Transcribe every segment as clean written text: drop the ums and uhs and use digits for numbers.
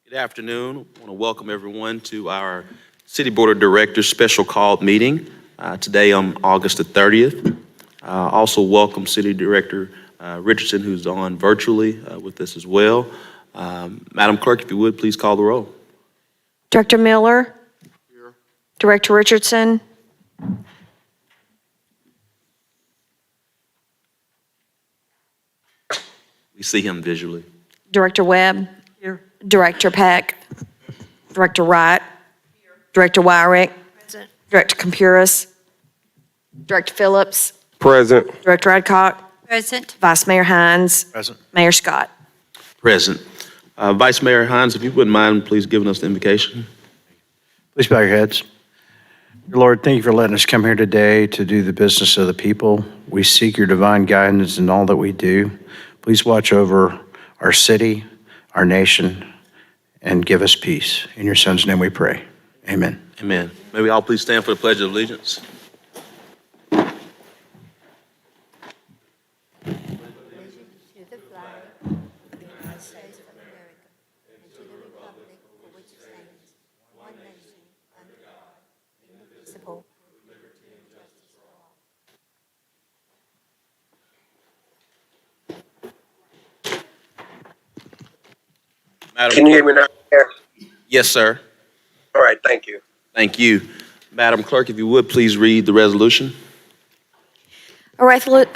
Good afternoon. I want to welcome everyone to our City Board of Directors special called meeting today on August the 30th. Also welcome City Director Richardson, who's on virtually with us as well. Madam Clerk, if you would, please call the roll. Director Miller? Here. Director Richardson? We see him visually. Director Webb? Here. Director Peck? Director Wright? Here. Director Wyrick? Present. Director Compuris? Director Phillips? Present. Director Adcock? Present. Vice Mayor Hines? Present. Mayor Scott? Present. Vice Mayor Hines, if you wouldn't mind, please giving us the invocation. Please bow your heads. Dear Lord, thank you for letting us come here today to do the business of the people. We seek your divine guidance in all that we do. Please watch over our city, our nation, and give us peace. In your Son's name we pray. Amen. Amen. May we all please stand for the Pledge of Allegiance. To the flag of the United States of America and to the republic for which it stands, one nation, under God, indivisible, with liberty and justice for all. Madam Can you hear Clerk. me now? Yeah. Yes, sir. All right, thank you. Thank you. Madam Clerk, if you would, please read the resolution. A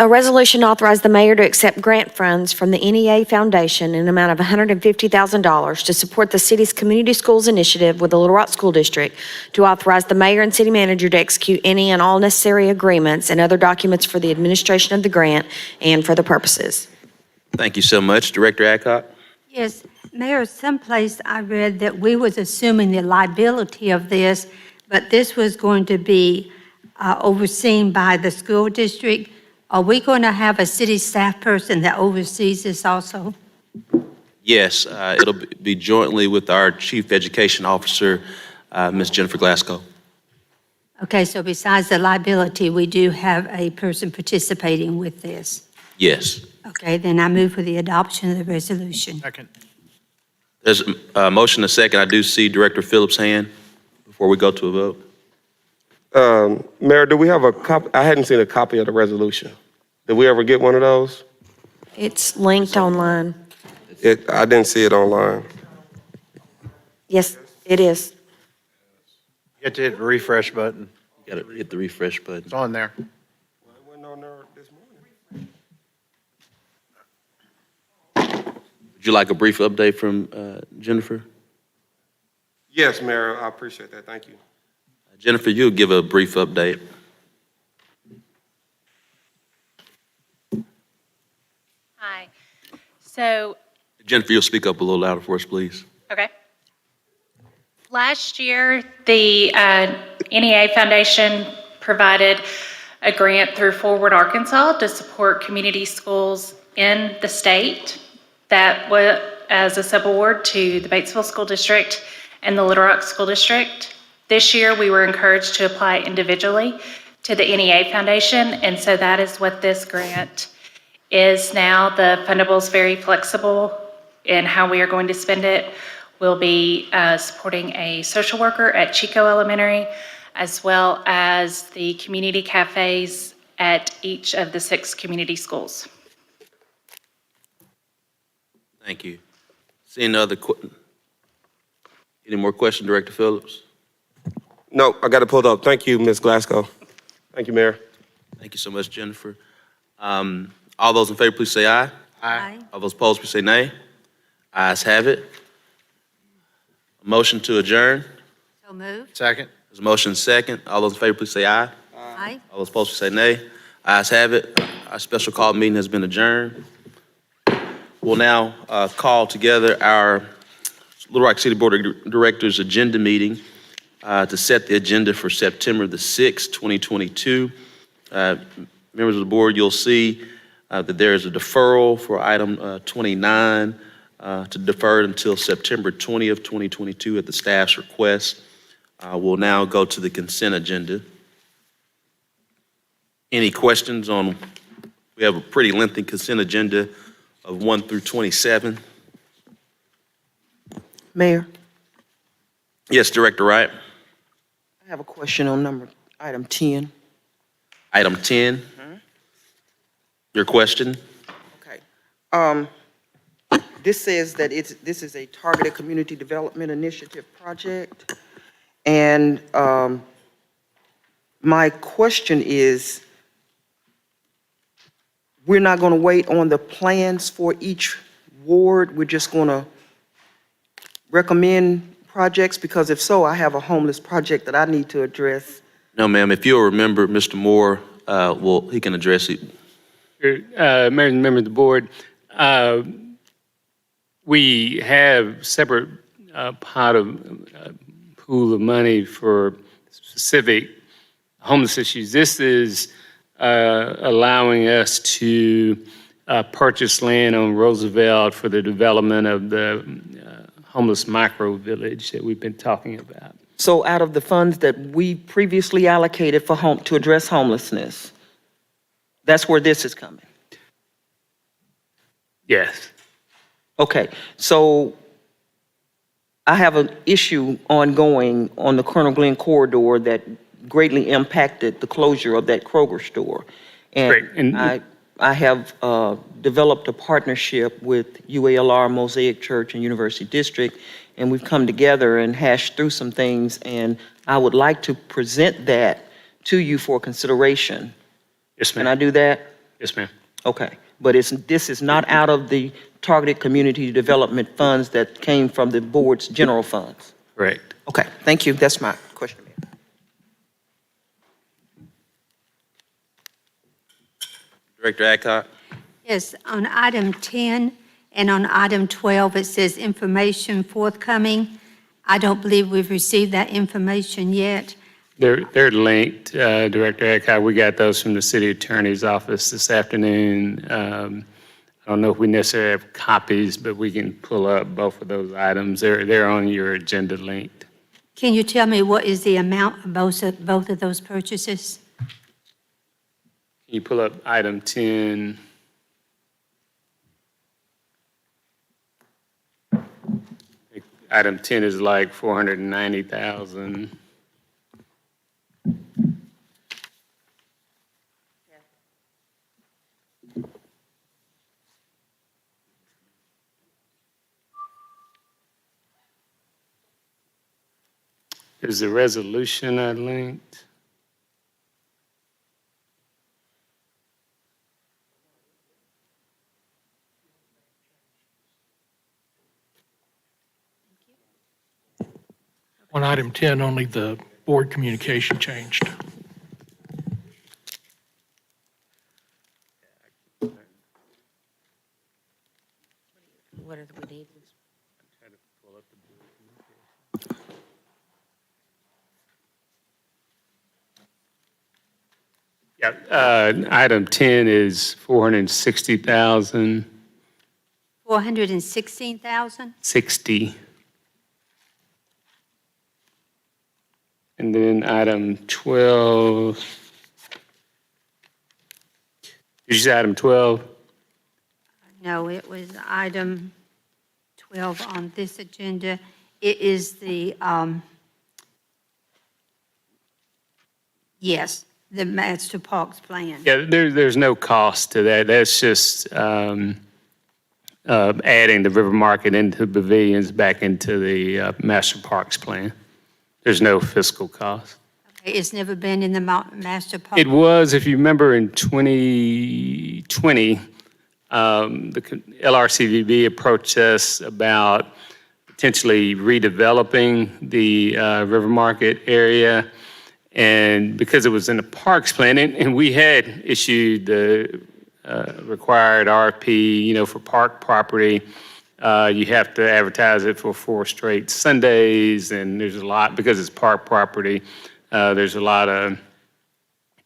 resolution authorized the mayor to accept grant funds from the NEA Foundation in an amount of $150,000 to support the city's community schools initiative with the Little Rock School District, to authorize the mayor and city manager to execute any and all necessary agreements and other documents for the administration of the grant and for the purposes. Thank you so much. Director Adcock. Yes, Mayor, someplace I read that we was assuming the liability of this, but this was going to be overseen by the school district. Are we going to have a city staff person that oversees this also? Yes, it'll be jointly with our Chief Education Officer, Ms. Jennifer Glasgow. Okay, so besides the liability, we do have a person participating with this. Yes. Okay, then I move for the adoption of the resolution. Second. There's a motion, a second. I do see Director Phillips' hand before we go to a vote. Mayor, do we have a copy? I hadn't seen a copy of the resolution. Did we ever get one of those? It's linked online. I didn't see it online. Yes, it is. You have to hit the refresh button. You gotta hit the refresh button. It's on there. It wasn't on there this morning. Would you like a brief update from Jennifer? Yes, Mayor, I appreciate that. Thank you. Jennifer, you'll give a brief update. Hi. So, Jennifer, you'll speak up a little louder for us, please. okay. Last year, the NEA Foundation provided a grant through Forward Arkansas to support community schools in the state. That was as a subaward to the Batesville School District and the Little Rock School District. This year, we were encouraged to apply individually to the NEA Foundation, and so that is what this grant is now. The fundable is very flexible in how we are going to spend it. We'll be supporting a social worker at Chico Elementary, as well as the community cafes at each of the 6 community schools. Thank you. Seeing any more questions, Director Phillips? No, I got it pulled up. Thank you, Ms. Glasgow. Thank you, Mayor. Thank you so much, Jennifer. All those in favor, please say aye. Aye. All those opposed, please say nay. Ayes have it. A motion to adjourn. So moved. Second. There's a motion second. All those in favor, please say aye. Aye. All those opposed, please say nay. Ayes have it. Our special call meeting has been adjourned. We'll now call together our Little Rock City Board of Directors agenda meeting to set the agenda for September the 6th, 2022. Members of the board, you'll see that there is a deferral for item 29 to defer it until September 20th, 2022 at the staff's request. We'll now go to the consent agenda. Any questions on, we have a pretty lengthy consent agenda of 1 through 27. Mayor, Yes, Director Wright. I have a question on item 10. Item 10. Your question? Okay. This says that this is a targeted community development initiative project. And my question is, we're not going to wait on the plans for each ward? We're just going to recommend projects? Because if so, I have a homeless project that I need to address. No, ma'am. If you'll remember, Mr. Moore, he can address it. Mayor and members of the board, we have separate pool of money for specific homeless issues. This is allowing us to purchase land on Roosevelt for the development of the homeless micro village that we've been talking about. So out of the funds that we previously allocated to address homelessness, that's where this is coming? Yes. Okay, so I have an issue ongoing on the Colonel Glenn corridor that greatly impacted the closure of that Kroger store. Great. And I have developed a partnership with UALR, Mosaic Church, and University District, and we've come together and hashed through some things, and I would like to present that to you for consideration. Yes, ma'am. Can I do that? Yes, ma'am. Okay, but this is not out of the targeted community development funds that came from the board's general funds? Correct. Okay, thank you, that's my question. Director Adcock? Yes, on item 10 and on item 12, it says information forthcoming. I don't believe we've received that information yet. They're linked, Director Eckhout. We got those from the city attorney's office this afternoon. I don't know if we necessarily have copies, but we can pull up both of those items. They're on your agenda linked. Can you tell me what is the amount of both of those purchases? Can you pull up item 10? Item 10 is like 490,000. Is the resolution I linked? On item 10, only the board communication changed. What do we need? Yeah, item 10 is 460,000. 416,000? 60. And then item 12. Did you say item 12? No, it was item 12 on this agenda. It is the, yes, the master parks plan. Yeah, there's no cost to that. That's just adding the River Market into pavilions back into the master parks plan. There's no fiscal cost. Okay, it's never been in the master park. It was, if you remember, in 2020, the LRCVB approached us about potentially redeveloping the River Market area. And because it was in the parks plan, and we had issued the required ARPA, for park property, you have to advertise it for 4 straight Sundays, and there's a lot, because it's park property, there's a lot of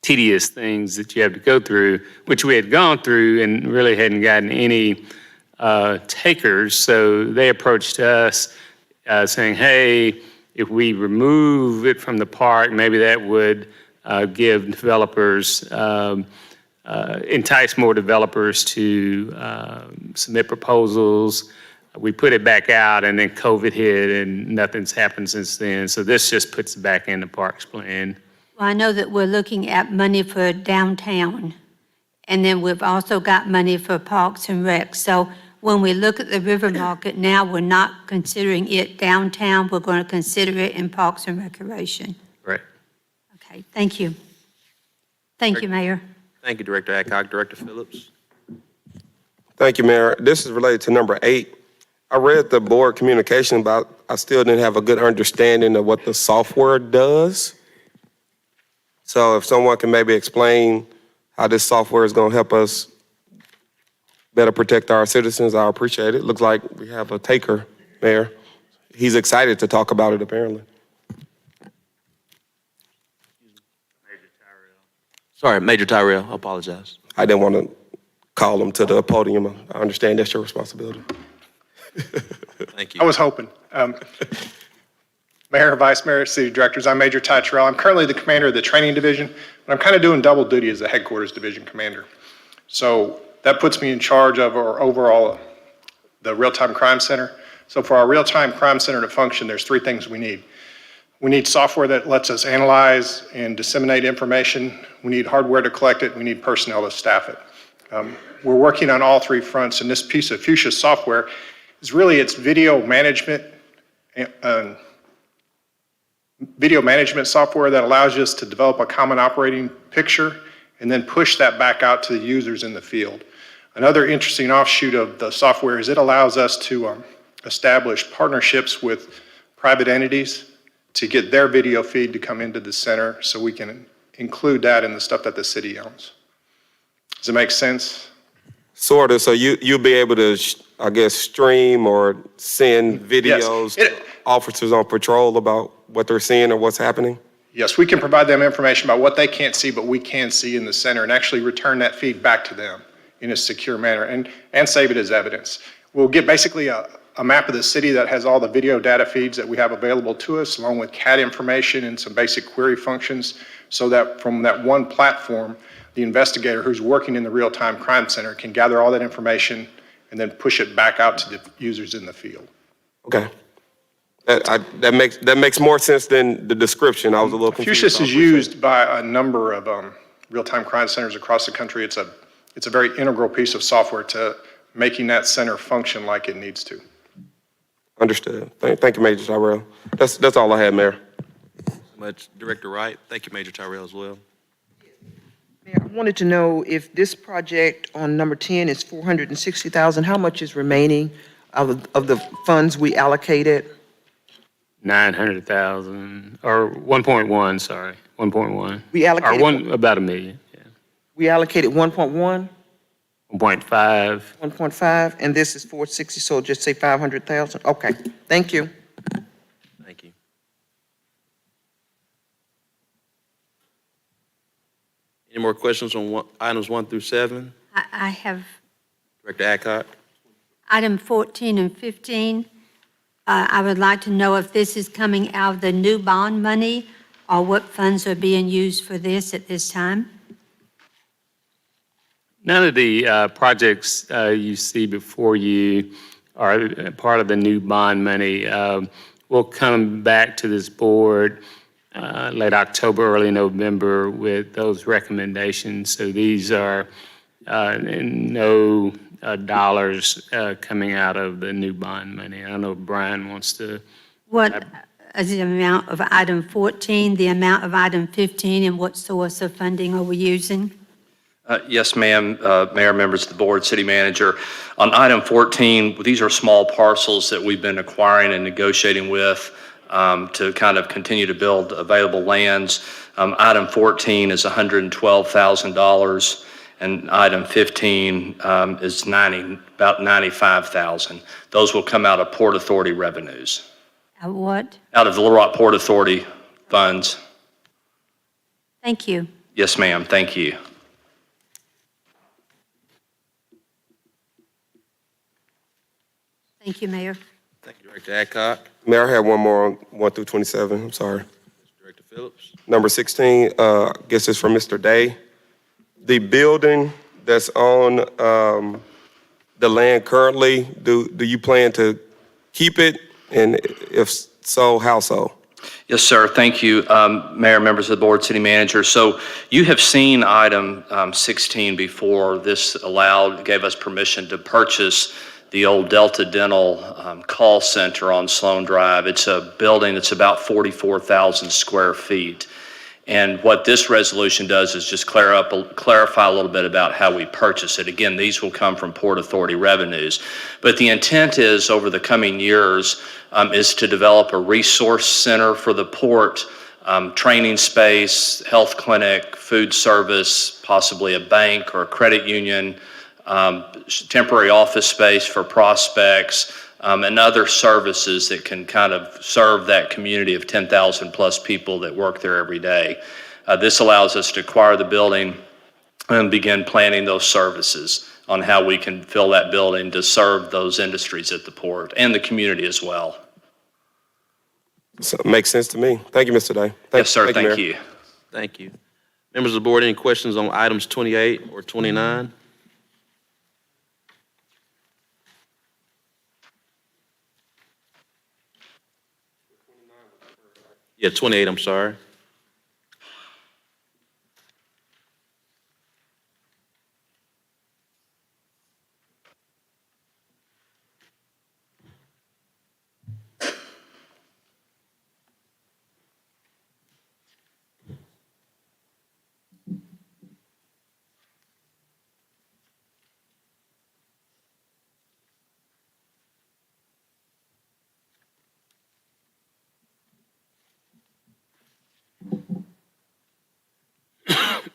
tedious things that you have to go through, which we had gone through and really hadn't gotten any takers. So they approached us saying, hey, if we remove it from the park, maybe that would give developers, entice more developers to submit proposals. we put it back out and then COVID hit and nothing's happened since then. So this just puts it back in the parks plan. Well, I know that we're looking at money for downtown, and then we've also got money for Parks and Rec. So when we look at the River Market now, we're not considering it downtown, we're going to consider it in Parks and Recreation. Right. Okay, thank you. Thank you, Mayor. Thank you, Director Adcock. Director Phillips? Thank you, Mayor. This is related to number 8. I read the board communication, but I still didn't have a good understanding of what the software does. So if someone can maybe explain how this software is going to help us better protect our citizens, I appreciate it. Looks like we have a taker, Mayor. He's excited to talk about it, apparently. Sorry, Major Tyrell, I apologize. I didn't want to call him to the podium. I understand that's your responsibility. Thank you. I was hoping. Mayor, Vice Mayor, City Directors, I'm Major Ty Terrell. I'm currently the commander of the training division, but I'm kind of doing double duty as the headquarters division commander. So that puts me in charge of our overall, the real-time crime center. So for our real-time crime center to function, there's 3 things we need. We need software that lets us analyze and disseminate information. We need hardware to collect it. We need personnel to staff it. We're working on all 3 fronts, and this piece of Fuchsia software is really its video management software that allows us to develop a common operating picture and then push that back out to the users in the field. Another interesting offshoot of the software is it allows us to establish partnerships with private entities to get their video feed to come into the center so we can include that in the stuff that the city owns. Does it make sense? Sort of. So you'll be able to, I guess, stream or send videos to officers on patrol about what they're seeing or what's happening? Yes, we can provide them information about what they can't see, but we can see in the center and actually return that feed back to them in a secure manner and save it as evidence. We'll get basically a map of the city that has all the video data feeds that we have available to us, along with CAD information and some basic query functions, so that from that one platform, the investigator who's working in the real-time crime center can gather all that information and then push it back out to the users in the field. Okay. That makes more sense than the description. I was a little confused. Fuchsias is used by a number of real-time crime centers across the country. It's a very integral piece of software to making that center function like it needs to. Understood. Thank you, Major Tyrell. That's all I had, Mayor. Much, Director Wright. Thank you, Major Tyrell, as well. Mayor, I wanted to know if this project on number 10 is $460,000, how much is remaining of the funds we allocated? 900,000, or 1.1, sorry, 1.1. We allocated. Or about $1 million, yeah. We allocated 1.1, 1.5. 1.5, and this is 460, so just say 500,000? Okay, thank you. Thank you. Any more questions on items 1 through 7? I have Director Adcock? item 14 and 15. I would like to know if this is coming out of the new bond money or what funds are being used for this at this time. None of the projects you see before you are part of the new bond money. We'll come back to this board late October, early November with those recommendations. So these are no dollars coming out of the new bond money. I don't know if Brian wants to. What is the amount of item 14, the amount of item 15, and what source of funding are we using? Yes, ma'am, Mayor, members of the board, city manager. On item 14, these are small parcels that we've been acquiring and negotiating with to kind of continue to build available lands. Item 14 is $112,000, and item 15 is about $95,000. Those will come out of Port Authority revenues. What? Out of the Little Rock Port Authority funds. Thank you. Yes, ma'am, thank you. Thank you, Mayor. Thank you, Director Adcock. Mayor, I had one more on 1 through 27. I'm sorry. Director Phillips? Number 16, I guess it's from Mr. Day. The building that's on the land currently? Do you plan to keep it? And if so, how so? Yes, sir. Thank you, Mayor, members of the board, city manager. So you have seen item 16 before. This gave us permission to purchase the old Delta Dental call center on Sloan Drive. It's a building that's about 44,000 square feet. And what this resolution does is just clarify a little bit about how we purchase it. Again, these will come from Port Authority revenues. But the intent is, over the coming years, is to develop a resource center for the port, training space, health clinic, food service, possibly a bank or a credit union, temporary office space for prospects, and other services that can kind of serve that community of 10,000 plus people that work there every day. This allows us to acquire the building and begin planning those services on how we can fill that building to serve those industries at the port and the community as well. So it makes sense to me. Thank you, Mr. Day. Yes, sir. Thank Mayor. you. Thank you. Members of the board, any questions on items 28 or 29? Yeah, 28, I'm sorry.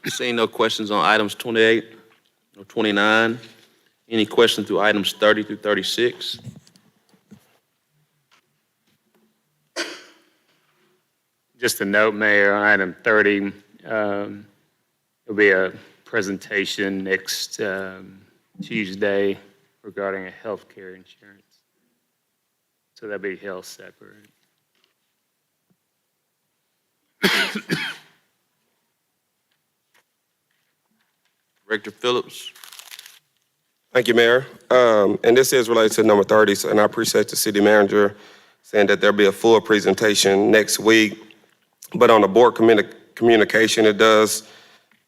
Seeing no questions on items 28 or 29, any questions through items 30 through 36? Just a note, Mayor, on item 30, there'll be a presentation next Tuesday regarding a healthcare insurance. So that'll be held separate. Director Phillips? Thank you, Mayor. And this is related to number 30, and I appreciate the city manager saying that there'll be a full presentation next week. But on the board communication, it does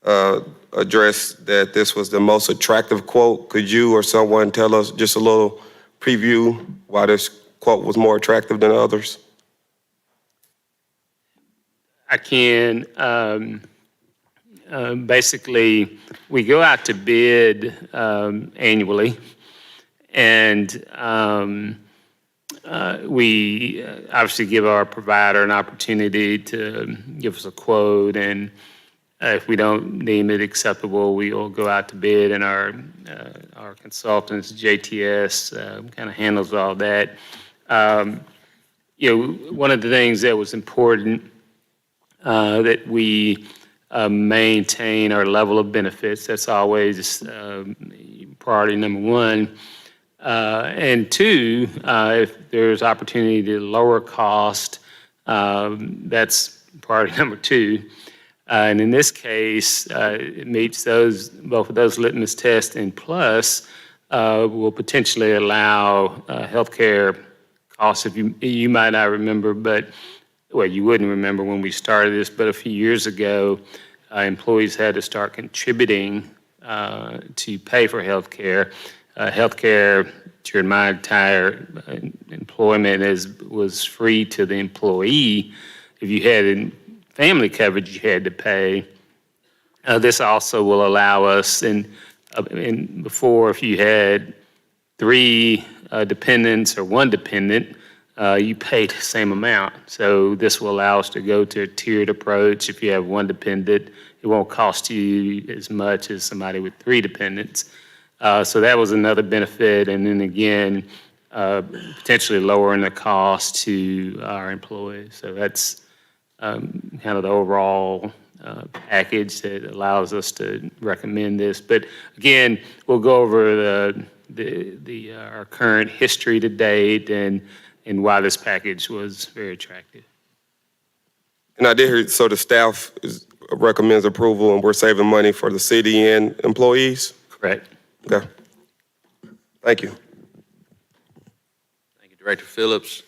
address that this was the most attractive quote. Could you or someone tell us just a little preview why this quote was more attractive than others? I can. Basically, we go out to bid annually, and we obviously give our provider an opportunity to give us a quote, and if we don't deem it acceptable, we will go out to bid, and our consultants, JTS, kind of handles all that. One of the things that was important that we maintain our level of benefits. That's always priority number one. And two, if there's opportunity to lower cost, that's priority number two. And in this case, it meets both of those litmus tests, and plus will potentially allow healthcare costs. If you might not remember, but well, you wouldn't remember when we started this, but a few years ago, employees had to start contributing to pay for healthcare. Healthcare during my entire employment was free to the employee. If you had family coverage, you had to pay. This also will allow us, and before, if you had 3 dependents or 1 dependent, you paid the same amount. So this will allow us to go to a tiered approach. If you have 1 dependent, it won't cost you as much as somebody with 3 dependents. So that was another benefit. And then again, potentially lowering the cost to our employees. So that's kind of the overall package that allows us to recommend this. But again, we'll go over our current history to date and why this package was very attractive. And I did hear, so the staff recommends approval and we're saving money for the city and employees? Correct. Okay. Thank you. Thank you, Director Phillips.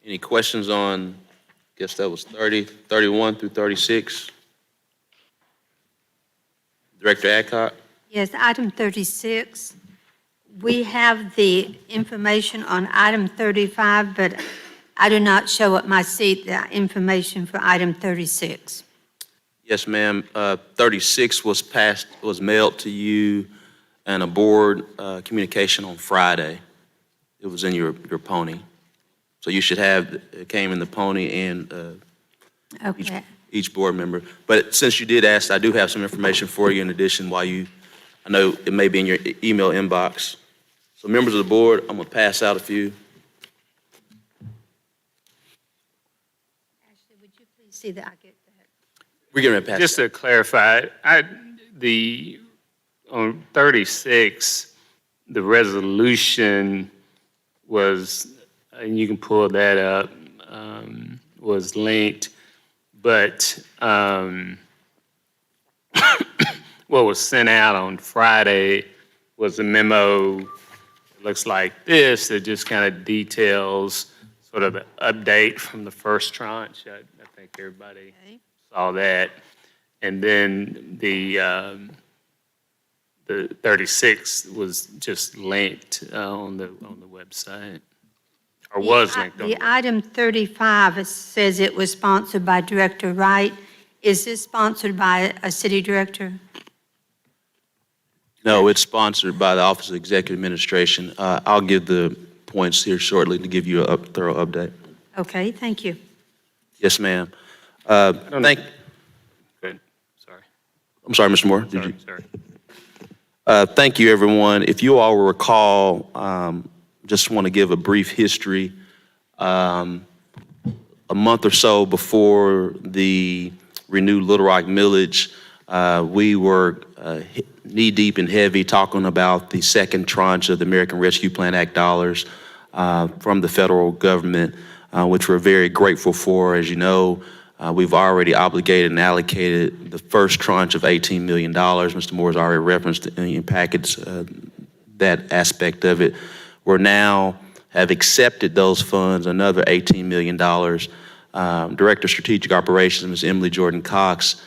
Any questions on, I guess that was 30, 31 through 36? Director Adcock? Yes, item 36. We have the information on item 35, but I do not show at my seat the information for item 36. Yes, ma'am. 36 was mailed to you and a board communication on Friday. It was in your pony. So you should have, it came in the pony and Okay. each board member. But since you did ask, I do have some information for you in addition I know it may be in your email inbox. So members of the board, I'm gonna pass out a few. Ashley, would you please see that I get that? We're getting ready to pass. Just to clarify, on 36, the resolution was, and you can pull that up, was linked, but what was sent out on Friday was a memo, it looks like this, that just kind of details sort of the update from the first tranche. I think everybody Okay. saw that. And then the 36 was just linked on the website, or was linked on the The item 35, it says it was sponsored by Director Wright. Is this sponsored by a city director? No, it's sponsored by the Office of Executive Administration. I'll give the points here shortly to give you a thorough update. Okay, thank you. Yes, ma'am. don't know. Good, sorry. I'm sorry, Mr. Moore. Did you? Sorry. Thank you, everyone. If you all will recall, just want to give a brief history. A month or so before the renewed Little Rock millage, we were knee-deep and heavy talking about the second tranche of the American Rescue Plan Act dollars from the federal government, which we're very grateful for. As you know, we've already obligated and allocated the first tranche of $18 million. Mr. Moore's already referenced in your packets that aspect of it. We're now have accepted those funds, another $18 million. Director of Strategic Operations, Ms. Emily Jordan Cox,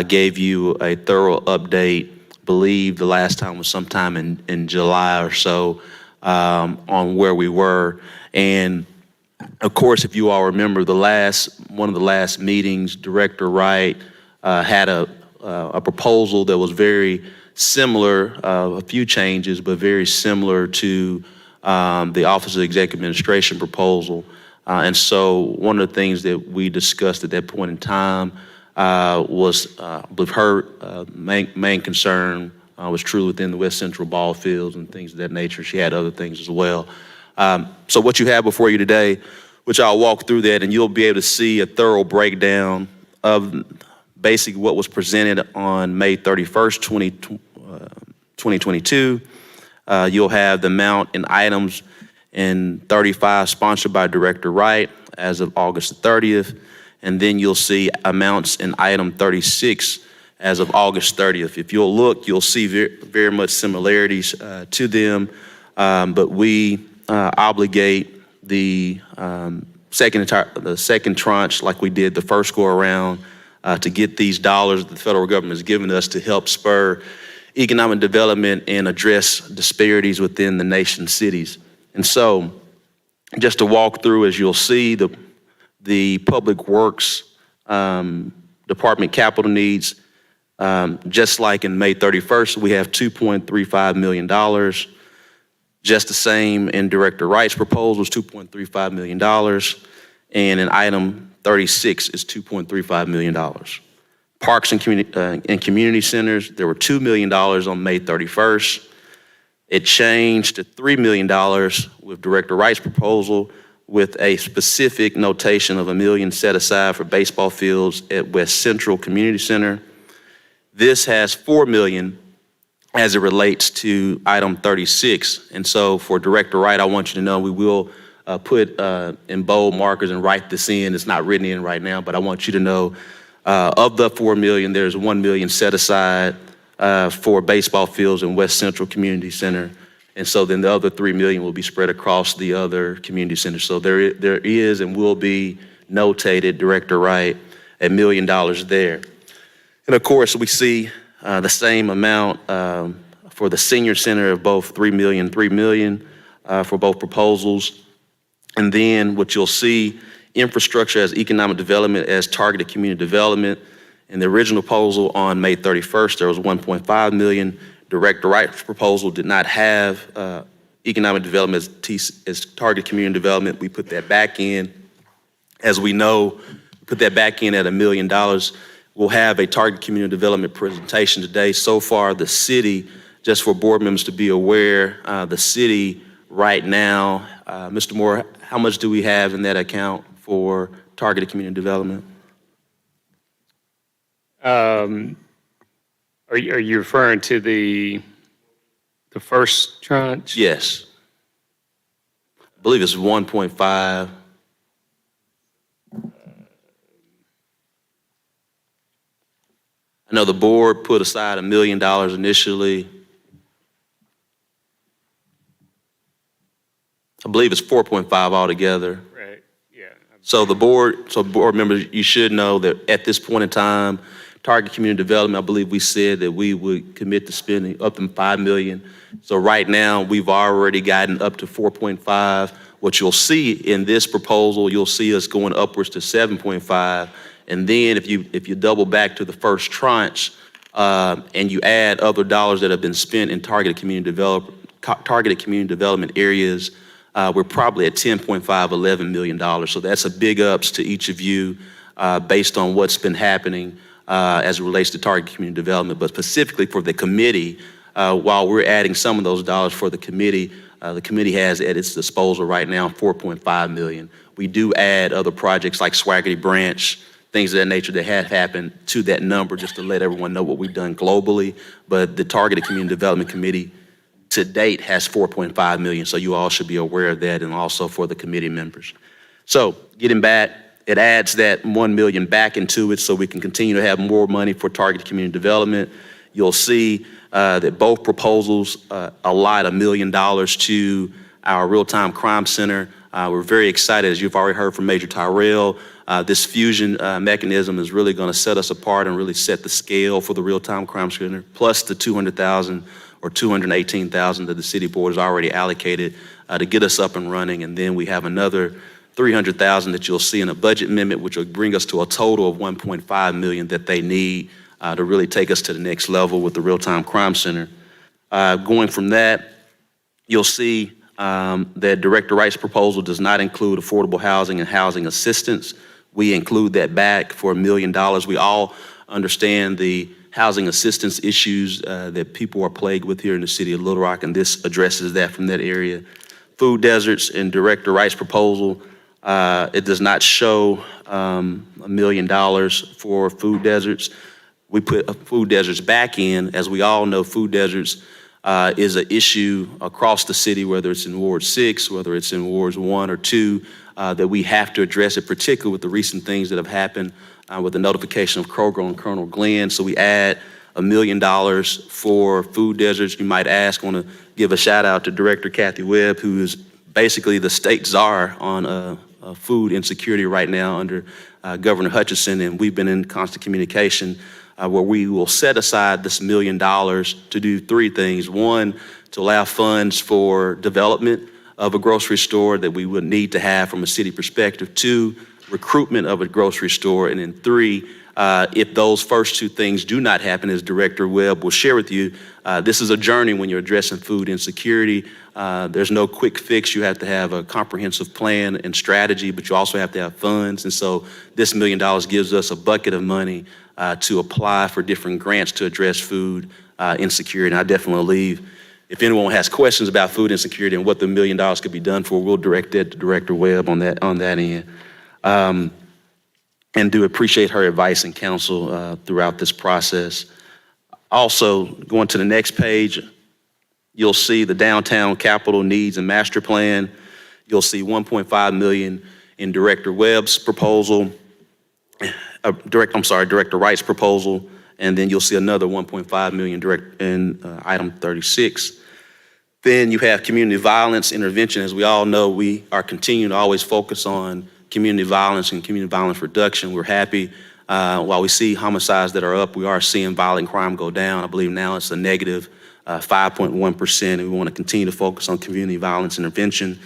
gave you a thorough update, believe the last time was sometime in July or so, on where we were. And of course, if you all remember one of the last meetings, Director Wright had a proposal that was very similar, a few changes, but very similar to the Office of Executive Administration proposal. And so one of the things that we discussed at that point in time was, I believe her main concern was true within the West Central ball fields and things of that nature. She had other things as well. So what you have before you today, which I'll walk through that, and you'll be able to see a thorough breakdown of basically what was presented on May 31st, 2022. You'll have the amount in items in 35 sponsored by Director Wright as of August 30th. And then you'll see amounts in item 36 as of August 30th. If you'll look, you'll see very much similarities to them, but we obligate the second tranche, like we did the first go around, to get these dollars that the federal government has given us to help spur economic development and address disparities within the nation's cities. And so, just to walk through, as you'll see, the Public Works Department capital needs, just like in May 31st, we have $2.35 million. Just the same in Director Wright's proposal is $2.35 million. And in item 36 is $2.35 million. Parks and community centers, there were $2 million on May 31st. It changed to $3 million with Director Wright's proposal, with a specific notation of $1 million set aside for baseball fields at West Central Community Center. This has $4 million as it relates to item 36. And so for Director Wright, I want you to know we will put in bold markers and write this in. It's not written in right now, but I want you to know of the $4 million, there's $1 million set aside for baseball fields in West Central Community Center. And so then the other 3 million will be spread across the other community centers. So there is and will be notated, Director Wright, $1 million there. And of course, we see the same amount for the senior center of both 3 million for both proposals. And then what you'll see, infrastructure as economic development as targeted community development. In the original proposal on May 31st, there was 1.5 million. Director Wright's proposal did not have economic development as targeted community development. We put that back in. As we know, put that back in at $1 million. We'll have a targeted community development presentation today. So far, the city, just for board members to be aware, the city right now, Mr. Moore, how much do we have in that account for targeted community development? Are you referring to the first tranche? Yes. I believe it's 1.5. I know the board put aside $1 million initially. I believe it's 4.5 altogether. Right, yeah. So board members, you should know that at this point in time, target community development, I believe we said that we would commit to spending up to $5 million. So right now, we've already gotten up to 4.5. What you'll see in this proposal, you'll see us going upwards to 7.5. And then if you double back to the first tranche and you add other dollars that have been spent in targeted community development areas, we're probably at 10.5, $11 million. So that's a big ups to each of you based on what's been happening as it relates to targeted community development. But specifically for the committee, while we're adding some of those dollars for the committee has at its disposal right now $4.5 million. We do add other projects like Swaggerty Branch, things of that nature that have happened to that number, just to let everyone know what we've done globally. But the Targeted Community Development Committee to date has 4.5 million, so you all should be aware of that, and also for the committee members. So getting back, it adds that 1 million back into it so we can continue to have more money for targeted community development. You'll see that both proposals allot $1 million to our real-time crime center. We're very excited, as you've already heard from Major Tyrell. This fusion mechanism is really going to set us apart and really set the scale for the real-time crime center, plus the $200,000 or $218,000 that the city board has already allocated to get us up and running. And then we have another $300,000 that you'll see in a budget amendment, which will bring us to a total of $1.5 million that they need to really take us to the next level with the real-time crime center. Going from that, you'll see that Director Wright's proposal does not include affordable housing and housing assistance. We include that back for $1 million. We all understand the housing assistance issues that people are plagued with here in the city of Little Rock, and this addresses that from that area. Food deserts in Director Wright's proposal, it does not show $1 million for food deserts. We put food deserts back in. As we all know, food deserts is an issue across the city, whether it's in Ward 6, whether it's in Wards 1 or 2, that we have to address it, particularly with the recent things that have happened with the notification of Kroger and Colonel Glenn. So we add $1 million for food deserts. You might ask, I want to give a shout out to Director Kathy Webb, who is basically the state czar on food insecurity right now under Governor Hutchinson, and we've been in constant communication where we will set aside this $1 million to do three things. One, to allow funds for development of a grocery store that we would need to have from a city perspective. Two, recruitment of a grocery store. And then three, if those first two things do not happen, as Director Webb will share with you, this is a journey when you're addressing food insecurity. There's no quick fix. You have to have a comprehensive plan and strategy, but you also have to have funds. And so this $1 million gives us a bucket of money to apply for different grants to address food insecurity. And I definitely leave, if anyone has questions about food insecurity and what the $1 million could be done for, we'll direct that to Director Webb on that end. And do appreciate her advice and counsel throughout this process. Also, going to the next page, you'll see the downtown capital needs and master plan. You'll see 1.5 million in Director Webb's proposal, Director Wright's proposal, and then you'll see another 1.5 million in item 36. Then you have community violence intervention. As we all know, we are continuing to always focus on community violence and community violence reduction. We're happy while we see homicides that are up, we are seeing violent crime go down. I believe now it's a negative 5.1%, and we want to continue to focus on community violence intervention.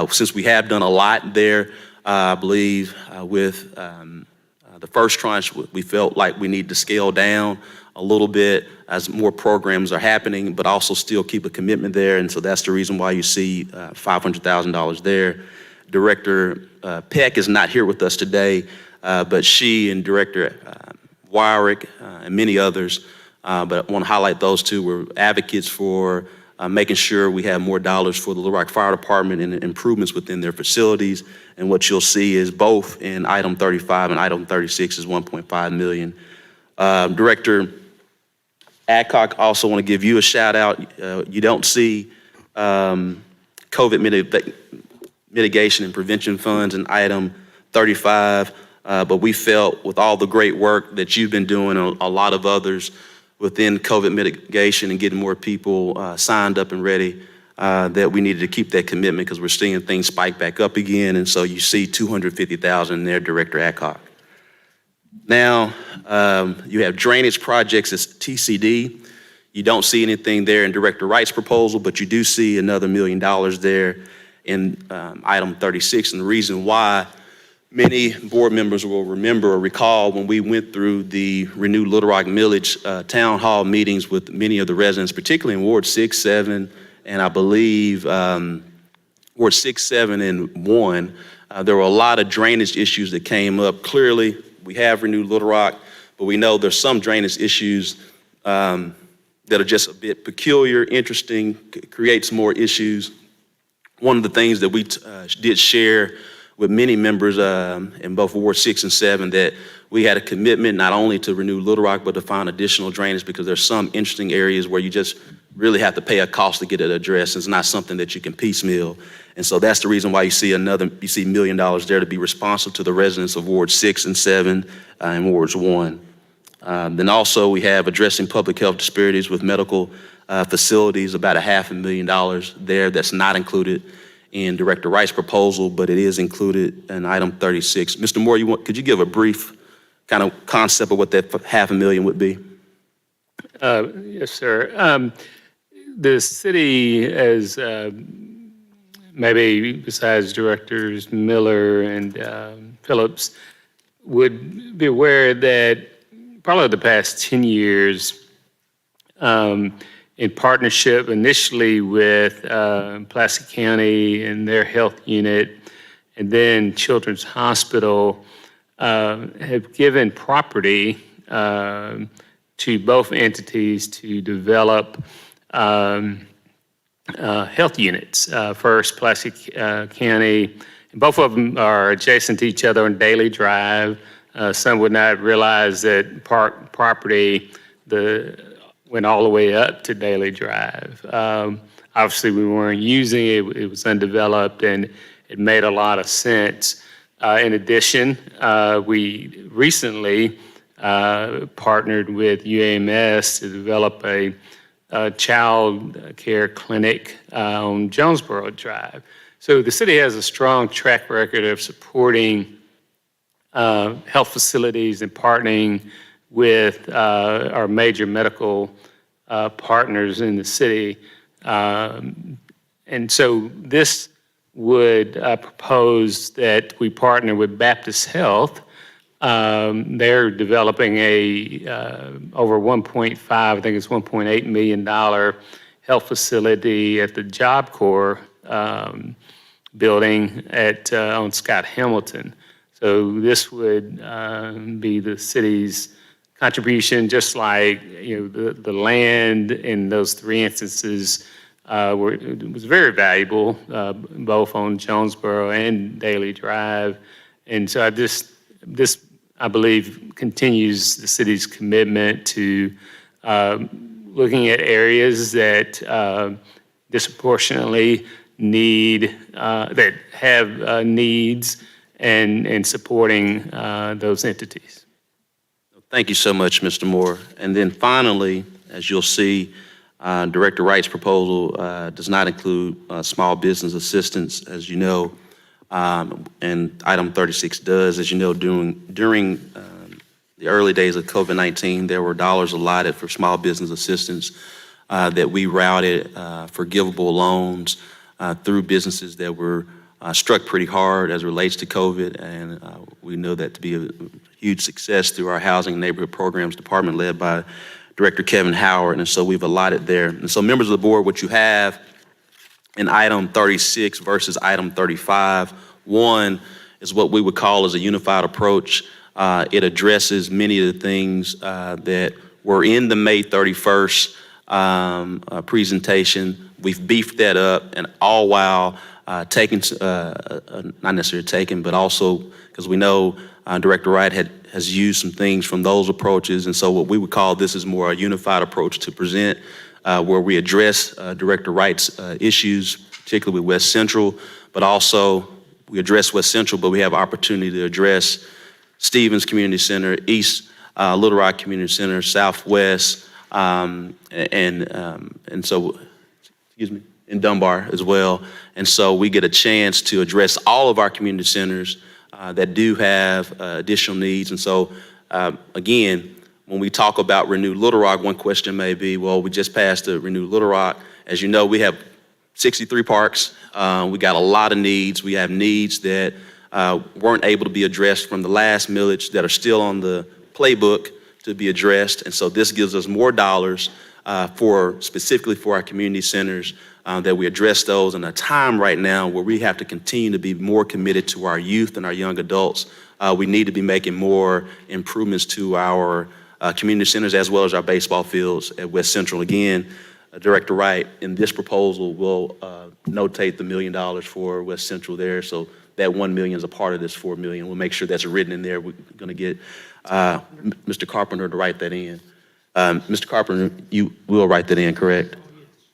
Since we have done a lot there, I believe with the first tranche, we felt like we need to scale down a little bit as more programs are happening, but also still keep a commitment there. And so that's the reason why you see $500,000 there. Director Peck is not here with us today, but she and Director Wyrick and many others, but I want to highlight those two, were advocates for making sure we have more dollars for the Little Rock Fire Department and improvements within their facilities. And what you'll see is both in item 35 and item 36 is 1.5 million. Director Adcock, also want to give you a shout out. You don't see COVID mitigation and prevention funds in item 35, but we felt with all the great work that you've been doing, a lot of others within COVID mitigation and getting more people signed up and ready, that we needed to keep that commitment because we're seeing things spike back up again. And so you see 250,000 in there, Director Adcock. Now, you have drainage projects as TCD. You don't see anything there in Director Wright's proposal, but you do see another $1 million there in item 36. And the reason why, many board members will remember or recall when we went through the renewed Little Rock Millage town hall meetings with many of the residents, particularly in Ward 6, 7, and I believe Ward 6, 7, and 1. There were a lot of drainage issues that came up. Clearly, we have renewed Little Rock, but we know there's some drainage issues that are just a bit peculiar, interesting, creates more issues. One of the things that we did share with many members in both Ward 6 and 7, that we had a commitment not only to renew Little Rock, but to find additional drainage, because there's some interesting areas where you just really have to pay a cost to get it addressed. It's not something that you can piecemeal. And so that's the reason why you see $1 million there to be responsive to the residents of Ward 6 and 7 and Wards 1. Then also we have addressing public health disparities with medical facilities, about $500,000 there that's not included in Director Wright's proposal, but it is included in item 36. Mr. Moore, could you give a brief kind of concept of what that $500,000 would be? Yes, sir. The city, as maybe besides Directors Miller and Phillips, would be aware that probably the past 10 years, in partnership initially with Pulaski County and their health unit, and then Children's Hospital, have given property to both entities to develop health units. First, Pulaski County, and both of them are adjacent to each other on Daily Drive. Some would not realize that park property went all the way up to Daily Drive. Obviously, we weren't using it. It was undeveloped, and it made a lot of sense. In addition, we recently partnered with UAMS to develop a child care clinic on Jonesboro Drive. So the city has a strong track record of supporting health facilities and partnering with our major medical partners in the city. And so this would propose that we partner with Baptist Health. They're developing over 1.5, I think it's $1.8 million health facility at the Job Corps building on Scott Hamilton. So this would be the city's contribution, just like the land in those three instances it was very valuable, both on Jonesboro and Daily Drive. And so this, I believe, continues the city's commitment to looking at areas that disproportionately need, that have needs, and supporting those entities. Thank you so much, Mr. Moore. And then finally, as you'll see, Director Wright's proposal does not include small business assistance, as you know, and item 36 does. As you know, during the early days of COVID-19, there were dollars allotted for small business assistance that we routed forgivable loans through businesses that were struck pretty hard as it relates to COVID, and we know that to be a huge success through our Housing and Neighborhood Programs Department led by Director Kevin Howard, and so we've allotted there. And so members of the board, what you have in item 36 versus item 35, one is what we would call as a unified approach. It addresses many of the things that were in the May 31st presentation. We've beefed that up, and all while taking, not necessarily taking, but also because we know Director Wright has used some things from those approaches, and so what we would call this is more a unified approach to present, where we address Director Wright's issues, particularly with West Central, but also we address West Central, but we have opportunity to address Stevens Community Center, East Little Rock Community Center, Southwest, and so, excuse me, in Dunbar as well. And so we get a chance to address all of our community centers that do have additional needs. And so, again, when we talk about Renew Little Rock, one question may be, well, we just passed the Renew Little Rock. As you know, we have 63 parks. We got a lot of needs. We have needs that weren't able to be addressed from the last millage that are still on the playbook to be addressed. And so this gives us more dollars specifically for our community centers, that we address those in a time right now where we have to continue to be more committed to our youth and our young adults. We need to be making more improvements to our community centers as well as our baseball fields at West Central. Again, Director Wright in this proposal will notate the $1 million for West Central there. So that $1 million is a part of this $4 million. We'll make sure that's written in there. We're going to get Mr. Carpenter to write that in. Mr. Carpenter, you will write that in, correct?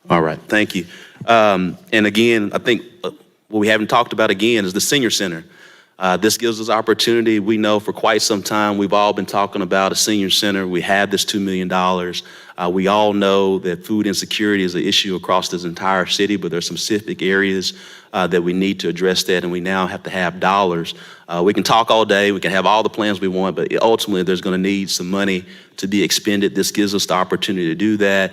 All right, thank you. And again, I think what we haven't talked about again is the senior center. This gives us opportunity. We know for quite some time we've all been talking about a senior center. We have this $2 million. We all know that food insecurity is an issue across this entire city, but there's some specific areas that we need to address that, and we now have to have dollars. We can talk all day, we can have all the plans we want, but ultimately there's going to need some money to be expended. This gives us the opportunity to do that.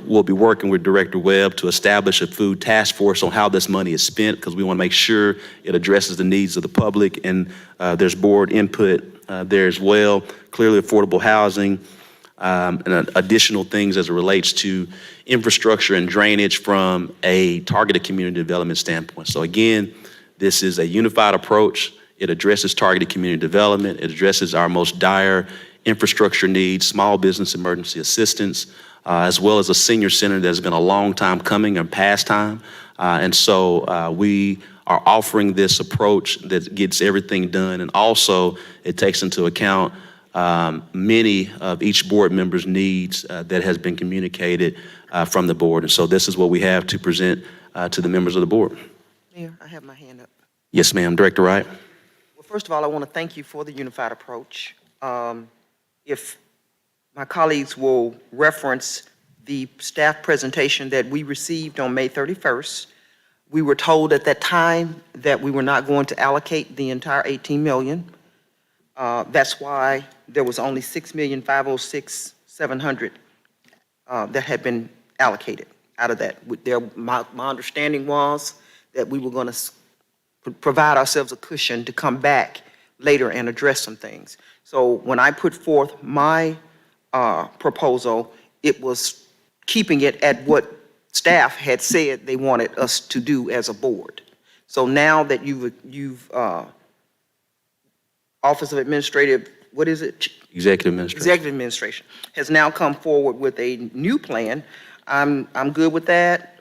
We'll be working with Director Webb to establish a food task force on how this money is spent, because we want to make sure it addresses the needs of the public, and there's board input there as well. Clearly affordable housing, and additional things as it relates to infrastructure and drainage from a targeted community development standpoint. So again, this is a unified approach. It addresses targeted community development. It addresses our most dire infrastructure needs, small business emergency assistance, as well as a senior center that's been a long time coming and past time. And so we are offering this approach that gets everything done. And also it takes into account many of each board member's needs that has been communicated from the board. And so this is what we have to present to the members of the board. Mayor, I have my hand up. Yes, ma'am. Director Wright. Well, first of all, I want to thank you for the unified approach. If my colleagues will reference the staff presentation that we received on May 31st, we were told at that time that we were not going to allocate the entire $18 million. That's why there was only $6,506,700 that had been allocated out of that. My understanding was that we were going to provide ourselves a cushion to come back later and address some things. So when I put forth my proposal, it was keeping it at what staff had said they wanted us to do as a board. So now that you've Office of Administrative, what is it? Executive Administration. Executive Administration has now come forward with a new plan. I'm good with that.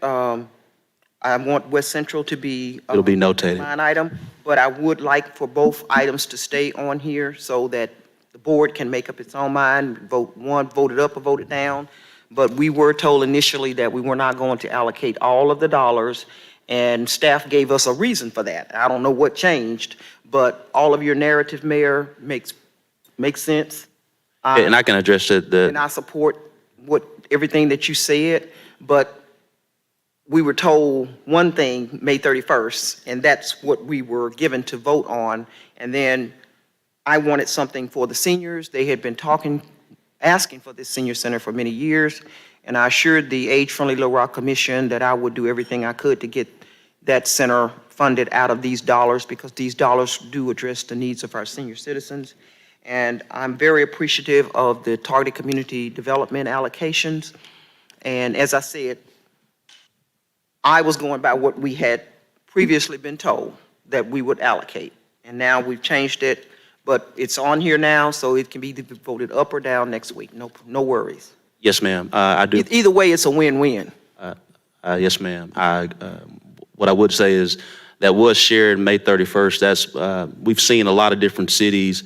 I want West Central to be It'll be notated. line item, but I would like for both items to stay on here so that the board can make up its own mind, vote it up or vote it down. But we were told initially that we were not going to allocate all of the dollars, and staff gave us a reason for that. I don't know what changed, but all of your narrative, Mayor, makes sense. And I can address it. And I support what everything that you said, but we were told one thing May 31st, and that's what we were given to vote on. And then I wanted something for the seniors. They had been asking for this senior center for many years, and I assured the Age-Friendly Little Rock Commission that I would do everything I could to get that center funded out of these dollars, because these dollars do address the needs of our senior citizens. And I'm very appreciative of the targeted community development allocations. And as I said, I was going by what we had previously been told that we would allocate. And now we've changed it, but it's on here now, so it can be either voted up or down next week. No worries. Yes, ma'am. I do. Either way, it's a win-win. Yes, ma'am. What I would say is that was shared May 31st. We've seen a lot of different cities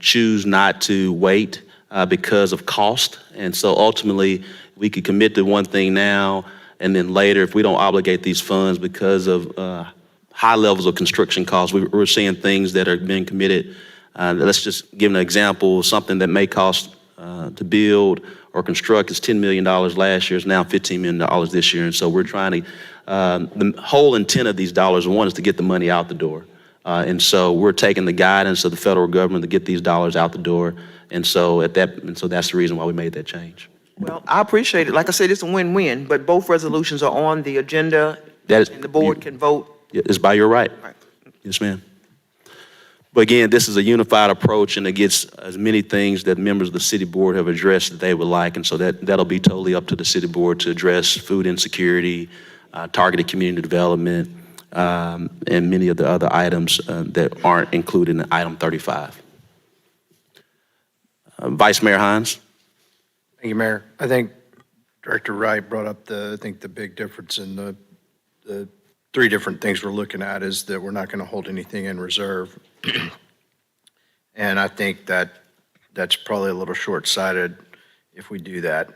choose not to wait because of cost. And so ultimately, we could commit to one thing now, and then later, if we don't obligate these funds because of high levels of construction costs, we're seeing things that are being committed. Let's just give an example. Something that may cost to build or construct is $10 million last year, is now $15 million this year. And so we're trying to, the whole intent of these dollars, one, is to get the money out the door. And so we're taking the guidance of the federal government to get these dollars out the door. And so that's the reason why we made that change. Well, I appreciate it. Like I said, it's a win-win, but both resolutions are on the agenda, and the board can vote. It's by your right. Right. Yes, ma'am. But again, this is a unified approach, and it gets as many things that members of the city board have addressed that they would like. And so that'll be totally up to the city board to address food insecurity, targeted community development, and many of the other items that aren't included in item 35. Vice Mayor Hines. Thank you, Mayor. I think Director Wright brought up the big difference in the three different things we're looking at is that we're not going to hold anything in reserve. And I think that's probably a little short-sighted if we do that,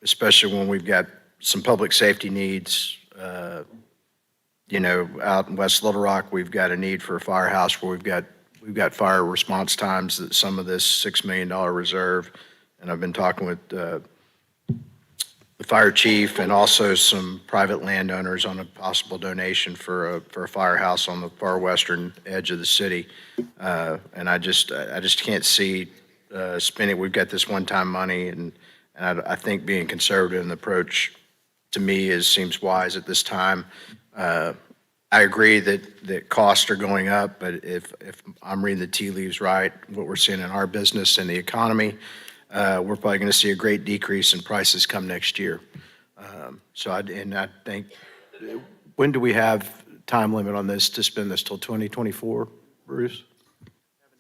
especially when we've got some public safety needs. Out in West Little Rock, we've got a need for a firehouse where we've got fire response times that some of this $6 million reserve. And I've been talking with the fire chief and also some private landowners on a possible donation for a firehouse on the far western edge of the city. And I just can't see spending. We've got this one-time money, and I think being conservative in the approach to me seems wise at this time. I agree that costs are going up, but if I'm reading the tea leaves right, what we're seeing in our business and the economy, we're probably going to see a great decrease in prices come next year. I think, when do we have time limit on this to spend this till 2024, Bruce?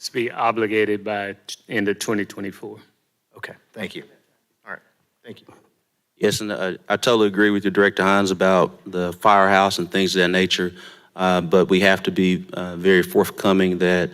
To be obligated by end of 2024. Okay, thank you. All right, thank you. Yes, and I totally agree with you, Director Hines, about the firehouse and things of that nature. But we have to be very forthcoming that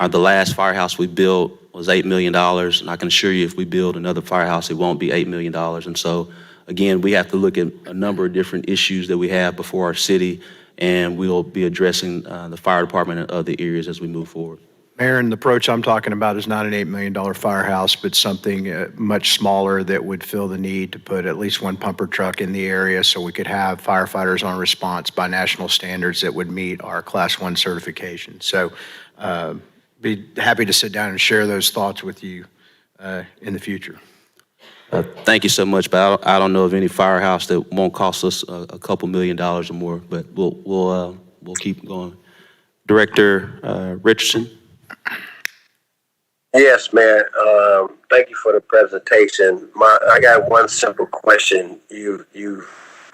the last firehouse we built was $8 million. And I can assure you, if we build another firehouse, it won't be $8 million. And so, again, we have to look at a number of different issues that we have before our city, and we'll be addressing the fire department and other areas as we move forward. Mayor, and the approach I'm talking about is not an $8 million firehouse, but something much smaller that would fill the need to put at least one pumper truck in the area so we could have firefighters on response by national standards that would meet our Class 1 certification. So be happy to sit down and share those thoughts with you in the future. Thank you so much, but I don't know of any firehouse that won't cost us a couple $1 million or more, but we'll keep going. Director Richardson. Yes, Mayor. Thank you for the presentation. I got one simple question. You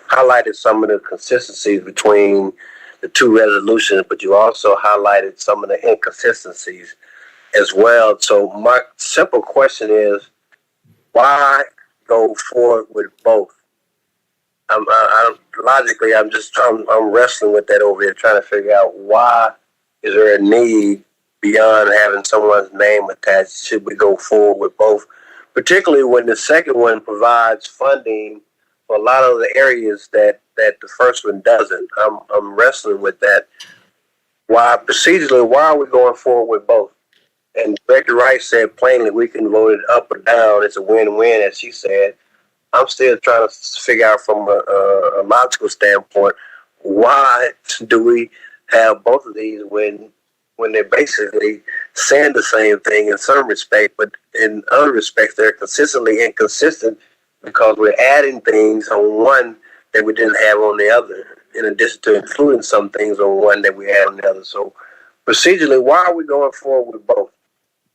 highlighted some of the consistencies between the two resolutions, but you also highlighted some of the inconsistencies as well. So my simple question is, why go forward with both? Logically, I'm wrestling with that over here, trying to figure out why is there a need beyond having someone's name attached? Should we go forward with both? Particularly when the second one provides funding for a lot of the areas that the first one doesn't. I'm wrestling with that. Why procedurally, why are we going forward with both? And Director Wright said plainly we can vote it up or down. It's a win-win, as she said. I'm still trying to figure out from a logical standpoint, why do we have both of these when they're basically saying the same thing in some respect, but in other respects they're consistently inconsistent because we're adding things on one that we didn't have on the other, in addition to including some things on one that we had on the other. So procedurally, why are we going forward with both?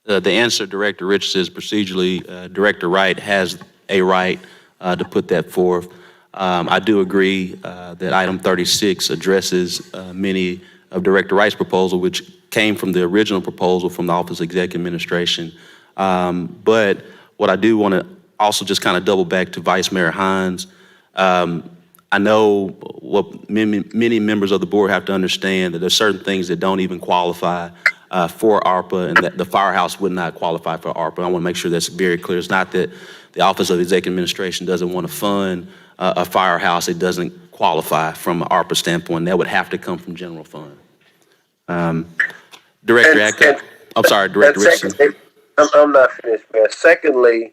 The answer, Director Richardson, is procedurally, Director Wright has a right to put that forth. I do agree that item 36 addresses many of Director Wright's proposal, which came from the original proposal from the Office of Executive Administration. But what I do want to also just kind of double back to Vice Mayor Hines. I know what many members of the board have to understand, that there's certain things that don't even qualify for ARPA, and that the firehouse would not qualify for ARPA. I want to make sure that's very clear. It's not that the Office of Executive Administration doesn't want to fund a firehouse. It doesn't qualify from an ARPA standpoint. That would have to come from general fund. Director Atka, I'm sorry, Director Richardson. Secondly, I'm not finished, man. Secondly,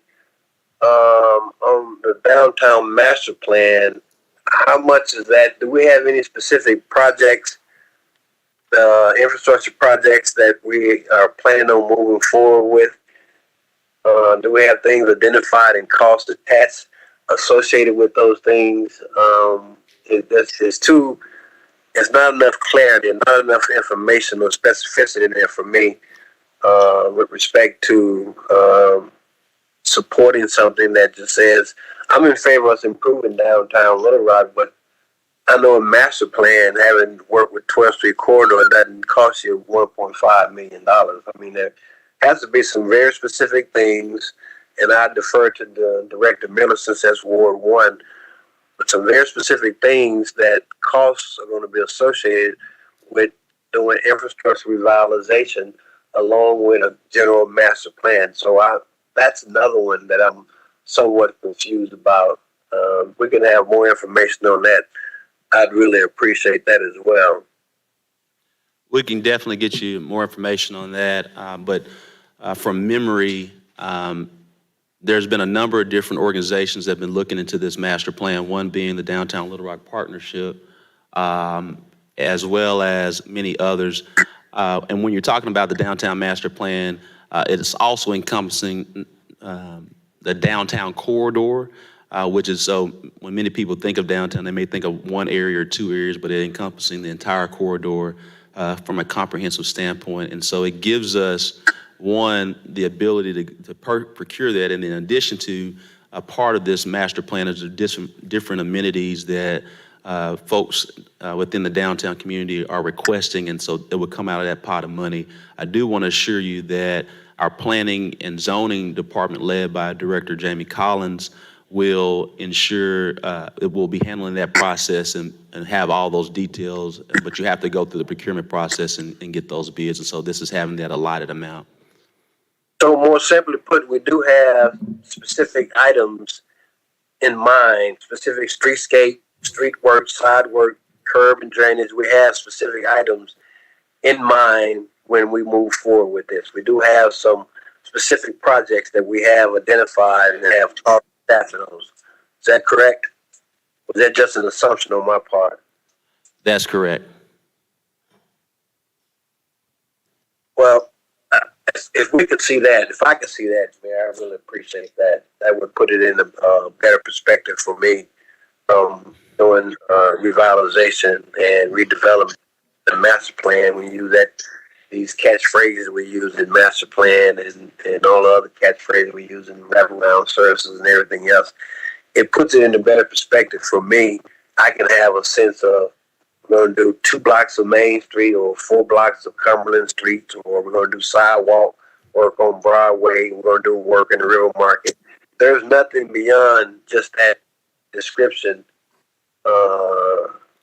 on the downtown master plan, how much is that? Do we have any specific projects, infrastructure projects that we are planning on moving forward with? Do we have things identified and cost attached associated with those things? It's not enough clarity and not enough information or specificity in there for me with respect to supporting something that just says, I'm in favor of us improving downtown Little Rock, but I know a master plan, having worked with 12th Street Corridor, doesn't cost you $1.5 million. I mean, there has to be some very specific things, and I defer to the Director Miller since that's Ward 1, but some very specific things that costs are going to be associated with doing infrastructure revitalization along with a general master plan. So that's another one that I'm somewhat confused about. We can have more information on that. I'd really appreciate that as well. We can definitely get you more information on that, but from memory, there's been a number of different organizations that have been looking into this master plan, one being the Downtown Little Rock Partnership, as well as many others. And when you're talking about the downtown master plan, it is also encompassing the downtown corridor, which is, so when many people think of downtown, they may think of one area or two areas, but it encompassing the entire corridor from a comprehensive standpoint. And so it gives us, one, the ability to procure that, and in addition to a part of this master plan is the different amenities that folks within the downtown community are requesting, and so it would come out of that pot of money. I do want to assure you that our planning and zoning department, led by Director Jamie Collins, will ensure it will be handling that process and have all those details, but you have to go through the procurement process and get those bids, and so this is having that allotted amount. So more simply put, we do have specific items in mind, specific streetscape, street work, side work, curb and drainage. We have specific items in mind when we move forward with this. We do have some specific projects that we have identified and have talked staff of those. Is that correct? Was that just an assumption on my part? That's correct. Well, if we could see that, if I could see that, Mayor, I really appreciate that. That would put it in a better perspective for me from doing revitalization and redevelopment. The master plan, we use that, these catchphrases we use in master plan and all the other catchphrases we use in wraparound services and everything else. It puts it in a better perspective for me. I can have a sense of, we're going to do 2 blocks of Main Street or 4 blocks of Cumberland Street, or we're going to do sidewalk work on Broadway. We're going to do work in the River Market. There's nothing beyond just that description.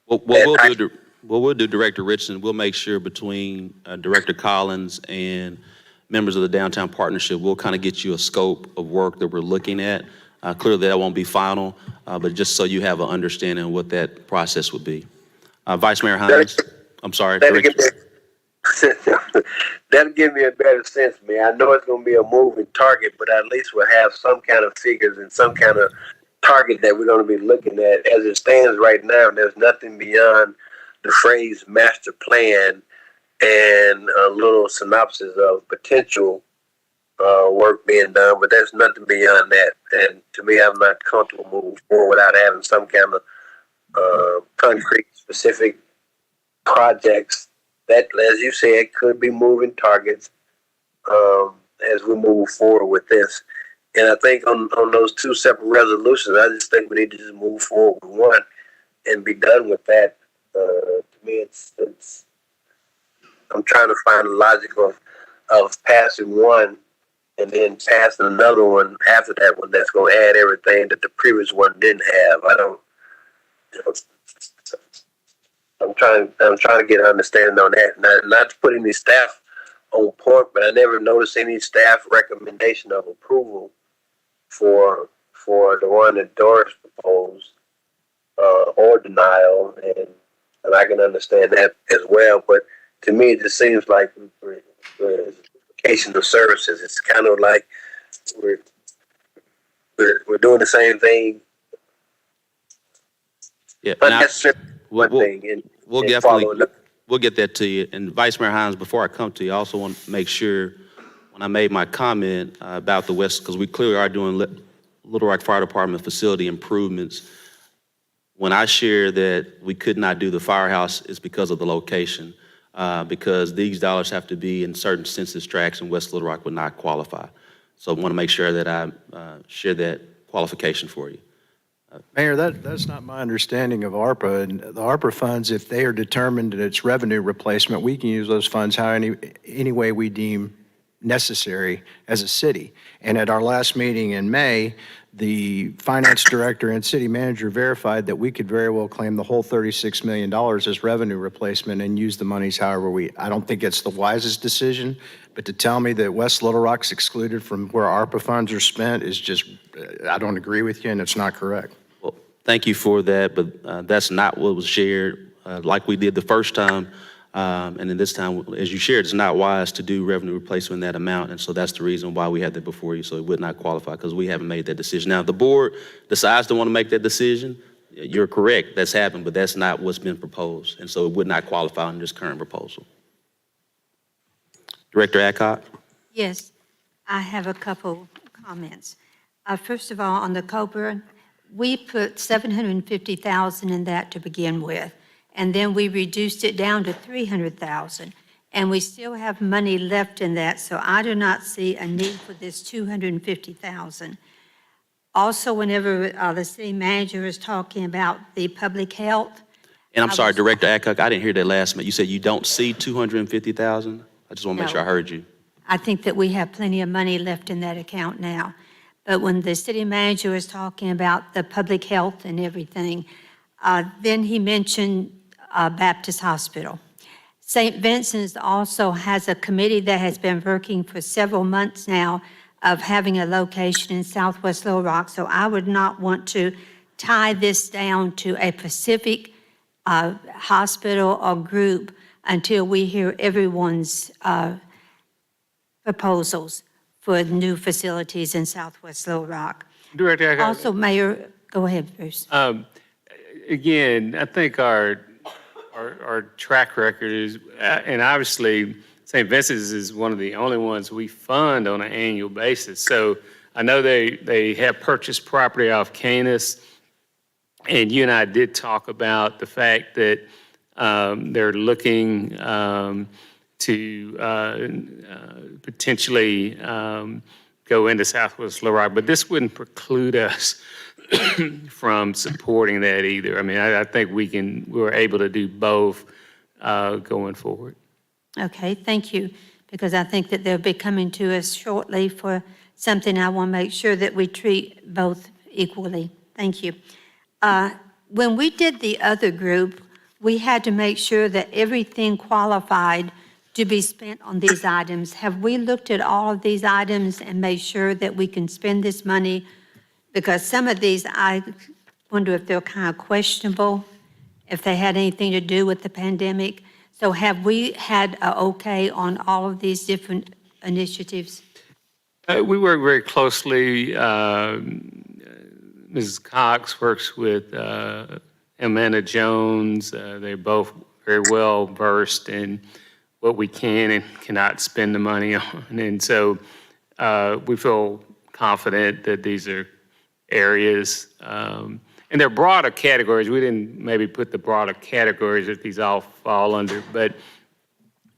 What we'll do, Director Richardson, we'll make sure between Director Collins and members of the Downtown Partnership, we'll kind of get you a scope of work that we're looking at. Clearly, that won't be final, but just so you have an understanding of what that process would be. Vice Mayor Hines, I'm sorry. That'll give me a better sense, man. I know it's going to be a moving target, but at least we'll have some kind of figures and some kind of target that we're going to be looking at. As it stands right now, there's nothing beyond the phrase master plan and a little synopsis of potential work being done, but there's nothing beyond that. And to me, I'm not comfortable moving forward without having some kind of concrete, specific projects that, as you said, could be moving targets as we move forward with this. And I think on those two separate resolutions, I just think we need to just move forward with one and be done with that. To me, it's I'm trying to find the logic of passing one and then passing another one after that one that's going to add everything that the previous one didn't have. I don't. You know, I'm trying to get an understanding on that. Not to put any staff on point, but I never noticed any staff recommendation of approval for the one that Doris proposed or denial, and I can understand that as well. But to me, it just seems like duplication of services. It's kind of like we're doing the same thing. Yeah, Not now, necessarily one thing. we'll definitely, we'll get that to you. And Vice Mayor Hines, before I come to you, I also want to make sure, when I made my comment about the West, because we clearly are doing Little Rock Fire Department facility improvements. When I share that we could not do the firehouse, it's because of the location, because these dollars have to be in certain census tracts, and West Little Rock would not qualify. So I want to make sure that I share that qualification for you. Mayor, that's not my understanding of ARPA. And the ARPA funds, if they are determined that it's revenue replacement, we can use those funds any way we deem necessary as a city. And at our last meeting in May, the finance director and city manager verified that we could very well claim the whole $36 million as revenue replacement and use the monies however I don't think it's the wisest decision, but to tell me that West Little Rock's excluded from where ARPA funds are spent is just, I don't agree with you, and it's not correct. Well, thank you for that, but that's not what was shared like we did the first time. And then this time, as you shared, it's not wise to do revenue replacement in that amount. And so that's the reason why we had that before you. So it would not qualify because we haven't made that decision. Now, if the board decides to want to make that decision, you're correct. That's happened, but that's not what's been proposed. And so it would not qualify in this current proposal. Director Adcock? Yes, I have a couple comments. First of all, on the Coburn, we put $750,000 in that to begin with. And then we reduced it down to $300,000, and we still have money left in that, so I do not see a need for this $250,000. Also, whenever the city manager is talking about the public health. And I'm sorry, Director Adcock, I didn't hear that last minute. You said you don't see $250,000? I just want to make sure I heard you. I think that we have plenty of money left in that account now. But when the city manager is talking about the public health and everything, then he mentioned Baptist Hospital. St. Vincent's also has a committee that has been working for several months now of having a location in Southwest Little Rock. So I would not want to tie this down to a specific hospital or group until we hear everyone's proposals for new facilities in Southwest Little Rock. Director, I got Also, Mayor, go ahead, Bruce. again, I think our track record is, and obviously St. Vincent's is one of the only ones we fund on an annual basis. So I know they have purchased property off Canis, and you and I did talk about the fact that they're looking to potentially go into Southwest Little Rock, but this wouldn't preclude us from supporting that either. I mean, I think we're able to do both going forward. Okay, thank you, because I think that they'll be coming to us shortly for something. I want to make sure that we treat both equally. Thank you. When we did the other group, we had to make sure that everything qualified to be spent on these items. Have we looked at all of these items and made sure that we can spend this money? Because some of these, I wonder if they're kind of questionable, if they had anything to do with the pandemic. So have we had a okay on all of these different initiatives? We work very closely, Mrs. Cox works with Amanda Jones. They're both very well versed in what we can and cannot spend the money on. And so we feel confident that these are areas, and they're broader categories. We didn't maybe put the broader categories that these all fall under, but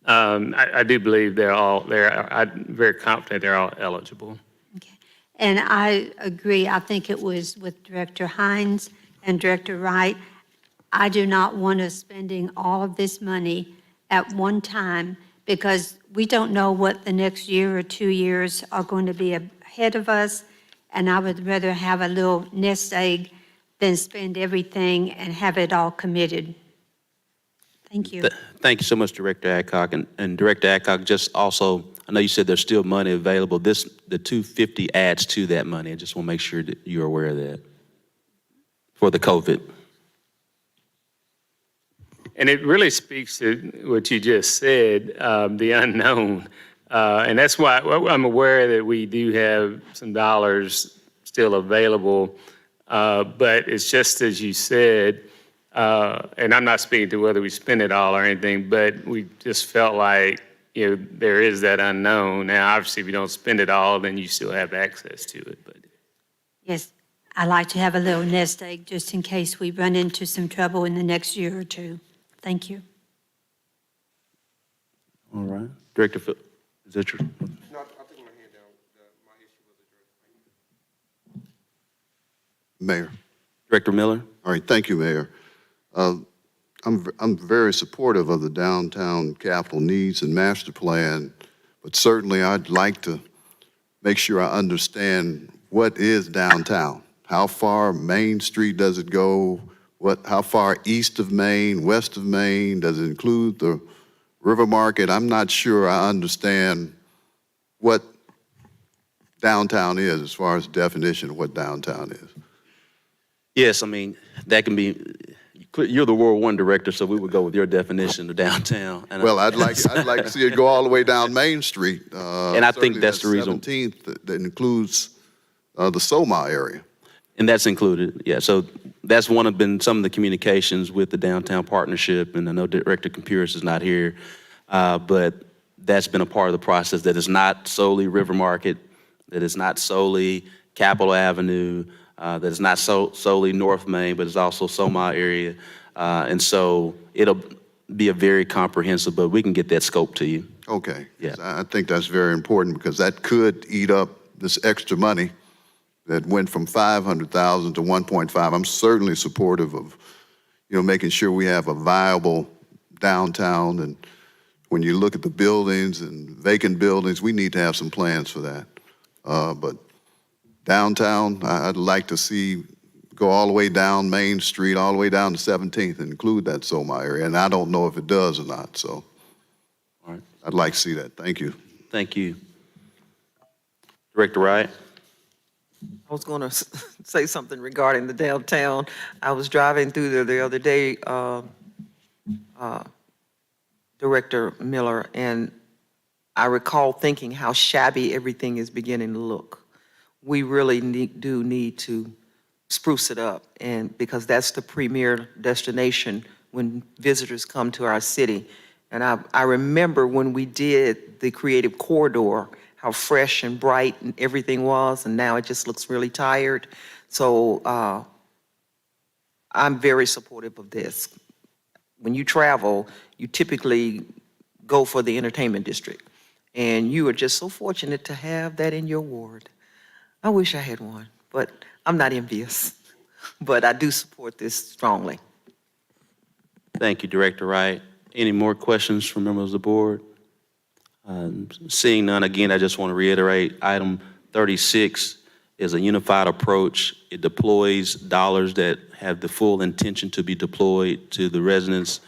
I do believe I'm very confident they're all eligible. Okay. And I agree. I think it was with Director Hines and Director Wright. I do not want us spending all of this money at one time because we don't know what the next year or 2 years are going to be ahead of us. And I would rather have a little nest egg than spend everything and have it all committed. Thank you. Thank you so much, Director Adcock. And Director Adcock, just also, I know you said there's still money available. The 250 adds to that money. I just want to make sure that you're aware of that for the COVID. And it really speaks to what you just said, the unknown. And that's why I'm aware that we do have some dollars still available. But it's just as you said, and I'm not speaking to whether we spend it all or anything, but we just felt like, there is that unknown. Now, obviously, if you don't spend it all, then you still have access to it. But Yes, I like to have a little nest egg just in case we run into some trouble in the next year or two. Thank you. All right. Director Phil, is that your? No, I think my hand down. My issue was addressed. Mayor. Director Miller? All right, thank you, Mayor. I'm very supportive of the downtown capital needs and master plan, but certainly I'd like to make sure I understand what is downtown. How far Main Street does it go? How far east of Main, west of Main? Does it include the River Market? I'm not sure I understand what downtown is as far as definition of what downtown is. Yes, I mean, that can be, you're the World One Director, so we would go with your definition of downtown. And Well, I'd like to see it go all the way down Main Street. And I think Certainly that's the reason. 17th that includes the Soma area. And that's included, yeah. So that's been some of the communications with the downtown partnership, and I know Director Compuris is not here, but that's been a part of the process that is not solely River Market, that is not solely Capitol Avenue, that is not solely North Main, but it's also Soma area. And so it'll be a very comprehensive, but we can get that scope to you. Okay. Yeah. I think that's very important because that could eat up this extra money that went from 500,000 to 1.5. I'm certainly supportive of, making sure we have a viable downtown. And when you look at the buildings and vacant buildings, we need to have some plans for that. But downtown, I'd like to see go all the way down Main Street, all the way down to 17th and include that Soma area. And I don't know if it does or not, so All right. I'd like to see that. Thank you. Thank you. Director Wright? I was going to say something regarding the downtown. I was driving through there the other day, Director Miller, and I recall thinking how shabby everything is beginning to look. We really do need to spruce it up, and because that's the premier destination when visitors come to our city. And I remember when we did the creative corridor, how fresh and bright and everything was, and now it just looks really tired. So I'm very supportive of this. When you travel, you typically go for the entertainment district, and you are just so fortunate to have that in your ward. I wish I had one, but I'm not envious. But I do support this strongly. Thank you, Director Wright. Any more questions from members of the board? Seeing none, again, I just want to reiterate, item 36 is a unified approach. It deploys dollars that have the full intention to be deployed to the residents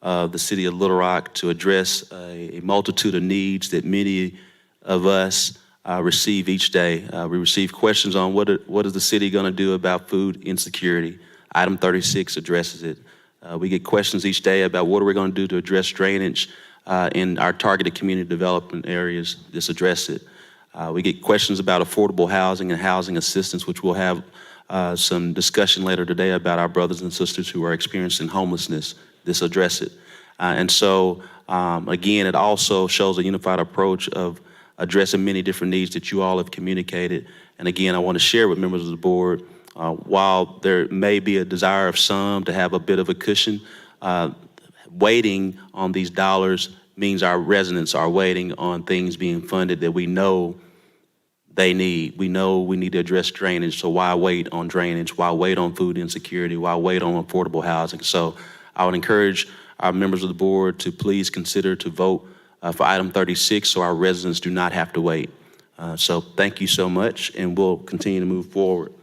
of the city of Little Rock to address a multitude of needs that many of us receive each day. We receive questions on what is the city going to do about food insecurity. Item 36 addresses it. We get questions each day about what are we going to do to address drainage in our targeted community development areas. This address it. We get questions about affordable housing and housing assistance, which we'll have some discussion later today about our brothers and sisters who are experiencing homelessness. This address it. And so, again, it also shows a unified approach of addressing many different needs that you all have communicated. And again, I want to share with members of the board, while there may be a desire of some to have a bit of a cushion, waiting on these dollars means our residents are waiting on things being funded that we know they need. We know we need to address drainage, so why wait on drainage? Why wait on food insecurity? Why wait on affordable housing? So I would encourage our members of the board to please consider to vote for item 36 so our residents do not have to wait. So thank you so much, and we'll continue to move forward.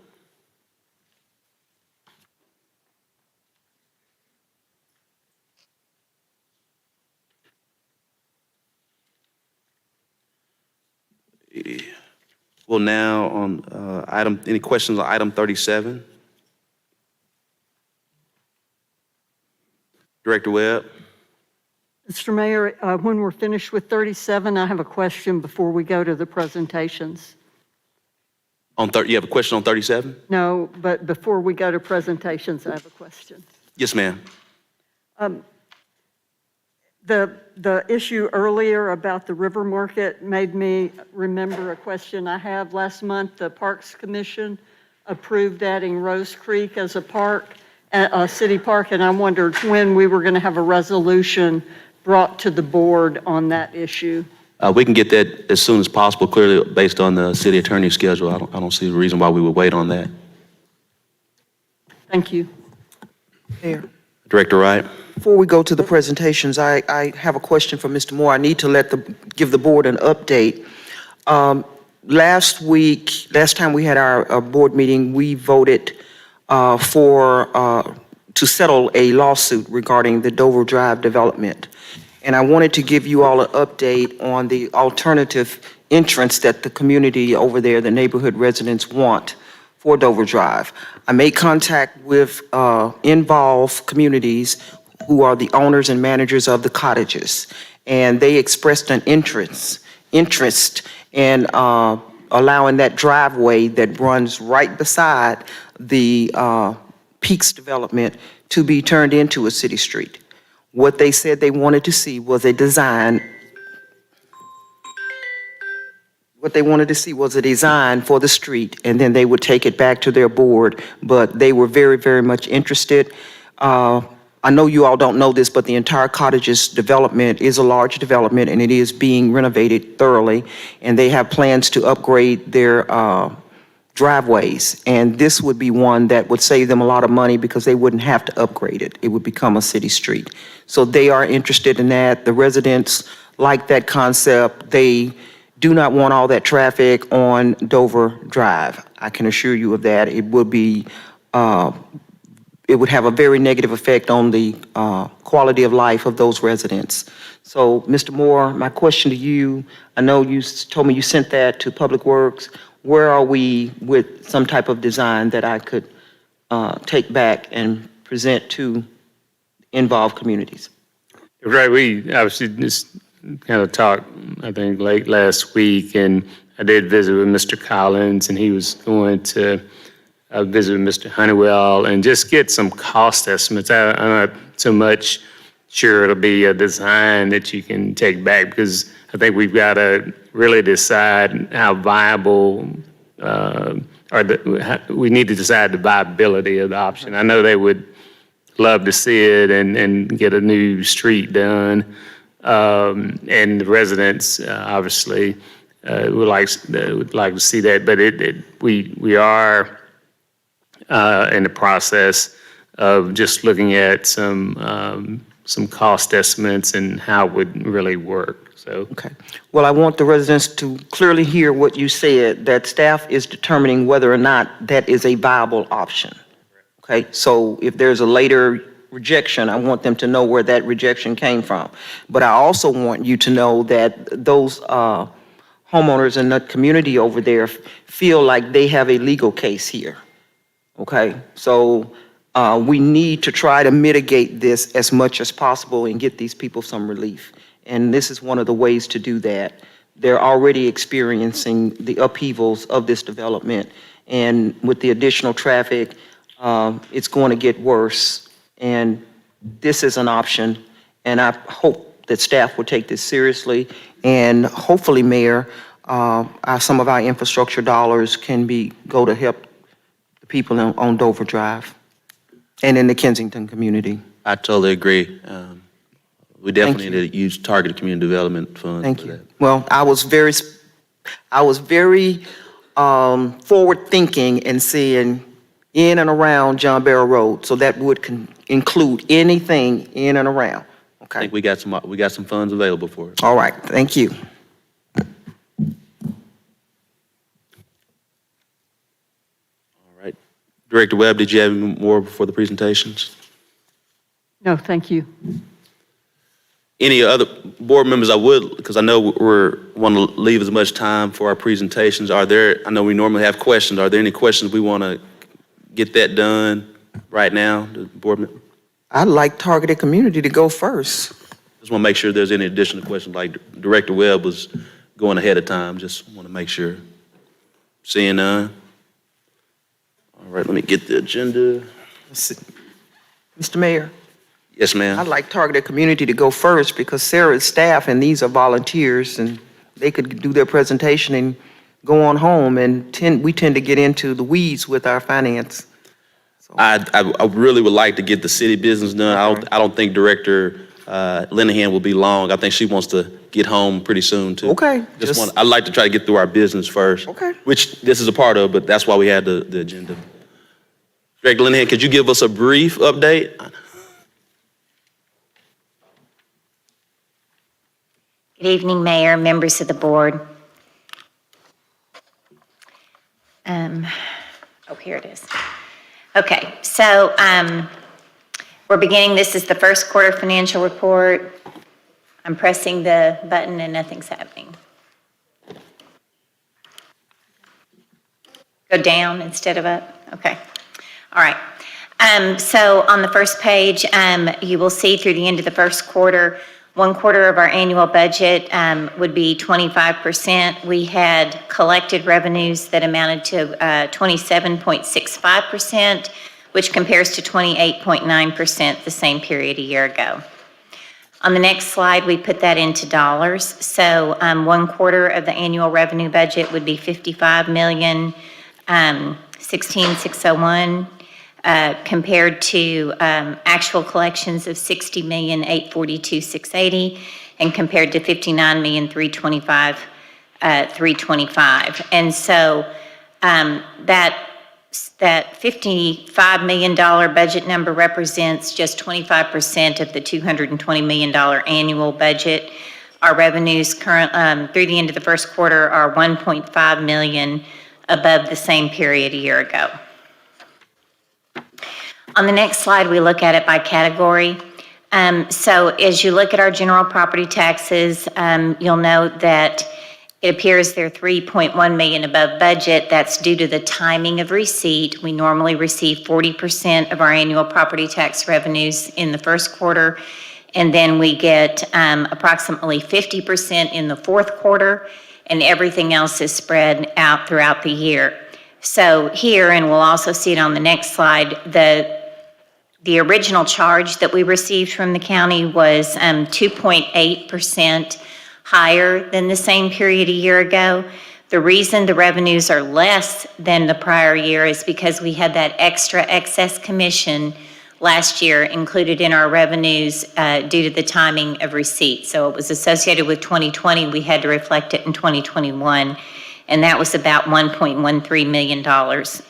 Well, now on any questions on item 37? Director Webb? Mr. Mayor, when we're finished with 37, I have a question before we go to the presentations. You have a question on 37? No, but before we go to presentations, I have a question. Yes, ma'am. The issue earlier about the river market made me remember a question I had last month. The Parks Commission approved adding Rose Creek as a park, a city park, and I wondered when we were going to have a resolution brought to the board on that issue. We can get that as soon as possible, clearly based on the city attorney's schedule. I don't see the reason why we would wait on that. Thank you. Mayor, Director Wright? before we go to the presentations, I have a question for Mr. Moore. I need to give the board an update. Last time we had our board meeting, we voted to settle a lawsuit regarding the Dover Drive development. And I wanted to give you all an update on the alternative entrance that the community over there, the neighborhood residents want for Dover Drive. I made contact with involved communities who are the owners and managers of the cottages, and they expressed an interest in allowing that driveway that runs right beside the Peaks development to be turned into a city street. What they said they wanted to see was a design. What they wanted to see was a design for the street, and then they would take it back to their board. But they were very, very much interested. I know you all don't know this, but the entire cottages development is a large development, and it is being renovated thoroughly. And they have plans to upgrade their driveways. And this would be one that would save them a lot of money because they wouldn't have to upgrade it. It would become a city street. So they are interested in that. The residents like that concept. They do not want all that traffic on Dover Drive. I can assure you of that. It would be, it would have a very negative effect on the quality of life of those residents. So, Mr. Moore, my question to you, I know you told me you sent that to Public Works. Where are we with some type of design that I could take back and present to involved communities? Right, we obviously just kind of talked, I think, late last week, and I did visit with Mr. Collins, and he was going to visit with Mr. Honeywell and just get some cost estimates. I'm not so much sure it'll be a design that you can take back, because I think we've got to really decide how viable, we need to decide the viability of the option. I know they would love to see it and get a new street done. And the residents obviously would like to see that, but we are in the process of just looking at some cost estimates and how it would really work. So. Okay. Well, I want the residents to clearly hear what you said, that staff is determining whether or not that is a viable option. Okay. So if there's a later rejection, I want them to know where that rejection came from. But I also want you to know that those homeowners in the community over there feel like they have a legal case here. Okay, so we need to try to mitigate this as much as possible and get these people some relief. And this is one of the ways to do that. They're already experiencing the upheavals of this development, And with the additional traffic, it's going to get worse. And this is an option, and I hope that staff will take this seriously. And hopefully, Mayor, some of our infrastructure dollars can go to help the people on Dover Drive and in the Kensington community. I totally agree. We definitely need to use targeted community development funds Thank for you. that. Well, I was very forward-thinking and seeing in and around John Barrow Road, so that would include anything in and around. I Okay? think we got some funds available for it. All right, thank you. All right. Director Webb, did you have any more before the presentations? No, thank you. Any other board members, I would, because I know want to leave as much time for our presentations. I know we normally have questions. Are there any questions we want to get that done right now, the board member? I'd like targeted community to go first. Just want to make sure there's any additional questions, like Director Webb was going ahead of time. Just want to make sure. Seeing none. All right, let me get the agenda. Mr. Mayor, Yes, ma'am. I'd like targeted community to go first because Sarah's staff and these are volunteers and they could do their presentation and go on home, and we tend to get into the weeds with our finance. I really would like to get the city business done. I don't think Director Linehan will be long. I think she wants to get home pretty soon too. Okay. I'd like to try to get through our business first. Okay. Which this is a part of, but that's why we had the agenda. Director Linehan, could you give us a brief update? Good evening, Mayor, members of the board. Here it is. Okay, so we're beginning, this is the first quarter financial report. I'm pressing the button and nothing's happening. Go down instead of up? Okay, all right. So on the first page, you will see through the end of the first quarter, 1/4 of our annual budget would be 25%. We had collected revenues that amounted to 27.65%, which compares to 28.9% the same period a year ago. On the next slide, we put that into dollars. So 1/4 of the annual revenue budget would be $55,016,601. Compared to actual collections of $60,842,680, and compared to $59,325,325. And so that $55 million budget number represents just 25% of the $220 million annual budget. Our revenues through the end of the first quarter are $1.5 million above the same period a year ago. On the next slide, we look at it by category. So as you look at our general property taxes, you'll note that it appears they're $3.1 million above budget. That's due to the timing of receipt. We normally receive 40% of our annual property tax revenues in the first quarter, and then we get approximately 50% in the fourth quarter, and everything else is spread out throughout the year. So here, and we'll also see it on the next slide, the original charge that we received from the county was 2.8% higher than the same period a year ago. The reason the revenues are less than the prior year is because we had that extra excess commission last year included in our revenues due to the timing of receipt. So it was associated with 2020. We had to reflect it in 2021, and that was about $1.13 million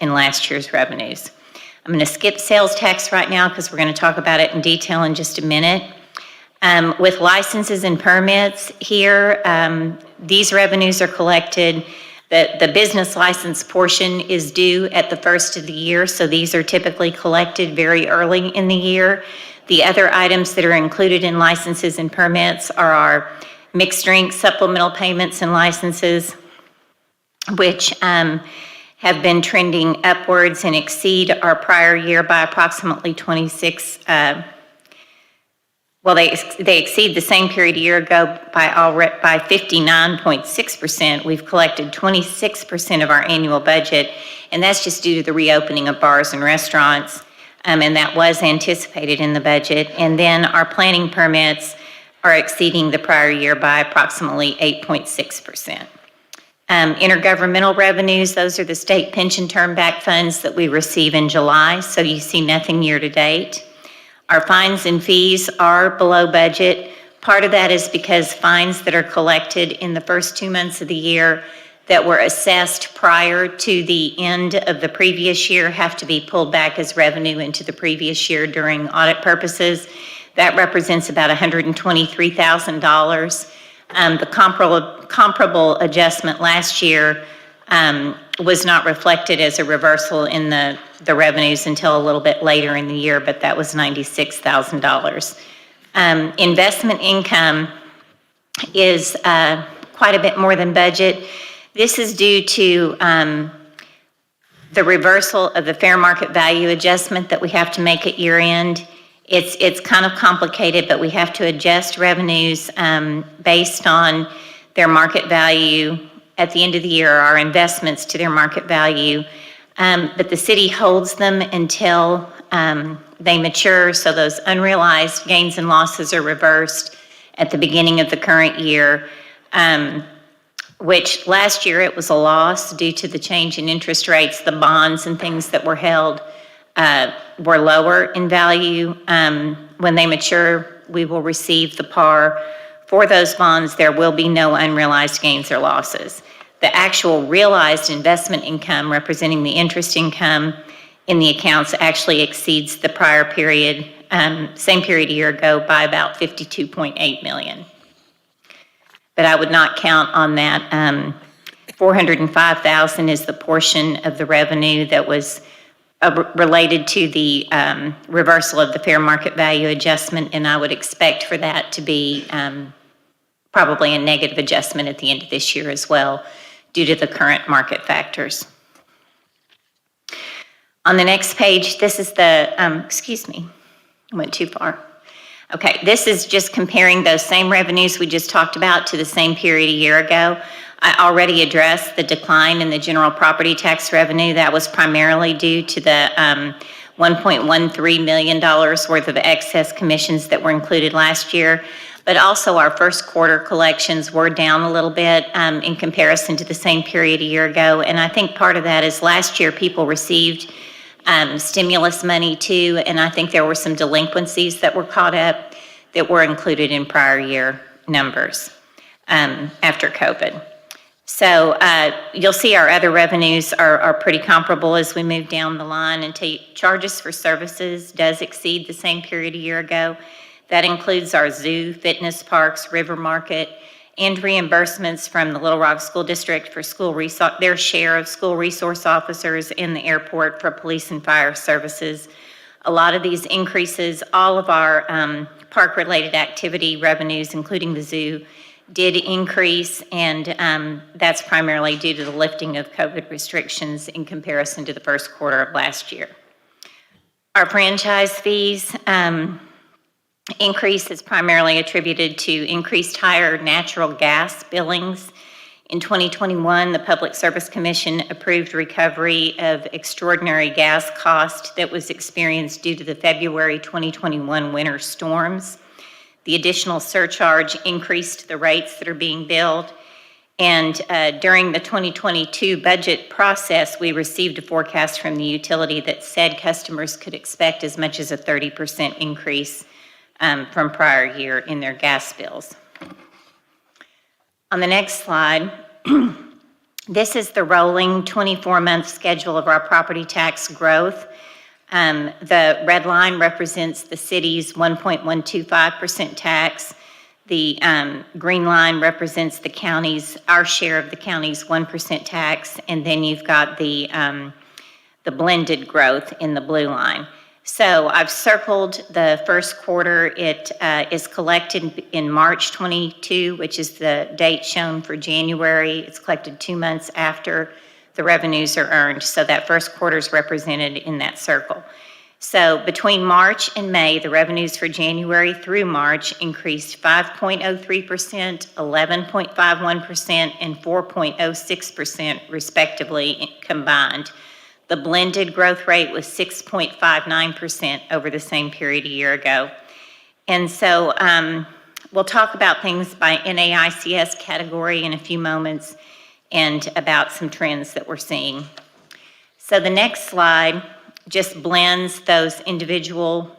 in last year's revenues. I'm going to skip sales tax right now because we're going to talk about it in detail in just a minute. With licenses and permits here, these revenues are collected. The business license portion is due at the first of the year, so these are typically collected very early in the year. The other items that are included in licenses and permits are our mixed drink supplemental payments and licenses, which have been trending upwards and exceed our prior year by approximately 26, well, they exceed the same period a year ago by 59.6%. We've collected 26% of our annual budget, and that's just due to the reopening of bars and restaurants, and that was anticipated in the budget. And then our planning permits are exceeding the prior year by approximately 8.6%. Intergovernmental revenues, those are the state pension term back funds that we receive in July, so you see nothing year to date. Our fines and fees are below budget. Part of that is because fines that are collected in the first 2 months of the year that were assessed prior to the end of the previous year have to be pulled back as revenue into the previous year during audit purposes. That represents about $123,000. The comparable adjustment last year was not reflected as a reversal in the revenues until a little bit later in the year, but that was $96,000. Investment income is quite a bit more than budget. This is due to the reversal of the fair market value adjustment that we have to make at year end. It's kind of complicated, but we have to adjust revenues based on their market value at the end of the year, our investments to their market value. But the city holds them until they mature, so those unrealized gains and losses are reversed at the beginning of the current year, which last year it was a loss due to the change in interest rates. The bonds and things that were held were lower in value. When they mature, we will receive the par. For those bonds, there will be no unrealized gains or losses. The actual realized investment income representing the interest income in the accounts actually exceeds the prior period, same period a year ago, by about $52.8 million. But I would not count on that. $405,000 is the portion of the revenue that was related to the reversal of the fair market value adjustment, and I would expect for that to be probably a negative adjustment at the end of this year as well, due to the current market factors. On the next page, this is the, excuse me, I went too far. Okay, this is just comparing those same revenues we just talked about to the same period a year ago. I already addressed the decline in the general property tax revenue. That was primarily due to the $1.13 million worth of excess commissions that were included last year. But also our first quarter collections were down a little bit in comparison to the same period a year ago. And I think part of that is last year people received stimulus money too, and I think there were some delinquencies that were caught up that were included in prior year numbers after COVID. So you'll see our other revenues are pretty comparable as we move down the line, and charges for services does exceed the same period a year ago. That includes our zoo, fitness parks, river market, and reimbursements from the Little Rock School District for their share of school resource officers in the airport for police and fire services. A lot of these increases, all of our park-related activity revenues, including the zoo, did increase, and that's primarily due to the lifting of COVID restrictions in comparison to the first quarter of last year. Our franchise fees increase is primarily attributed to increased higher natural gas billings. In 2021, the Public Service Commission approved recovery of extraordinary gas cost that was experienced due to the February 2021 winter storms. The additional surcharge increased the rates that are being billed. And during the 2022 budget process, we received a forecast from the utility that said customers could expect as much as a 30% increase from prior year in their gas bills. On the next slide, this is the rolling 24-month schedule of our property tax growth. The red line represents the city's 1.125% tax. The green line represents the county's, our share of the county's 1% tax, and then you've got the blended growth in the blue line. So I've circled the first quarter. It is collected in March 22, which is the date shown for January. It's collected 2 months after the revenues are earned. So that first quarter is represented in that circle. So between March and May, the revenues for January through March increased 5.03%, 11.51%, and 4.06% respectively combined. The blended growth rate was 6.59% over the same period a year ago. And so we'll talk about things by NAICS category in a few moments and about some trends that we're seeing. So the next slide just blends those individual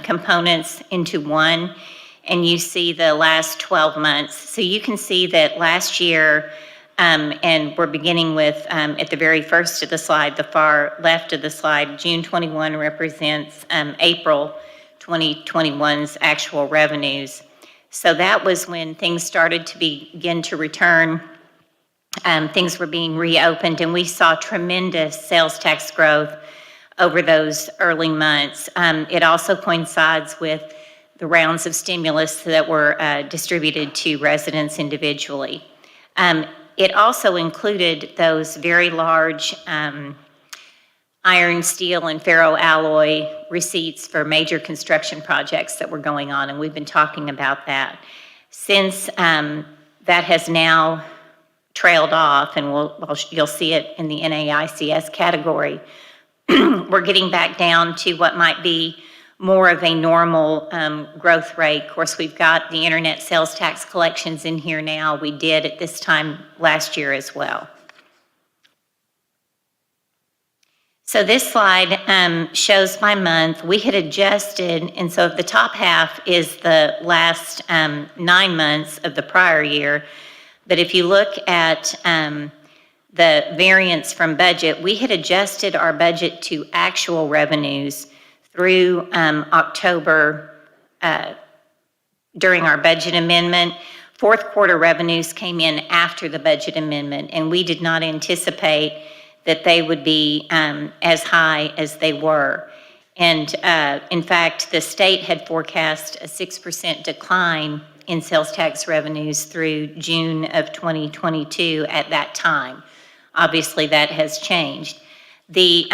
components into one, and you see the last 12 months. So you can see that last year, and we're beginning with, at the very first of the slide, the far left of the slide, June 21 represents April 2021's actual revenues. So that was when things started to begin to return. Things were being reopened, and we saw tremendous sales tax growth over those early months. It also coincides with the rounds of stimulus that were distributed to residents individually. It also included those very large iron, steel, and ferroalloy receipts for major construction projects that were going on, and we've been talking about that. Since that has now trailed off, and you'll see it in the NAICS category, we're getting back down to what might be more of a normal growth rate. Of course, we've got the internet sales tax collections in here now. We did at this time last year as well. So this slide shows by month. We had adjusted, and so the top half is the last 9 months of the prior year. But if you look at the variance from budget, we had adjusted our budget to actual revenues through October during our budget amendment. Fourth quarter revenues came in after the budget amendment, and we did not anticipate that they would be as high as they were. And in fact, the state had forecast a 6% decline in sales tax revenues through June of 2022 at that time. Obviously, that has changed. The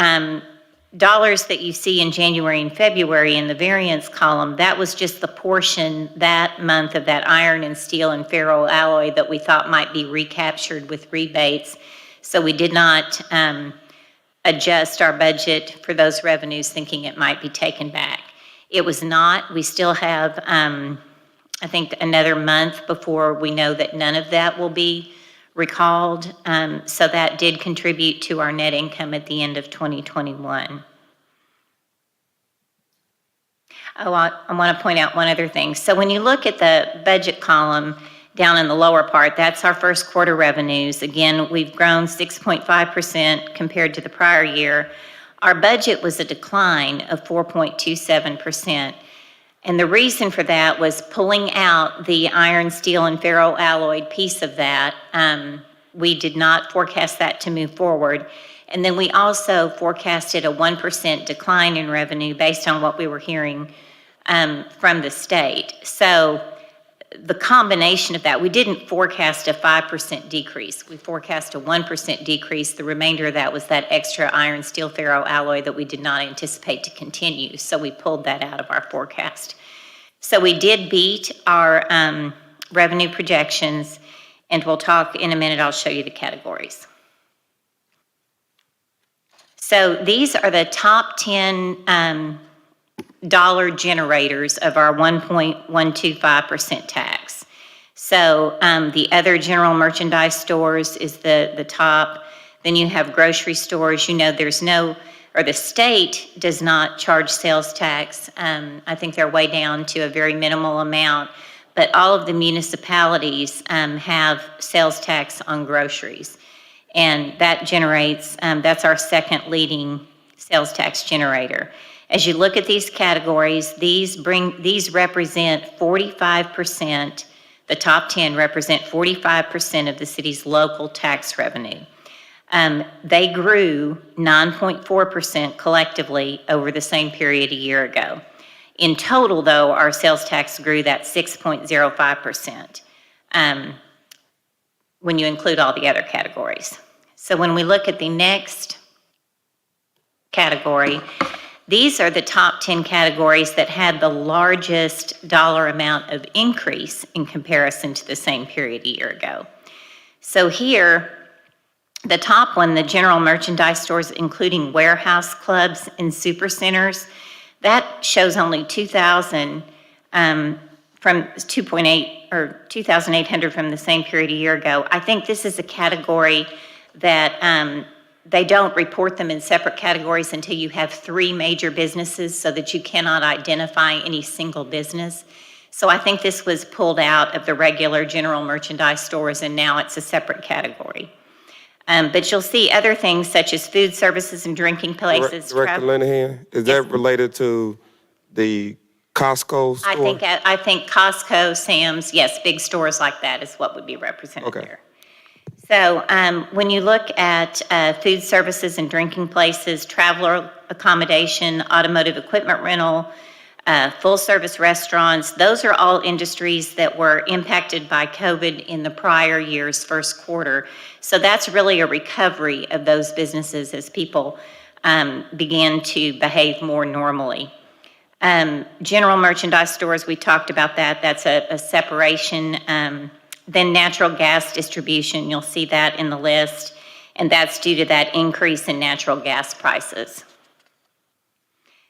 dollars that you see in January and February in the variance column, that was just the portion that month of that iron and steel and ferroalloy that we thought might be recaptured with rebates. So we did not adjust our budget for those revenues thinking it might be taken back. It was not. We still have, I think, another month before we know that none of that will be recalled. So that did contribute to our net income at the end of 2021. Oh, I want to point out one other thing. So when you look at the budget column down in the lower part, that's our first quarter revenues. Again, we've grown 6.5% compared to the prior year. Our budget was a decline of 4.27%. And the reason for that was pulling out the iron, steel, and ferroalloy piece of that. We did not forecast that to move forward. And then we also forecasted a 1% decline in revenue based on what we were hearing from the state. So the combination of that, we didn't forecast a 5% decrease. We forecast a 1% decrease. The remainder of that was that extra iron, steel, ferroalloy that we did not anticipate to continue. So we pulled that out of our forecast. So we did beat our revenue projections, and we'll talk in a minute. I'll show you the categories. So these are the top 10 dollar generators of our 1.125% tax. So the other general merchandise stores is the top. Then you have grocery stores. You know, there's no, or the state does not charge sales tax. I think they're way down to a very minimal amount. But all of the municipalities have sales tax on groceries. And that generates, that's our second leading sales tax generator. As you look at these categories, these represent 45%, the top 10 represent 45% of the city's local tax revenue. They grew 9.4% collectively over the same period a year ago. In total, though, our sales tax grew that 6.05% when you include all the other categories. So when we look at the next category, These are the top 10 categories that had the largest dollar amount of increase in comparison to the same period a year ago. So here, the top one, the general merchandise stores, including warehouse clubs and supercenters, that shows only 2,000 from 2.8 or 2,800 from the same period a year ago. I think this is a category that they don't report them in separate categories until you have 3 major businesses so that you cannot identify any single business. So I think this was pulled out of the regular general merchandise stores and now it's a separate category. But you'll see other things such as food services and drinking places. Director Linehan, is that related to the Costco store? I think Costco, Sam's, yes, big stores like that is what would be represented there. So when you look at food services and drinking places, traveler accommodation, automotive equipment rental, full-service restaurants, those are all industries that were impacted by COVID in the prior year's first quarter. So that's really a recovery of those businesses as people began to behave more normally. General merchandise stores, we talked about that. That's a separation. Then natural gas distribution, you'll see that in the list, and that's due to that increase in natural gas prices.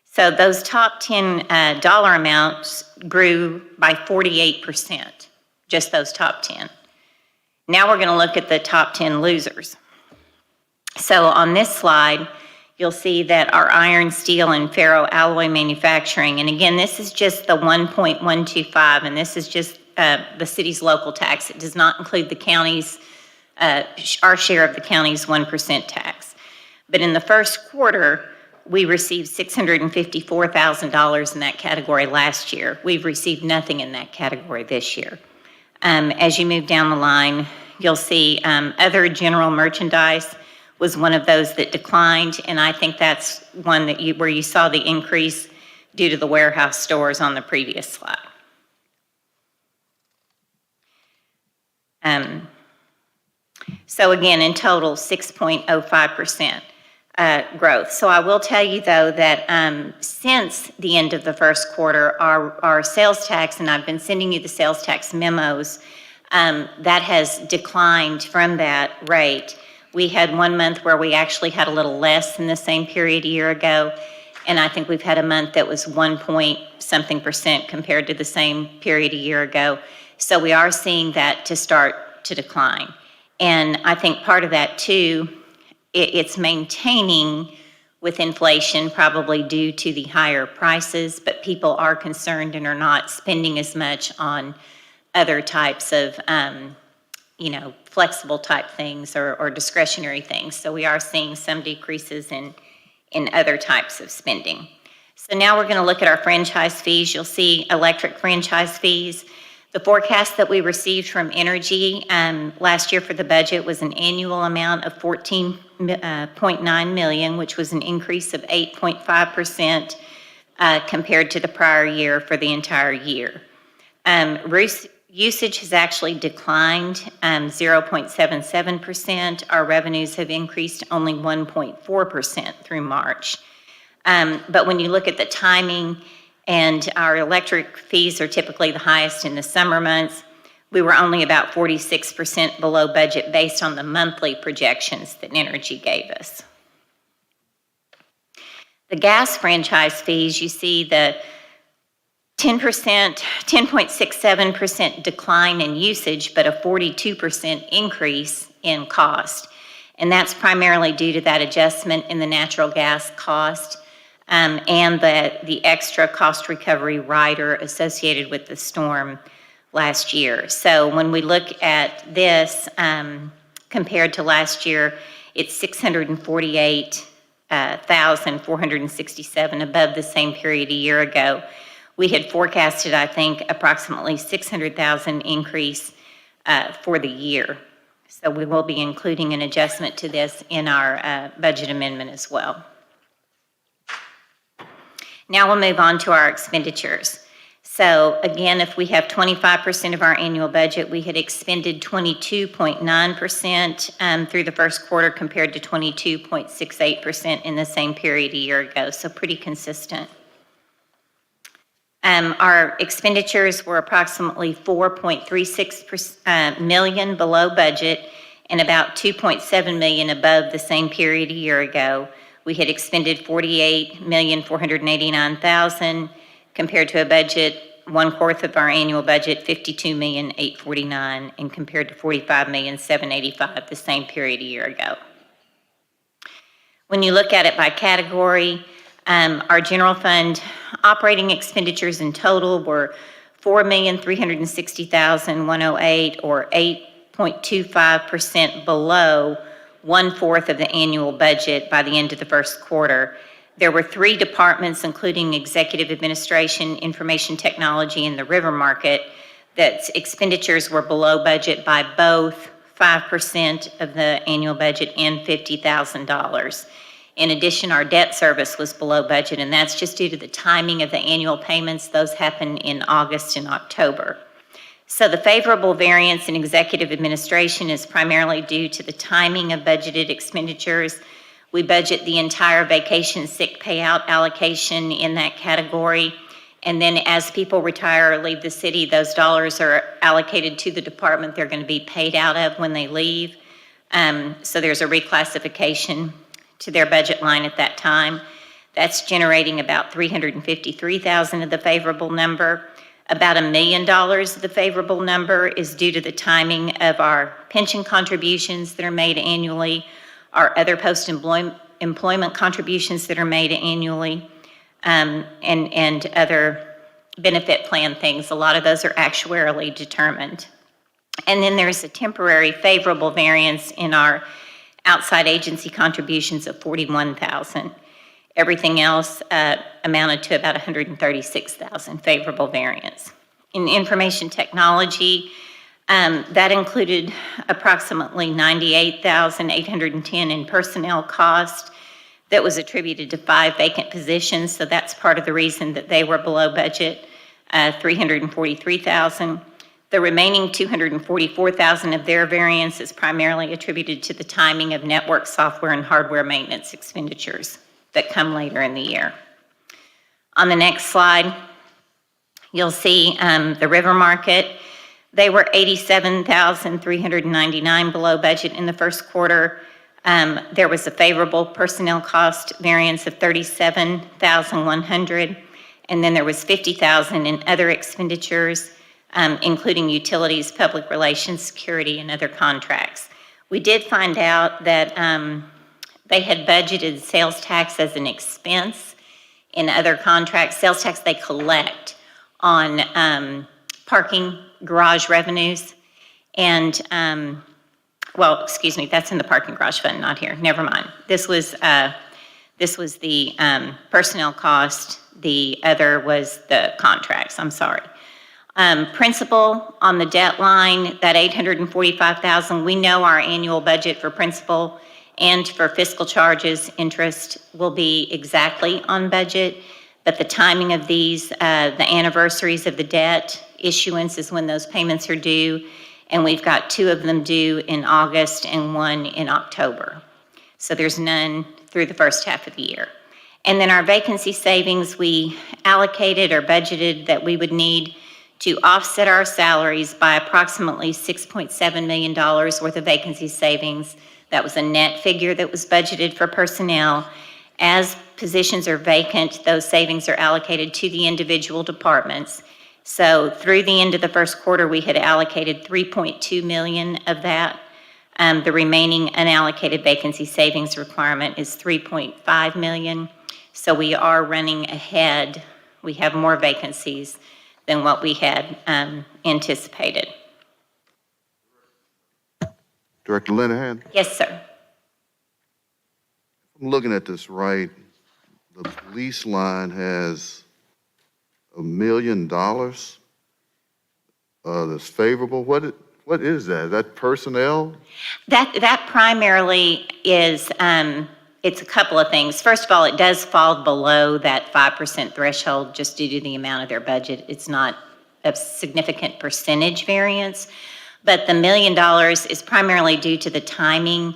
So those top 10 dollar amounts grew by 48%, just those top 10. Now we're going to look at the top 10 losers. So on this slide, you'll see that our iron, steel, and ferroalloy manufacturing, and again, this is just the 1.125, and this is just the city's local tax. It does not include the county's, our share of the county's 1% tax. But in the first quarter, we received $654,000 in that category last year. We've received nothing in that category this year. As you move down the line, you'll see other general merchandise was one of those that declined, and I think that's one that where you saw the increase due to the warehouse stores on the previous slide. So again, in total, 6.05% growth. So I will tell you though that since the end of the first quarter, our sales tax, and I've been sending you the sales tax memos, that has declined from that rate. We had 1 month where we actually had a little less than the same period a year ago, and I think we've had a month that was 1% compared to the same period a year ago. So we are seeing that to start to decline. And I think part of that too, it's maintaining with inflation probably due to the higher prices, but people are concerned and are not spending as much on other types of, flexible type things or discretionary things. So we are seeing some decreases in other types of spending. So now we're going to look at our franchise fees. You'll see electric franchise fees. The forecast that we received from Energy last year for the budget was an annual amount of $14.9 million, which was an increase of 8.5% compared to the prior year for the entire year. Usage has actually declined 0.77%. Our revenues have increased only 1.4% through March. But when you look at the timing, and our electric fees are typically the highest in the summer months, we were only about 46% below budget based on the monthly projections that Energy gave us. The gas franchise fees, you see the 10.67% decline in usage, but a 42% increase in cost. And that's primarily due to that adjustment in the natural gas cost and the extra cost recovery rider associated with the storm last year. So when we look at this compared to last year, it's 648,467 above the same period a year ago. We had forecasted, I think, approximately 600,000 increase for the year. So we will be including an adjustment to this in our budget amendment as well. Now we'll move on to our expenditures. So again, if we have 25% of our annual budget, we had expended 22.9% through the first quarter compared to 22.68% in the same period a year ago, so pretty consistent. Our expenditures were approximately 4.36 million below budget and about 2.7 million above the same period a year ago. We had expended 48,489,000 compared to a budget, 1/4 of our annual budget, 52,849,000, and compared to 45,785,000 the same period a year ago. When you look at it by category, our general fund operating expenditures in total were 4,360,108, or 8.25% below 1/4 of the annual budget by the end of the first quarter. There were 3 departments, including executive administration, information technology, and the river market, that expenditures were below budget by both 5% of the annual budget and $50,000. In addition, our debt service was below budget, and that's just due to the timing of the annual payments. Those happen in August and October. So the favorable variance in executive administration is primarily due to the timing of budgeted expenditures. We budget the entire vacation sick payout allocation in that category. And then as people retire or leave the city, those dollars are allocated to the department they're going to be paid out of when they leave. So there's a reclassification to their budget line at that time. That's generating about $353,000 of the favorable number. About $1 million of the favorable number is due to the timing of our pension contributions that are made annually, our other post-employment contributions that are made annually, and other benefit plan things. A lot of those are actuarially determined. And then there's a temporary favorable variance in our outside agency contributions of $41,000. Everything else amounted to about $136,000 favorable variance. In information technology, that included approximately $98,810 in personnel cost that was attributed to 5 vacant positions, so that's part of the reason that they were below budget, $343,000. The remaining $244,000 of their variance is primarily attributed to the timing of network software and hardware maintenance expenditures that come later in the year. On the next slide, you'll see the river market. They were $87,399 below budget in the first quarter. There was a favorable personnel cost variance of $37,100, and then there was $50,000 in other expenditures, including utilities, public relations, security, and other contracts. We did find out that they had budgeted sales tax as an expense in other contracts. Sales tax they collect on parking garage revenues. And, well, excuse me, that's in the parking garage fund, not here. Never mind. This was the personnel cost. The other was the contracts. I'm sorry. Principal on the debt line, that $845,000, we know our annual budget for principal and for fiscal charges, interest will be exactly on budget, but the timing of these, the anniversaries of the debt issuance is when those payments are due, and we've got 2 of them due in August and 1 in October. So there's none through the first half of the year. And then our vacancy savings, we allocated or budgeted that we would need to offset our salaries by approximately $6.7 million worth of vacancy savings. That was a net figure that was budgeted for personnel. As positions are vacant, those savings are allocated to the individual departments. So through the end of the first quarter, we had allocated $3.2 million of that. The remaining unallocated vacancy savings requirement is $3.5 million. So we are running ahead. We have more vacancies than what we had anticipated. Director Linehan? Yes, sir. I'm looking at this right. The police line has $1 million that's favorable. What is that? Is that personnel? That primarily is it's a couple of things. First of all, it does fall below that 5% threshold just due to the amount of their budget. It's not a significant percentage variance, but the $1 million is primarily due to the timing.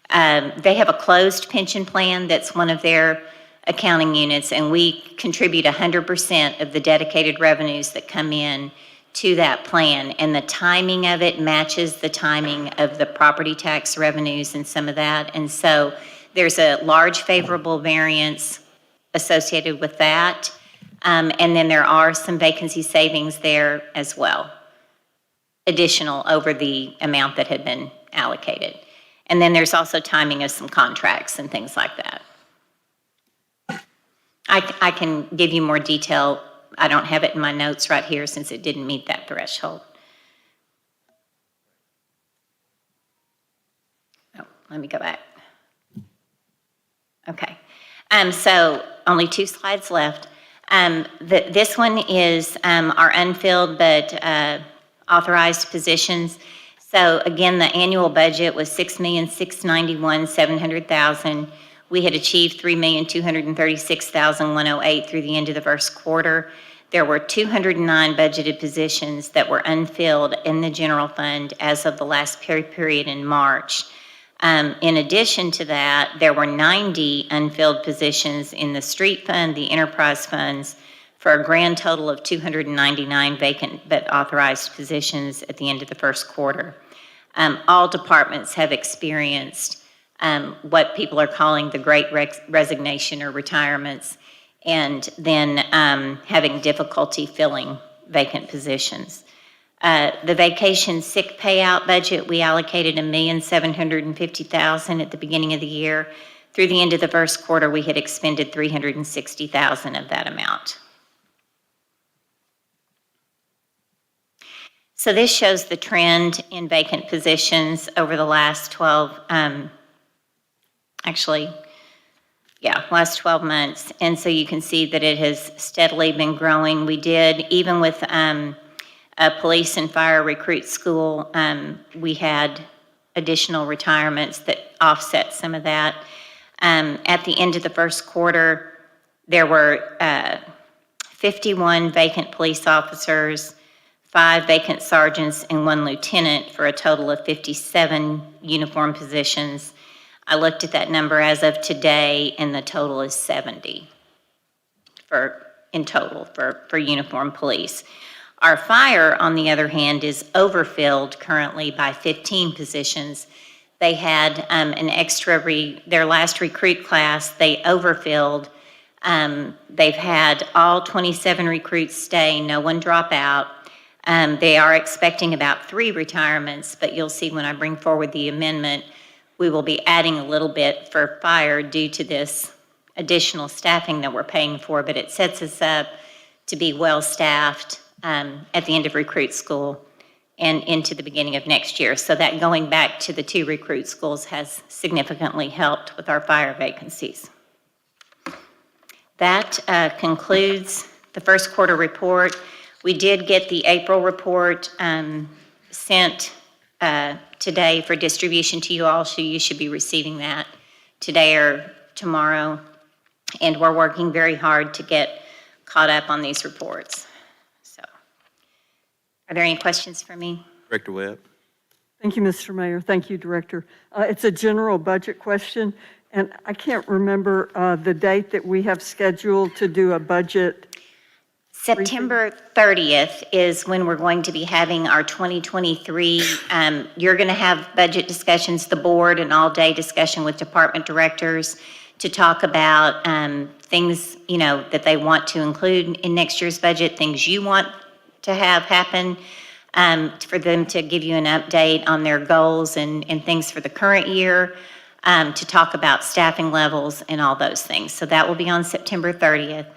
They have a closed pension plan that's one of their accounting units, and we contribute 100% of the dedicated revenues that come in to that plan, and the timing of it matches the timing of the property tax revenues and some of that, and so there's a large favorable variance associated with that, and then there are some vacancy savings there as well, additional over the amount that had been allocated. And then there's also timing of some contracts and things like that. I can give you more detail. I don't have it in my notes right here since it didn't meet that threshold. Oh, let me go back. Okay. So only 2 slides left. This one is our unfilled but authorized positions. So again, the annual budget was $6,691,700,000. We had achieved $3,236,108 through the end of the first quarter. There were 209 budgeted positions that were unfilled in the general fund as of the last pay period in March. In addition to that, there were 90 unfilled positions in the street fund, the enterprise funds, for a grand total of 299 vacant but authorized positions at the end of the first quarter. All departments have experienced what people are calling the great resignation or retirements, and then having difficulty filling vacant positions. The vacation sick payout budget, we allocated $1,750,000 at the beginning of the year. Through the end of the first quarter, we had expended $360,000 of that amount. So this shows the trend in vacant positions over the last 12, last 12 months. And so you can see that it has steadily been growing. We did, even with a police and fire recruit school, we had additional retirements that offset some of that. At the end of the first quarter, there were 51 vacant police officers, 5 vacant sergeants, and 1 lieutenant, for a total of 57 uniform positions. I looked at that number as of today, and the total is 70 in total for uniform police. Our fire, on the other hand, is overfilled currently by 15 positions. They had an extra, their last recruit class, they overfilled. They've had all 27 recruits stay, no one drop out. They are expecting about 3 retirements, but you'll see when I bring forward the amendment, we will be adding a little bit for fire due to this additional staffing that we're paying for, but it sets us up to be well-staffed at the end of recruit school and into the beginning of next year. So that going back to the 2 recruit schools has significantly helped with our fire vacancies. That concludes the first quarter report. We did get the April report sent today for distribution to you all, so you should be receiving that today or tomorrow. And we're working very hard to get caught up on these reports. So, are there any questions for me? Director Webb. Thank you, Mr. Mayor. Thank you, Director. It's a general budget question, and I can't remember the date that we have scheduled to do a budget. September 30th is when we're going to be having our 2023, you're going to have budget discussions, the board, an all-day discussion with department directors to talk about things, that they want to include in next year's budget, things you want to have happen, for them to give you an update on their goals and things for the current year, to talk about staffing levels and all those things. So that will be on September 30th.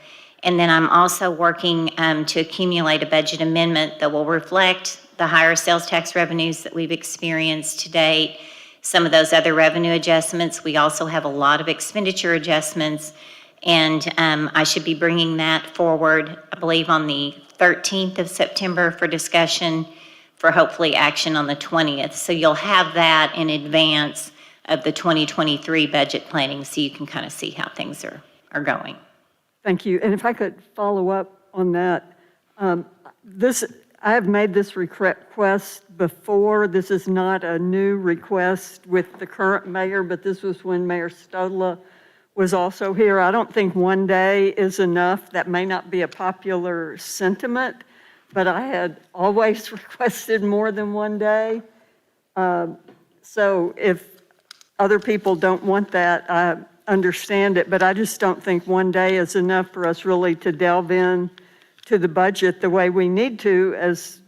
And then I'm also working to accumulate a budget amendment that will reflect the higher sales tax revenues that we've experienced to date, some of those other revenue adjustments. We also have a lot of expenditure adjustments, and I should be bringing that forward, I believe, on the 13th of September for discussion, for hopefully action on the 20th. So you'll have that in advance of the 2023 budget planning, so you can kind of see how things are going. Thank you. And if I could follow up on that, I have made this request before. This is not a new request with the current mayor, but this was when Mayor Stodla was also here. I don't think one day is enough. That may not be a popular sentiment, but I had always requested more than one day. So if other people don't want that, I understand it, but I just don't think one day is enough for us really to delve in to the budget the way we need to as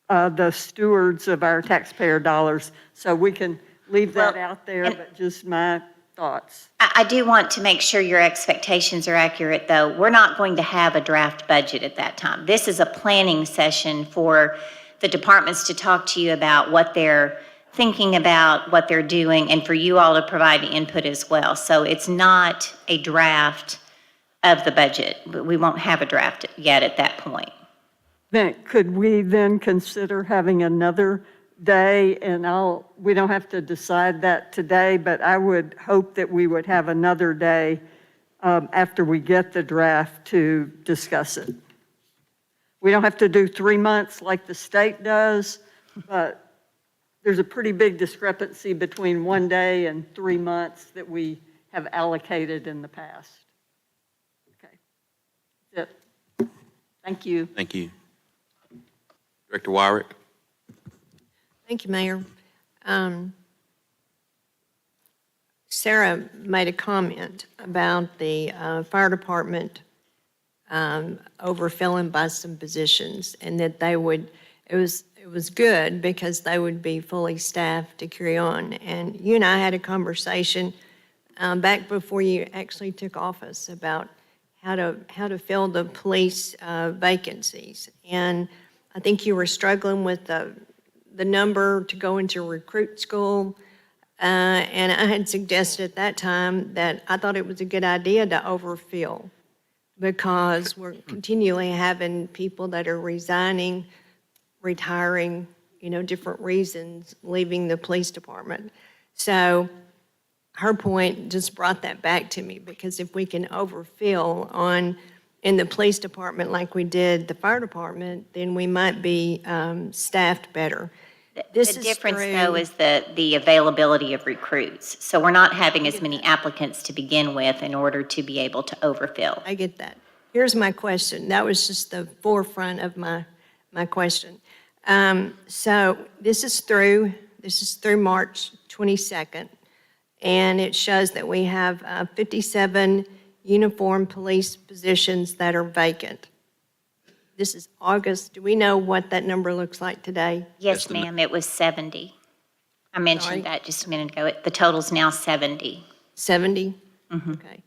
the stewards of our taxpayer dollars. So we can leave that out there, but just my thoughts. I do want to make sure your expectations are accurate, though. We're not going to have a draft budget at that time. This is a planning session for the departments to talk to you about what they're thinking about, what they're doing, and for you all to provide input as well. So it's not a draft of the budget. We won't have a draft yet at that point. Then could we then consider having another day? And we don't have to decide that today, but I would hope that we would have another day after we get the draft to discuss it. We don't have to do 3 months like the state does, but there's a pretty big discrepancy between 1 day and 3 months that we have allocated in the past. Okay. That's it. Thank you. Thank you. Director Wyrick? Thank you, Mayor. Sarah made a comment about the fire department overfilling by some positions, and that they would, it was good because they would be fully staffed to carry on. And you and I had a conversation back before you actually took office about how to fill the police vacancies. And I think you were struggling with the number to go into recruit school. And I had suggested at that time that I thought it was a good idea to overfill, because we're continually having people that are resigning, retiring, different reasons, leaving the police department. So her point just brought that back to me, because if we can overfill in the police department like we did the fire department, then we might be staffed better. The difference, though, is the availability of recruits. So we're not having as many applicants to begin with in order to be able to overfill. I get that. Here's my question. That was just the forefront of my question. So this is through March 22nd, and it shows that we have 57 uniformed police positions that are vacant. This is August. Do we know what that number looks like today? Yes, ma'am, it was 70. I mentioned that just a minute ago. The total's now 70. 70? Mm-hmm. Okay.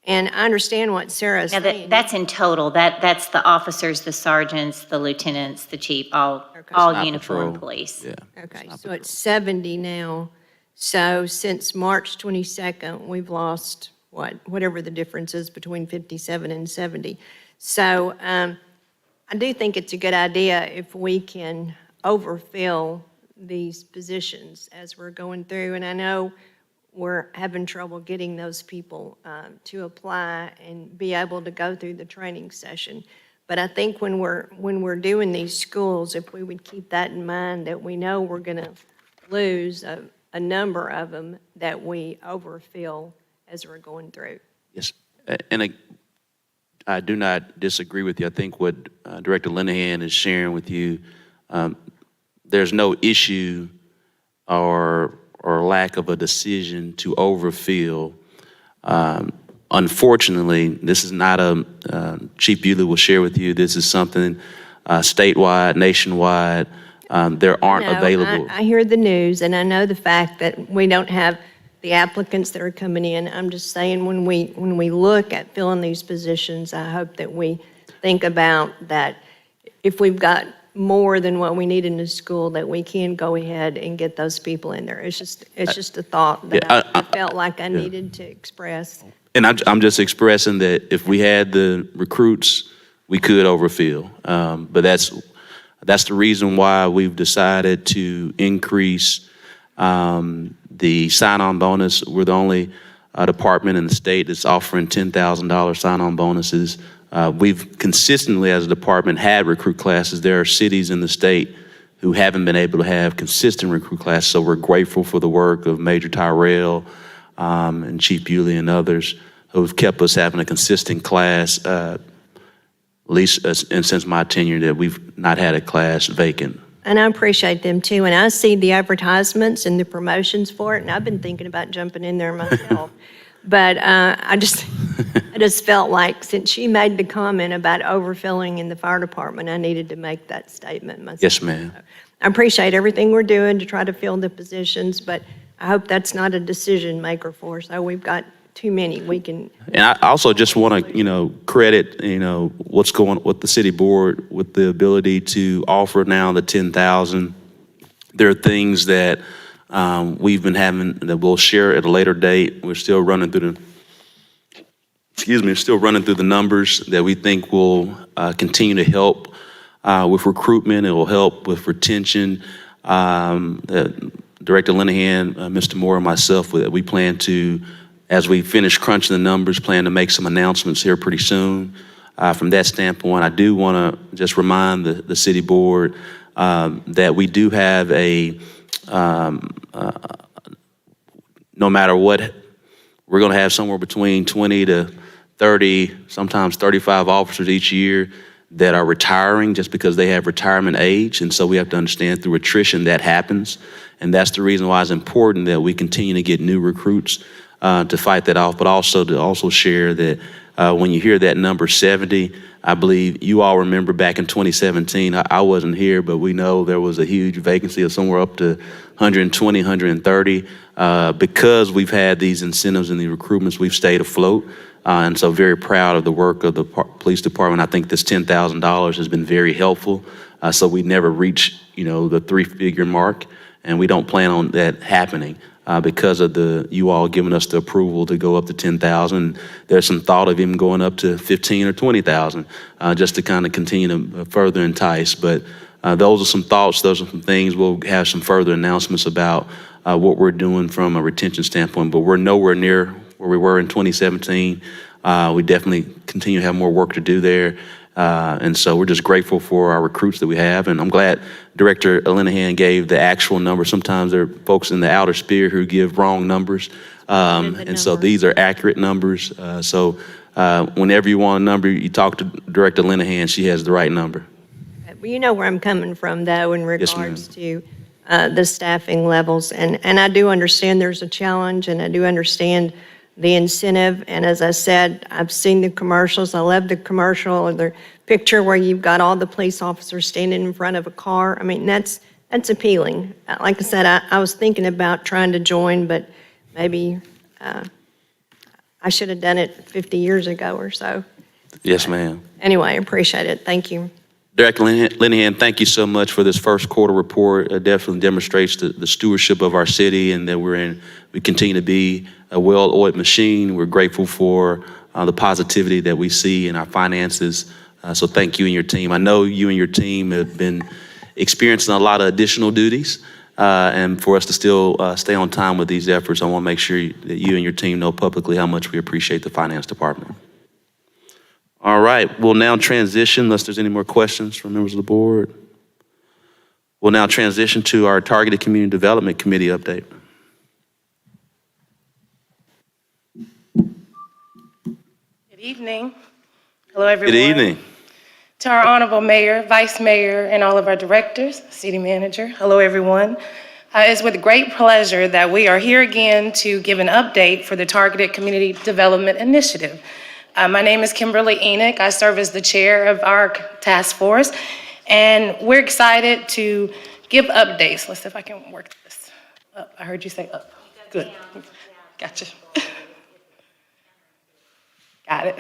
And I understand what Sarah's Now, saying. that's in total. That's the officers, the sergeants, the lieutenants, the chief, all uniformed police. Yeah. Okay, so it's 70 now. So since March 22nd, we've lost, whatever the difference is between 57 and 70. So I do think it's a good idea if we can overfill these positions as we're going through. And I know we're having trouble getting those people to apply and be able to go through the training session. But I think when we're doing these schools, if we would keep that in mind, that we know we're going to lose a number of them, that we overfill as we're going through. Yes. And I do not disagree with you. I think what Director Linehan is sharing with you, there's no issue or lack of a decision to overfill. Unfortunately, this is not Chief Bewley will share with you, this is something statewide, nationwide, there aren't available. I hear the news, and I know the fact that we don't have the applicants that are coming in. I'm just saying, when we look at filling these positions, I hope that we think about that if we've got more than what we need in the school, that we can go ahead and get those people in there. It's just a thought that I felt like I needed to express. And I'm just expressing that if we had the recruits, we could overfill. But that's the reason why we've decided to increase the sign-on bonus. We're the only department in the state that's offering $10,000 sign-on bonuses. We've consistently, as a department, had recruit classes. There are cities in the state who haven't been able to have consistent recruit classes, so we're grateful for the work of Major Tyrell and Chief Bewley and others who've kept us having a consistent class, at least and since my tenure, that we've not had a class vacant. And I appreciate them too. And I see the advertisements and the promotions for it, and I've been thinking about jumping in there myself. But I just felt like since she made the comment about overfilling in the fire department, I needed to make that statement myself. Yes, ma'am. I appreciate everything we're doing to try to fill the positions, but I hope that's not a decision maker for us. Oh, we've got too many. We can. And I also just want to, credit, what's going with the city board with the ability to offer now the 10,000. There are things that we've been having that we'll share at a later date. We're still running through the numbers that we think will continue to help with recruitment. It will help with retention. Director Linehan, Mr. Moore, and myself, we plan to, as we finish crunching the numbers, plan to make some announcements here pretty soon. From that standpoint, I do want to just remind the city board that we do have no matter what, we're going to have somewhere between 20 to 30, sometimes 35 officers each year that are retiring just because they have retirement age. And so we have to understand through attrition that happens. And that's the reason why it's important that we continue to get new recruits to fight that off, but also to share that when you hear that number 70, I believe you all remember back in 2017, I wasn't here, but we know there was a huge vacancy of somewhere up to 120, 130. Because we've had these incentives and the recruitments, we've stayed afloat. And so very proud of the work of the police department. I think this $10,000 has been very helpful. So we never reach, the 3-figure mark, and we don't plan on that happening. Because of you all giving us the approval to go up to 10,000. There's some thought of even going up to 15 or 20,000, just to kind of continue to further entice. But those are some thoughts, those are some things. We'll have some further announcements about what we're doing from a retention standpoint, but we're nowhere near where we were in 2017. We definitely continue to have more work to do there. And so we're just grateful for our recruits that we have. And I'm glad Director Linehan gave the actual number. Sometimes there are folks in the outer sphere who give wrong numbers. And so these are accurate numbers. So whenever you want a number, you talk to Director Linehan. She has the right number. Well, you know where I'm coming from, though, in regards to the staffing levels. And I do understand there's a challenge, and I do understand the incentive. And as I said, I've seen the commercials. I love the commercial or the picture where you've got all the police officers standing in front of a car. I mean, that's appealing. Like I said, I was thinking about trying to join, but maybe I should have done it 50 years ago or so. Yes, ma'am. Anyway, I appreciate it. Thank you. Director Linehan, thank you so much for this first quarter report. It definitely demonstrates the stewardship of our city and that we continue to be a well-oiled machine. We're grateful for the positivity that we see in our finances. So thank you and your team. I know you and your team have been experiencing a lot of additional duties. And for us to still stay on time with these efforts, I want to make sure that you and your team know publicly how much we appreciate the finance department. All right, we'll now transition, unless there's any more questions from members of the board. We'll now transition to our Targeted Community Development Committee update. Good evening. Hello, everyone. Good evening. To our honorable mayor, vice mayor, and all of our directors, city manager. Hello, everyone. It's with great pleasure that we are here again to give an update for the Targeted Community Development Initiative. My name is Kimberly Enoch. I serve as the chair of our task force, and we're excited to give updates. Let's see if I can work this up. I heard you say up. Good. Gotcha. Got it.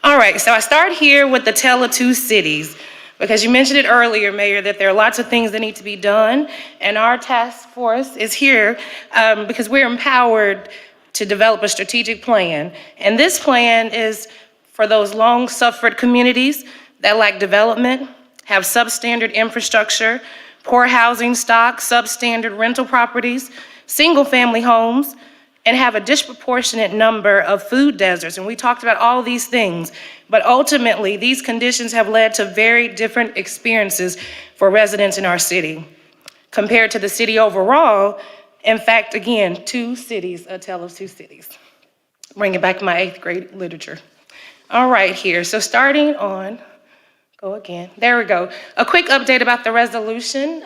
All right, so I start here with the Tale of Two Cities, because you mentioned it earlier, Mayor, that there are lots of things that need to be done, and our task force is here because we're empowered to develop a strategic plan. And this plan is for those long-suffered communities that lack development, have substandard infrastructure, poor housing stock, substandard rental properties, single-family homes, and have a disproportionate number of food deserts. And we talked about all these things, but ultimately, these conditions have led to very different experiences for residents in our city. Compared to the city overall, in fact, again, two cities, a tale of two cities. Bringing back my 8th grade literature. All right, here, so starting on, go again, there we go. A quick update about the resolution.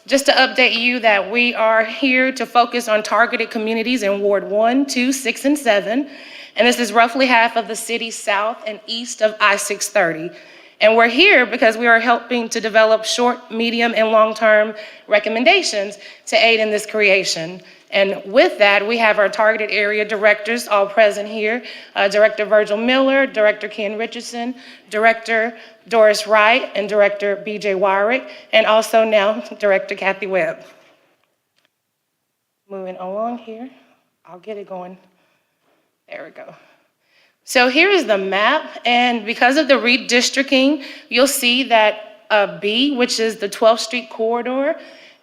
Just to update you that we are here to focus on targeted communities in Ward 1, 2, 6, and 7. And this is roughly half of the city south and east of I-630. And we're here because we are helping to develop short, medium, and long-term recommendations to aid in this creation. And with that, we have our targeted area directors all present here. Director Virgil Miller, Director Ken Richardson, Director Doris Wright, and Director BJ Wyrick, and also now Director Kathy Webb. Moving along here, I'll get it going. There we go. So here is the map, and because of the redistricting, you'll see that B, which is the 12th Street corridor,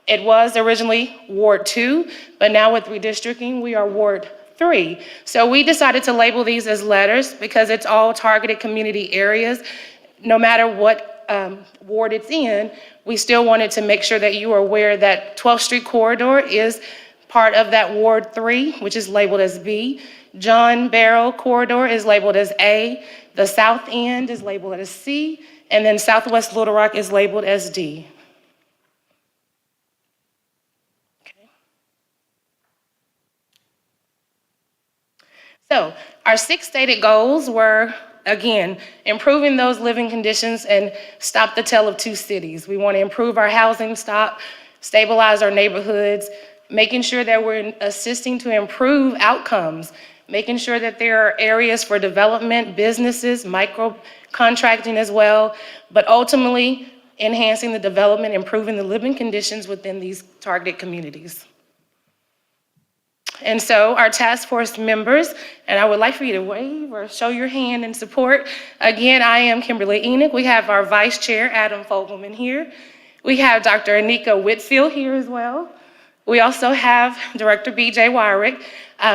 it was originally Ward 2, but now with redistricting, we are Ward 3. So we decided to label these as letters because it's all targeted community areas. No matter what ward it's in, we still wanted to make sure that you are aware that 12th Street corridor is part of that Ward 3, which is labeled as B. John Barrow corridor is labeled as A. The South End is labeled as C. And then Southwest Little Rock is labeled as D. So our 6 stated goals were, again, improving those living conditions and stop the tale of two cities. We want to improve our housing stock, stabilize our neighborhoods, making sure that we're assisting to improve outcomes, making sure that there are areas for development, businesses, micro contracting as well, but ultimately enhancing the development, improving the living conditions within these targeted communities. And so our task force members, and I would like for you to wave or show your hand in support. Again, I am Kimberly Enoch. We have our vice chair, Adam Fogelman, here. We have Dr. Anika Whitfield here as well. We also have Director BJ Wyrick.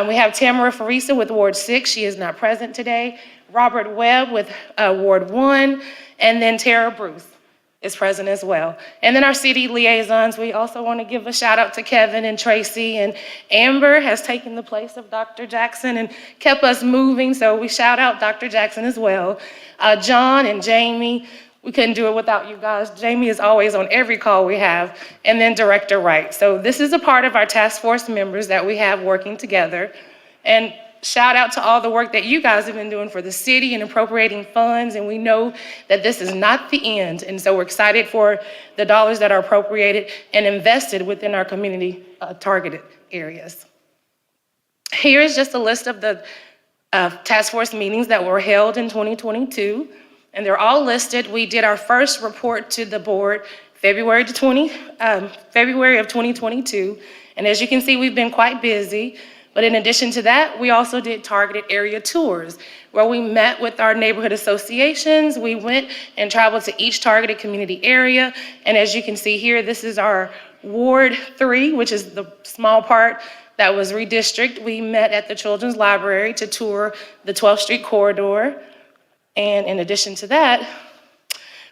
We have Tamara Farisa with Ward 6. She is not present today. Robert Webb with Ward 1, and then Tara Bruce is present as well. And then our city liaisons, we also want to give a shout out to Kevin and Tracy, and Amber has taken the place of Dr. Jackson and kept us moving, so we shout out Dr. Jackson as well. John and Jamie, we couldn't do it without you guys. Jamie is always on every call we have, and then Director Wright. So this is a part of our task force members that we have working together. And shout out to all the work that you guys have been doing for the city and appropriating funds, and we know that this is not the end, and so we're excited for the dollars that are appropriated and invested within our community targeted areas. Here is just a list of the task force meetings that were held in 2022, and they're all listed. We did our first report to the board February of 2022, and as you can see, we've been quite busy. But in addition to that, we also did targeted area tours where we met with our neighborhood associations. We went and traveled to each targeted community area. And as you can see here, this is our Ward 3, which is the small part that was redistricted. We met at the Children's Library to tour the 12th Street corridor. And in addition to that,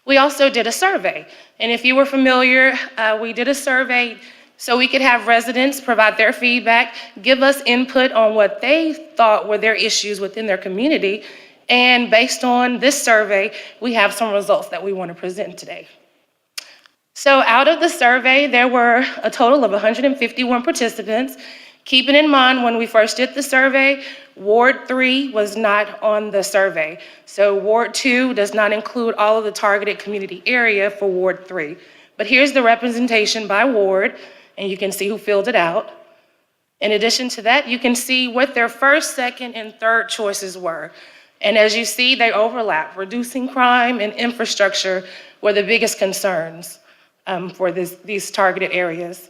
we also did a survey. And if you were familiar, we did a survey so we could have residents provide their feedback, give us input on what they thought were their issues within their community. And based on this survey, we have some results that we want to present today. So out of the survey, there were a total of 151 participants. Keeping in mind, when we first did the survey, Ward 3 was not on the survey. So Ward 2 does not include all of the targeted community area for Ward 3. But here's the representation by ward, and you can see who filled it out. In addition to that, you can see what their first, second, and third choices were. And as you see, they overlap. Reducing crime and infrastructure were the biggest concerns for these targeted areas.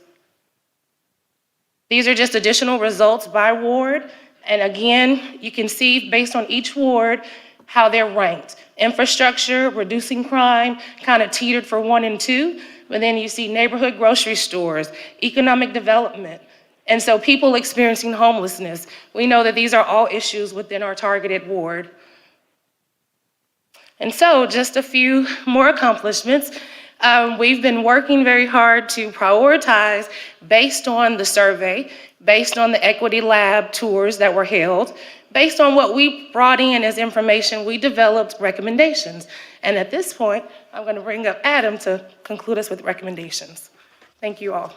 These are just additional results by ward. And again, you can see based on each ward how they're ranked. Infrastructure, reducing crime, kind of teetered for 1 and 2. But then you see neighborhood grocery stores, economic development, And so people experiencing homelessness, we know that these are all issues within our targeted ward. And so just a few more accomplishments. We've been working very hard to prioritize based on the survey, based on the equity lab tours that were held, based on what we brought in as information, we developed recommendations. And at this point, I'm going to bring up Adam to conclude us with recommendations. Thank you all.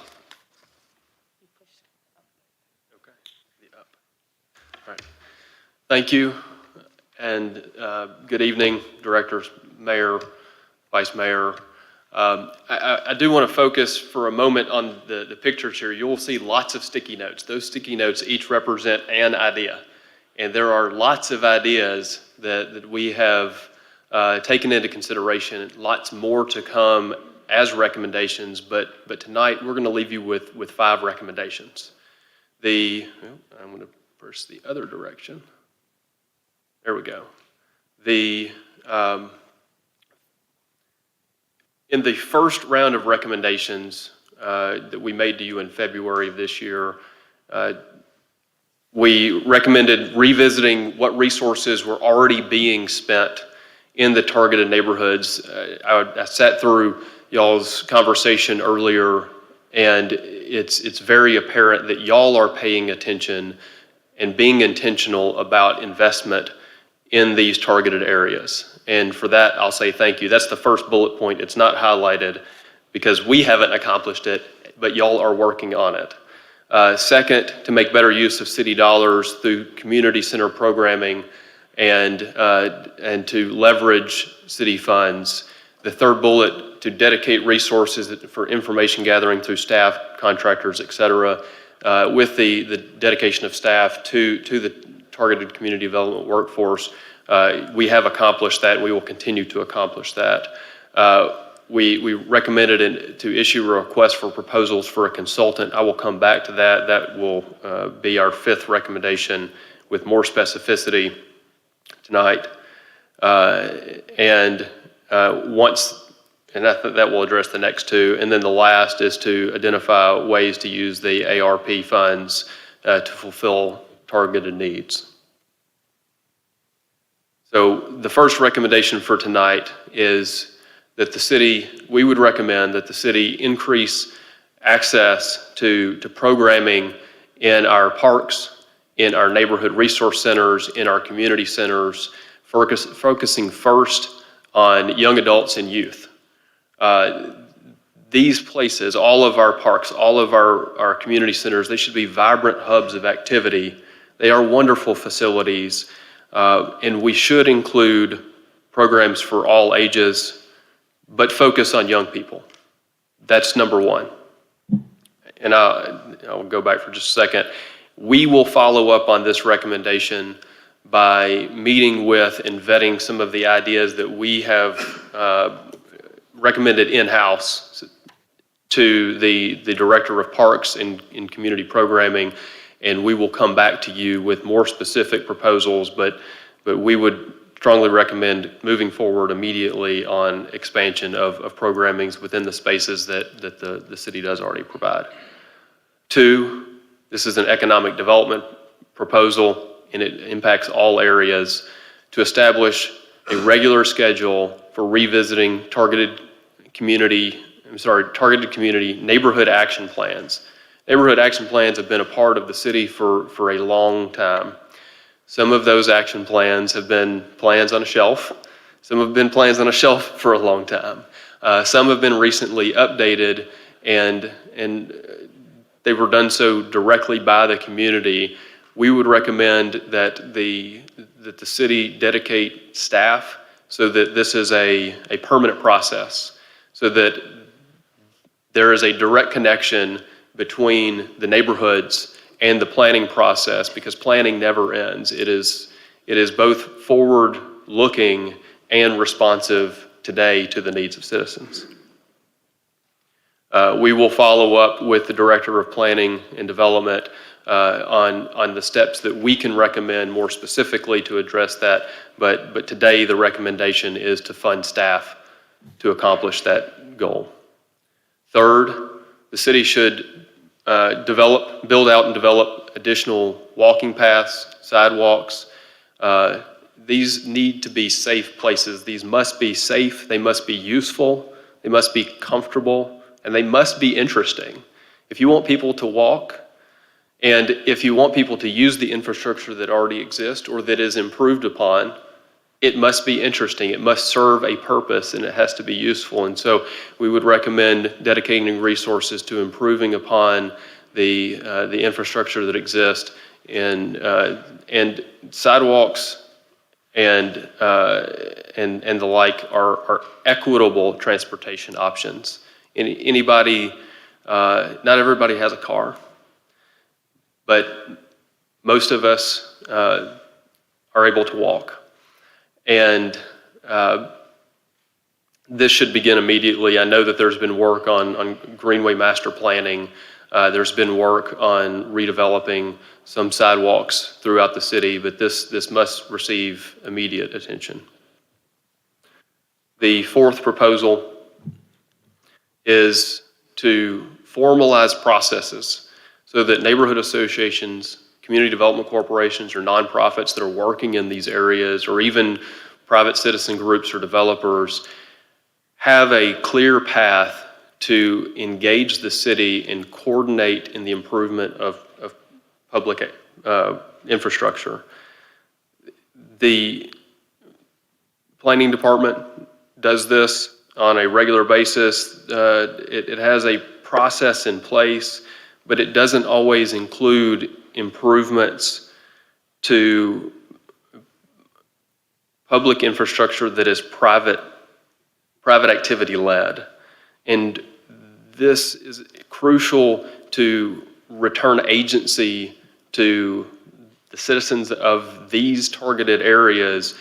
Thank you, and good evening, directors, mayor, vice mayor. I do want to focus for a moment on the pictures here. You'll see lots of sticky notes. Those sticky notes each represent an idea, and there are lots of ideas that we have taken into consideration, lots more to come as recommendations, but tonight we're going to leave you with 5 recommendations. I'm going to press the other direction. There we go. In the first round of recommendations that we made to you in February of this year, we recommended revisiting what resources were already being spent in the targeted neighborhoods. I sat through y'all's conversation earlier, and it's very apparent that y'all are paying attention and being intentional about investment in these targeted areas. And for that, I'll say thank you. That's the first bullet point. It's not highlighted because we haven't accomplished it, but y'all are working on it. Second, to make better use of city dollars through community center programming and to leverage city funds. The third bullet, to dedicate resources for information gathering through staff, contractors, et cetera, with the dedication of staff to the targeted community development workforce. We have accomplished that. We will continue to accomplish that. We recommended to issue a request for proposals for a consultant. I will come back to that. That will be our 5th recommendation with more specificity tonight. And I think that will address the next 2. And then the last is to identify ways to use the ARP funds to fulfill targeted needs. So the first recommendation for tonight is that we would recommend that the city increase access to programming in our parks, in our neighborhood resource centers, in our community centers, focusing first on young adults and youth. These places, all of our parks, all of our community centers, they should be vibrant hubs of activity. They are wonderful facilities, and we should include programs for all ages, but focus on young people. That's number 1. And I'll go back for just a second. We will follow up on this recommendation by meeting with and vetting some of the ideas that we have recommended in-house to the Director of Parks and Community Programming, and we will come back to you with more specific proposals, but we would strongly recommend moving forward immediately on expansion of programmings within the spaces that the city does already provide. 2, this is an economic development proposal, and it impacts all areas, to establish a regular schedule for revisiting targeted community neighborhood action plans. Neighborhood action plans have been a part of the city for a long time. Some of those action plans have been plans on a shelf. Some have been plans on a shelf for a long time. Some have been recently updated, and they were done so directly by the community. We would recommend that the city dedicate staff so that this is a permanent process, so that there is a direct connection between the neighborhoods and the planning process, because planning never ends. It is both forward-looking and responsive today to the needs of citizens. We will follow up with the Director of Planning and Development on the steps that we can recommend more specifically to address that, but today the recommendation is to fund staff to accomplish that goal. Third, the city should build out and develop additional walking paths, sidewalks. These need to be safe places. These must be safe, they must be useful, they must be comfortable, and they must be interesting. If you want people to walk, and if you want people to use the infrastructure that already exists or that is improved upon, it must be interesting, it must serve a purpose, and it has to be useful. And so we would recommend dedicating resources to improving upon the infrastructure that exists, and sidewalks and the like are equitable transportation options. Anybody, not everybody has a car, but most of us are able to walk. And this should begin immediately. I know that there's been work on Greenway master planning. There's been work on redeveloping some sidewalks throughout the city, but this must receive immediate attention. The fourth proposal is to formalize processes so that neighborhood associations, community development corporations, or nonprofits that are working in these areas, or even private citizen groups or developers, have a clear path to engage the city and coordinate in the improvement of public infrastructure. The planning department does this on a regular basis. It has a process in place, but it doesn't always include improvements to public infrastructure that is private activity led. And this is crucial to return agency to the citizens of these targeted areas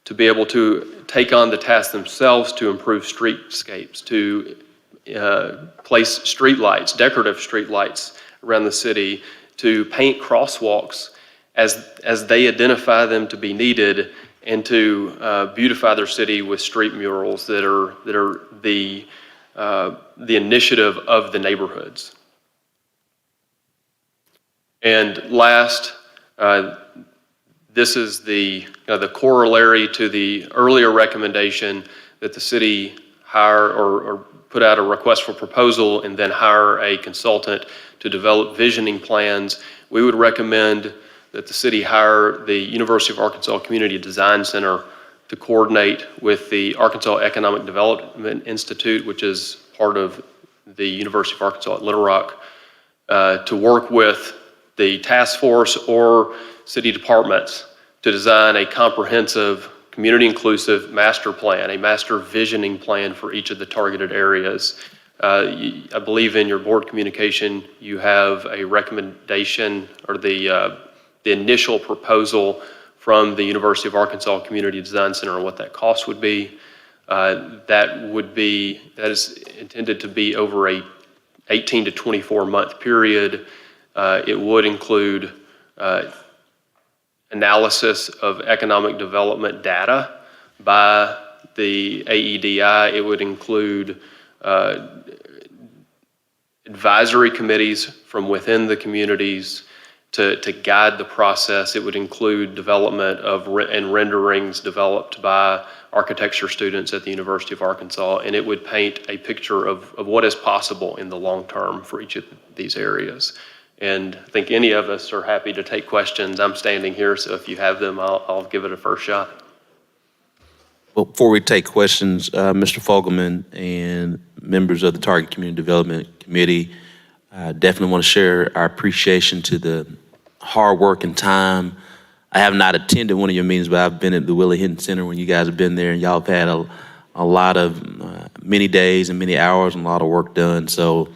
to be able to take on the task themselves to improve streetscapes, to place streetlights, decorative streetlights around the city, to paint crosswalks as they identify them to be needed, and to beautify their city with street murals that are the initiative of the neighborhoods. And last, this is the corollary to the earlier recommendation that the city hire or put out a request for proposal and then hire a consultant to develop visioning plans. We would recommend that the city hire the University of Arkansas Community Design Center to coordinate with the Arkansas Economic Development Institute, which is part of the University of Arkansas at Little Rock, to work with the task force or city departments to design a comprehensive, community inclusive master plan, a master visioning plan for each of the targeted areas. I believe in your board communication, you have a recommendation or the initial proposal from the University of Arkansas Community Design Center on what that cost would be. That is intended to be over a 18 to 24 month period. It would include analysis of economic development data by the AEDI. It would include advisory committees from within the communities to guide the process. It would include development of and renderings developed by architecture students at the University of Arkansas, and it would paint a picture of what is possible in the long term for each of these areas. And I think any of us are happy to take questions. I'm standing here, so if you have them, I'll give it a first shot. Well, before we take questions, Mr. Fogelman and members of the Target Community Development Committee, I definitely want to share our appreciation to the hard work and time. I have not attended one of your meetings, but I've been at the Willie Hinton Center when you guys have been there, and y'all have had a lot of many days and many hours and a lot of work done. So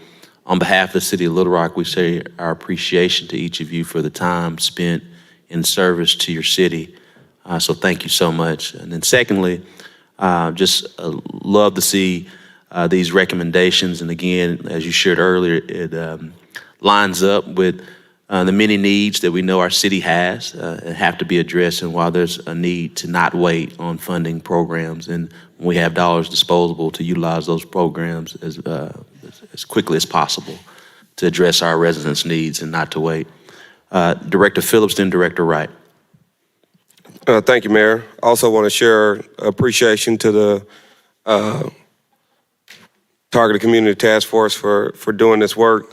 on behalf of the city of Little Rock, we say our appreciation to each of you for the time spent in service to your city. So thank you so much. And then secondly, just love to see these recommendations. And again, as you shared earlier, it lines up with the many needs that we know our city has and have to be addressed, and while there's a need to not wait on funding programs, and we have dollars disposable to utilize those programs as quickly as possible. to address our residents' needs and not to wait. Director Phillips, then Director Wright. Thank you, Mayor. Also want to share appreciation to the Targeted Community Task Force for doing this work.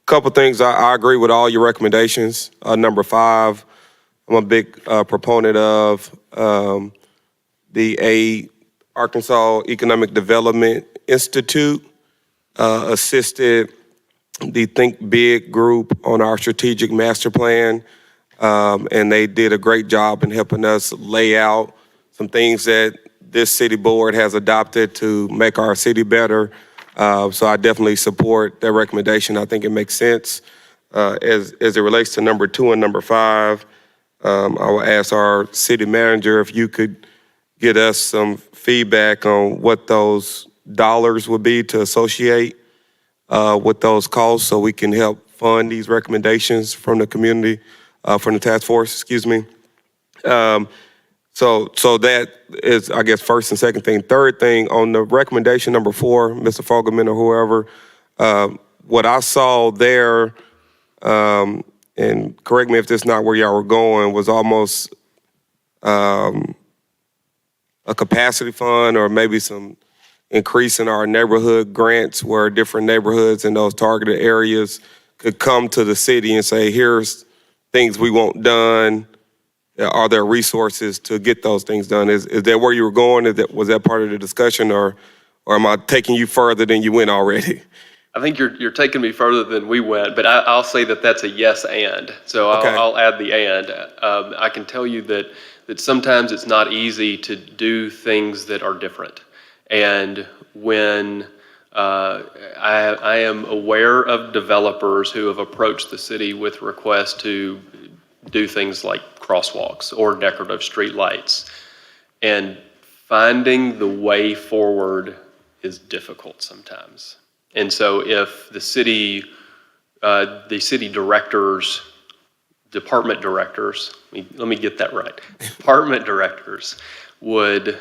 Couple things, I agree with all your recommendations. Number 5, I'm a big proponent of the Arkansas Economic Development Institute assisted the Think Big group on our strategic master plan. And they did a great job in helping us lay out some things that this city board has adopted to make our city better. So I definitely support that recommendation. I think it makes sense. As it relates to number 2 and number 5, I will ask our city manager if you could get us some feedback on what those dollars would be to associate with those costs so we can help fund these recommendations from the community, from the task force, excuse me. So that is, I guess, first and second thing. Third thing, on the recommendation number 4, Mr. Fogelman or whoever, what I saw there, and correct me if this is not where y'all were going, was almost a capacity fund or maybe some increase in our neighborhood grants where different neighborhoods in those targeted areas could come to the city and say, here's things we want done. Are there resources to get those things done? Is that where you were going? Was that part of the discussion, or am I taking you further than you went already? I think you're taking me further than we went, but I'll say that that's a yes and. So Okay. I'll add the and. I can tell you that sometimes it's not easy to do things that are different. And when I am aware of developers who have approached the city with requests to do things like crosswalks or decorative street lights, and finding the way forward is difficult sometimes. And so if the city directors, department directors, let me get that right, department directors would,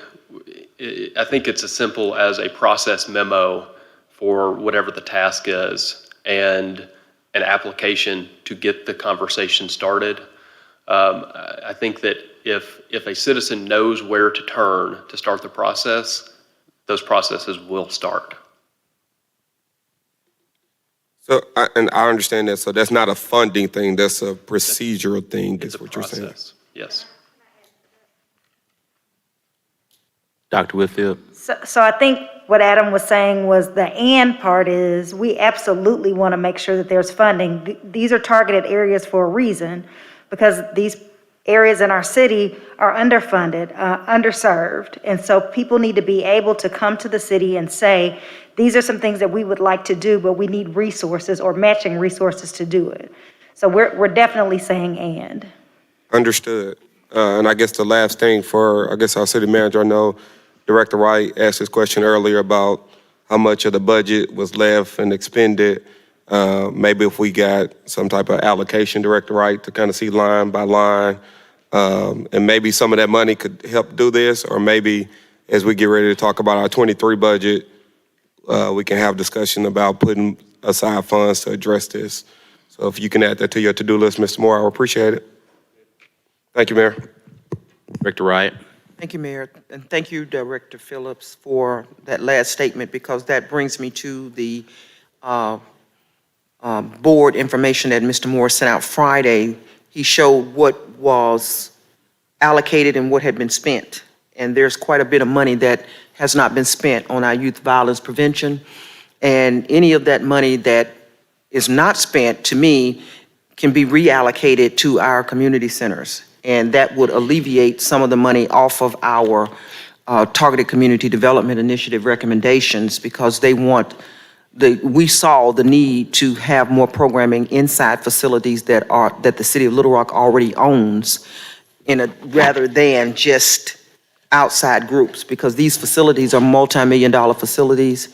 I think it's as simple as a process memo for whatever the task is and an application to get the conversation started. I think that if a citizen knows where to turn to start the process, those processes will start. So, and I understand that. So that's not a funding thing. That's a procedural thing, is what you're saying. Yes. Dr. Whitfield. So I think what Adam was saying was the and part is we absolutely want to make sure that there's funding. These are targeted areas for a reason, because these areas in our city are underfunded, underserved. And so people need to be able to come to the city and say, these are some things that we would like to do, but we need resources or matching resources to do it. So we're definitely saying and. Understood. And I guess the last thing for, I guess, our city manager, I know Director Wright asked this question earlier about how much of the budget was left and expended. Maybe if we got some type of allocation, Director Wright, to kind of see line by line. And maybe some of that money could help do this, or maybe as we get ready to talk about our 23 budget, we can have discussion about putting aside funds to address this. So if you can add that to your to-do list, Mr. Moore, I would appreciate it. Thank you, Mayor. Director Wright. Thank you, Mayor, and thank you, Director Phillips, for that last statement, because that brings me to the board information that Mr. Moore sent out Friday. He showed what was allocated and what had been spent, and there's quite a bit of money that has not been spent on our youth violence prevention, and any of that money that is not spent, to me, can be reallocated to our community centers. And that would alleviate some of the money off of our Targeted Community Development Initiative recommendations, because we saw the need to have more programming inside facilities that the city of Little Rock already owns, rather than just outside groups, because these facilities are multi-million-dollar facilities,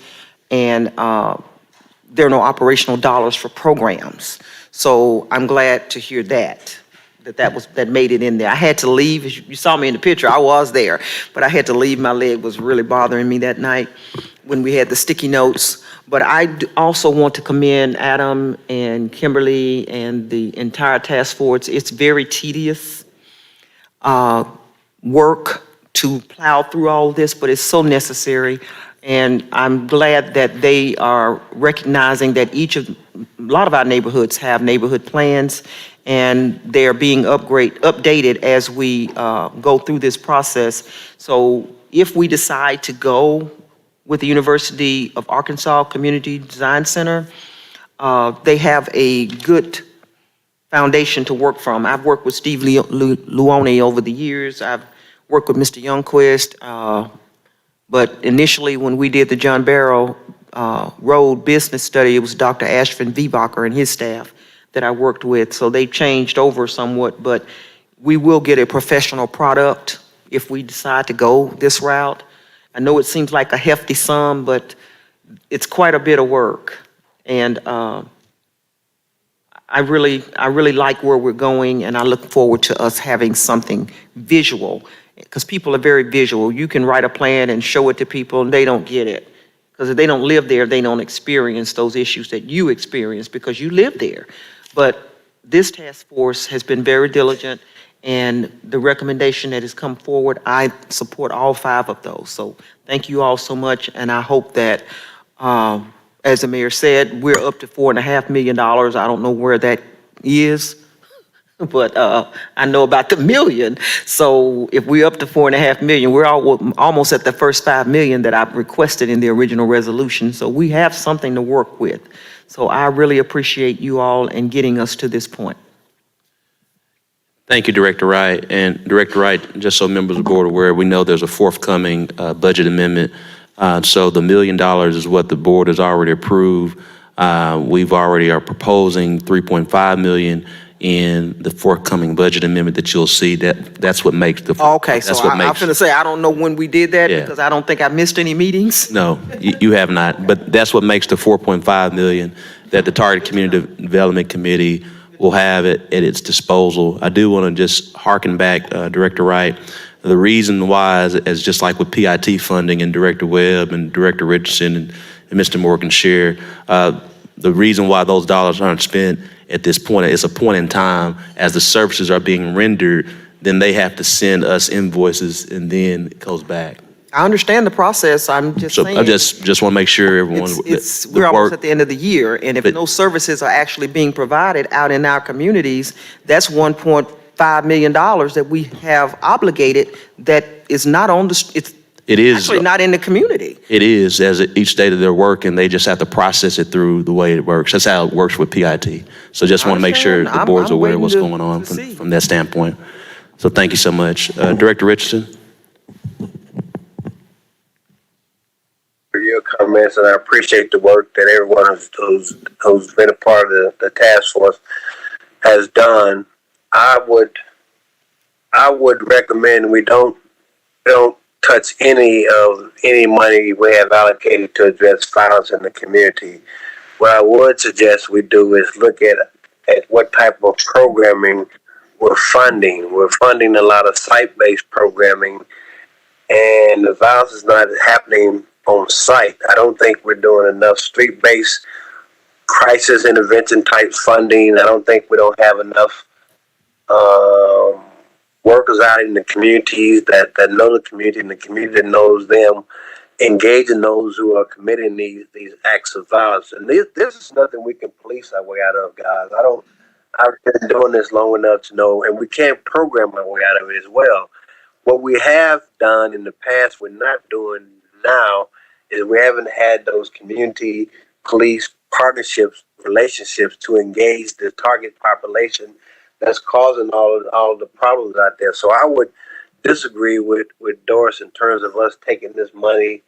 and there are no operational dollars for programs. So I'm glad to hear that that made it in there. I had to leave. As you saw me in the picture, I was there, but I had to leave. My leg was really bothering me that night when we had the sticky notes. But I also want to commend Adam and Kimberly and the entire task force. It's very tedious work to plow through all of this, but it's so necessary. And I'm glad that they are recognizing that a lot of our neighborhoods have neighborhood plans, and they're being updated as we go through this process. So if we decide to go with the University of Arkansas Community Design Center, they have a good foundation to work from. I've worked with Steve Luone over the years. I've worked with Mr. Youngquist, but initially when we did the John Barrow Road Business Study, it was Dr. Ashvin Vivacher and his staff that I worked with. So they changed over somewhat, but we will get a professional product if we decide to go this route. I know it seems like a hefty sum, but it's quite a bit of work. And I really like where we're going, and I look forward to us having something visual, because people are very visual. You can write a plan and show it to people, and they don't get it. Because if they don't live there, they don't experience those issues that you experience because you live there. But this task force has been very diligent, and the recommendation that has come forward, I support all 5 of those. So thank you all so much, and I hope that, as the mayor said, we're up to $4.5 million. I don't know where that is, but I know about the million. So if we're up to $4.5 million, we're almost at the first $5 million that I've requested in the original resolution. So we have something to work with. So I really appreciate you all in getting us to this point. Thank you, Director Wright. And Director Wright, just so members of the board are aware, we know there's a forthcoming budget amendment. So the $1 million is what the board has already approved. We've already are proposing $3.5 million in the forthcoming budget amendment that you'll see. That's what makes the. Okay, so I'm going to say, I don't know when we did that because I don't think I missed any meetings. No, you have not. But that's what makes the $4.5 million that the Target Community Development Committee will have at its disposal. I do want to just harken back, Director Wright. The reason why is just like with PIT funding and Director Webb and Director Richardson and Mr. Morgan share, the reason why those dollars aren't spent at this point, it's a point in time as the services are being rendered, then they have to send us invoices and then it goes back. I understand the process. I'm just saying. I just want to make sure everyone. We're almost at the end of the year, and if no services are actually being provided out in our communities, that's $1.5 million that we have obligated that is not on the. It is actually not in the community. It is, as each day of their work, and they just have to process it through the way it works. That's how it works with PIT. So just want to make sure the board's aware of what's going on from that standpoint. So thank you so much. Director Richardson? For your comments, and I appreciate the work that everyone who's been a part of the task force has done. I would recommend we don't touch any money we have allocated to address violence in the community. What I would suggest we do is look at what type of programming we're funding. We're funding a lot of site-based programming, and the violence is not happening on site. I don't think we're doing enough street-based crisis intervention type funding. I don't think we don't have enough workers out in the communities that know the community and the community that knows them, engaging those who are committing these acts of violence. And this is nothing we can police our way out of, guys. I've been doing this long enough to know, and we can't program our way out of it as well. What we have done in the past, we're not doing now, is we haven't had those community police partnerships, relationships to engage the target population that's causing all the problems out there. So I would disagree with Doris in terms of us taking this money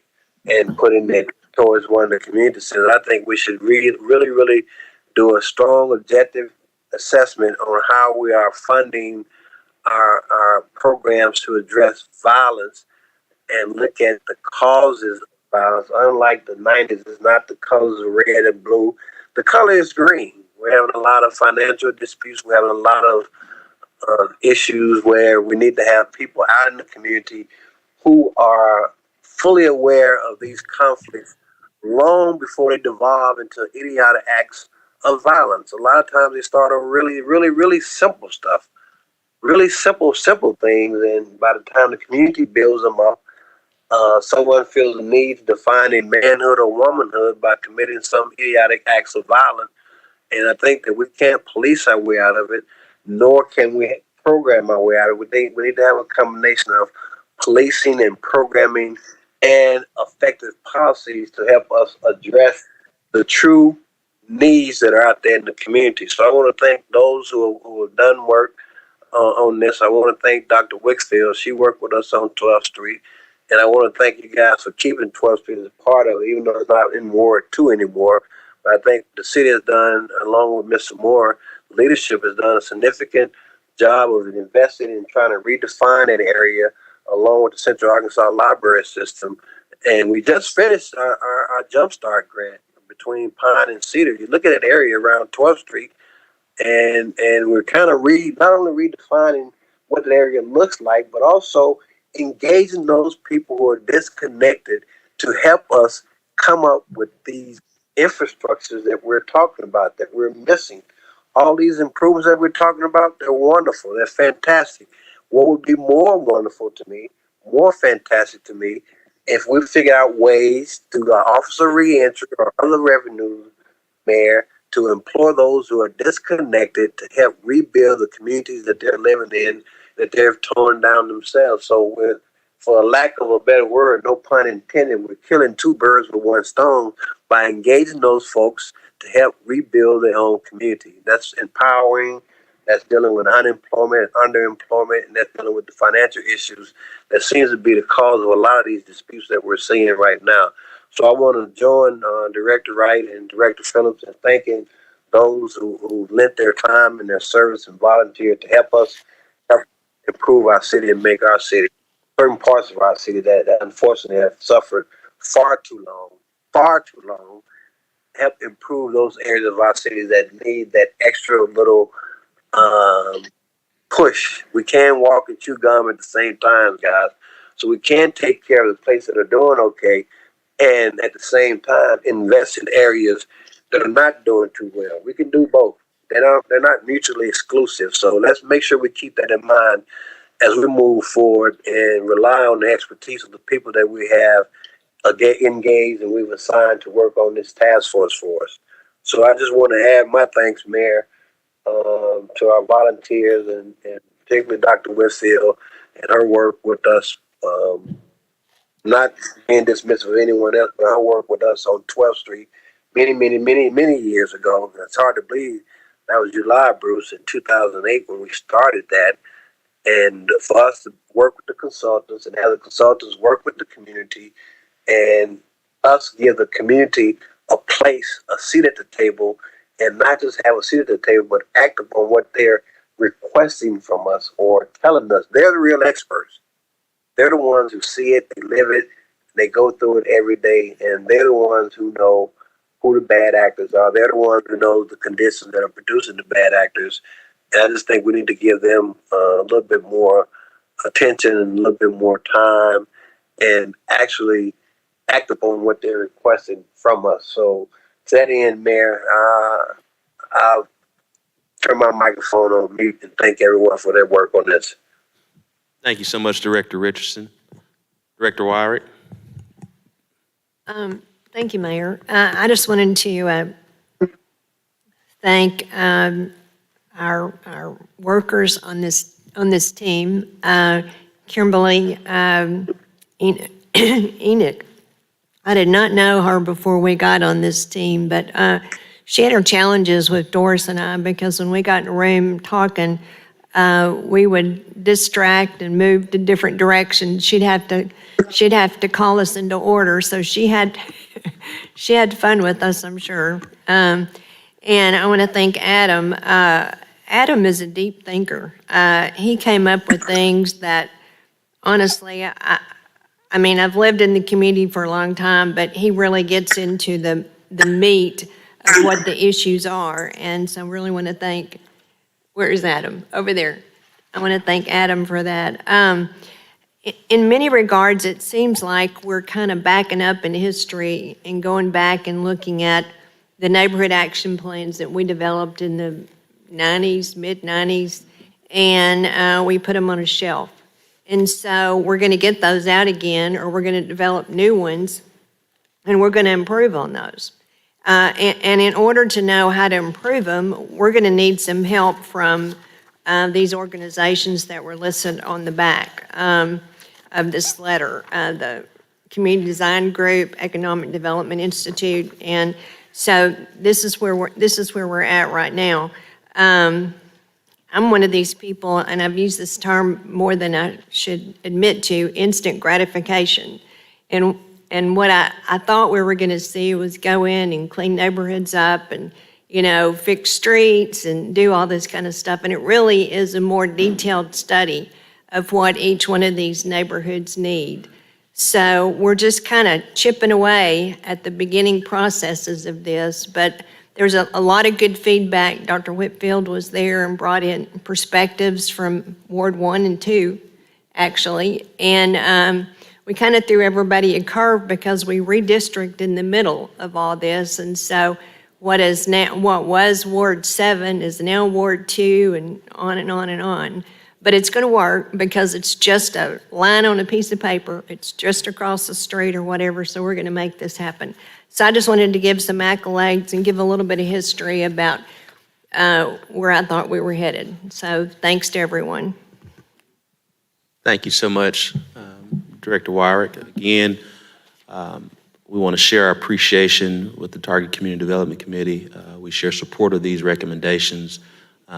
and putting it towards one of the community centers. I think we should really do a strong objective assessment on how we are funding our programs to address violence and look at the causes of violence. Unlike the 90s, it's not the colors of red and blue. The color is green. We're having a lot of financial disputes. We're having a lot of issues where we need to have people out in the community who are fully aware of these conflicts long before they devolve into idiotic acts of violence. A lot of times they start on really simple stuff, really simple things, and by the time the community builds them up, someone feels the need to define a manhood or womanhood by committing some idiotic acts of violence. And I think that we can't police our way out of it, nor can we program our way out of it. We need to have a combination of policing and programming and effective policies to help us address the true needs that are out there in the community. So I want to thank those who have done work on this. I want to thank Dr. Wickfield. She worked with us on 12th Street. And I want to thank you guys for keeping 12th Street as a part of it, even though it's not in Ward 2 anymore. But I think the city has done, along with Mr. Moore, leadership has done a significant job of investing in trying to redefine that area along with the Central Arkansas Library System. And we just finished our Jumpstart grant between Pine and Cedar. You look at that area around 12th Street, and we're kind of not only redefining what that area looks like, but also engaging those people who are disconnected to help us come up with these infrastructures that we're talking about, that we're missing. All these improvements that we're talking about, they're wonderful. They're fantastic. What would be more wonderful to me, more fantastic to me, if we figure out ways through the Office of Reentry or other revenue, Mayor, to employ those who are disconnected to help rebuild the communities that they're living in, that they've torn down themselves. So for a lack of a better word, no pun intended, we're killing two birds with one stone by engaging those folks to help rebuild their own community. That's empowering, that's dealing with unemployment, underemployment, and that's dealing with the financial issues that seems to be the cause of a lot of these disputes that we're seeing right now. So I want to join Director Wright and Director Phillips in thanking those who lent their time and their service and volunteered to help us improve our city and make our city, certain parts of our city that unfortunately have suffered far too long, help improve those areas of our city that need that extra little push. We can't walk and chew gum at the same time, guys. So we can take care of the places that are doing okay and at the same time invest in areas that are not doing too well. We can do both. They're not mutually exclusive. So let's make sure we keep that in mind as we move forward and rely on the expertise of the people that we have engaged and we've assigned to work on this task force for us. So I just want to add my thanks, Mayor, to our volunteers and particularly Dr. Whitfield and her work with us, not being dismissive of anyone else, but her work with us on 12th Street many years ago. It's hard to believe that was July, Bruce, in 2008 when we started that. And for us to work with the consultants and have the consultants work with the community and us give the community a place, a seat at the table, and not just have a seat at the table, but act upon what they're requesting from us or telling us. They're the real experts. They're the ones who see it, they live it, they go through it every day, and they're the ones who know who the bad actors are. They're the ones who know the conditions that are producing the bad actors. And I just think we need to give them a little bit more attention and a little bit more time and actually act upon what they're requesting from us. So to that end, Mayor, I'll turn my microphone on mute and thank everyone for their work on this. Thank you so much, Director Richardson. Director Wyrick. Thank you, Mayor. I just wanted to thank our workers on this team. Kimberly Enoch. I did not know her before we got on this team, but she had her challenges with Doris and I because when we got in a room talking, we would distract and move to different directions. She'd have to call us into order. So she had fun with us, I'm sure. And I want to thank Adam. Adam is a deep thinker. He came up with things that, honestly, I mean, I've lived in the community for a long time, but he really gets into the meat of what the issues are. And so I really want to thank, where is Adam? Over there. I want to thank Adam for that. In many regards, it seems like we're kind of backing up in history and going back and looking at the neighborhood action plans that we developed in the 90s, mid-90s, and we put them on a shelf. And so we're going to get those out again, or we're going to develop new ones, and we're going to improve on those. And in order to know how to improve them, we're going to need some help from these organizations that were listed on the back of this letter, the Community Design Group, Economic Development Institute, and so this is where we're at right now. I'm one of these people, and I've used this term more than I should admit to, instant gratification. And what I thought we were going to see was go in and clean neighborhoods up and, fix streets and do all this kind of stuff. And it really is a more detailed study of what each one of these neighborhoods need. So we're just kind of chipping away at the beginning processes of this, but there's a lot of good feedback. Dr. Whitfield was there and brought in perspectives from Ward 1 and 2, actually. And we kind of threw everybody a curve because we redistricted in the middle of all this. And so what was Ward 7 is now Ward 2, and on and on and on. But it's going to work because it's just a line on a piece of paper. It's just across the street or whatever, so we're going to make this happen. So I just wanted to give some accolades and give a little bit of history about where I thought we were headed. So thanks to everyone. Thank you so much, Director Wyrick. Again, we want to share our appreciation with the Target Community Development Committee. We share support of these recommendations.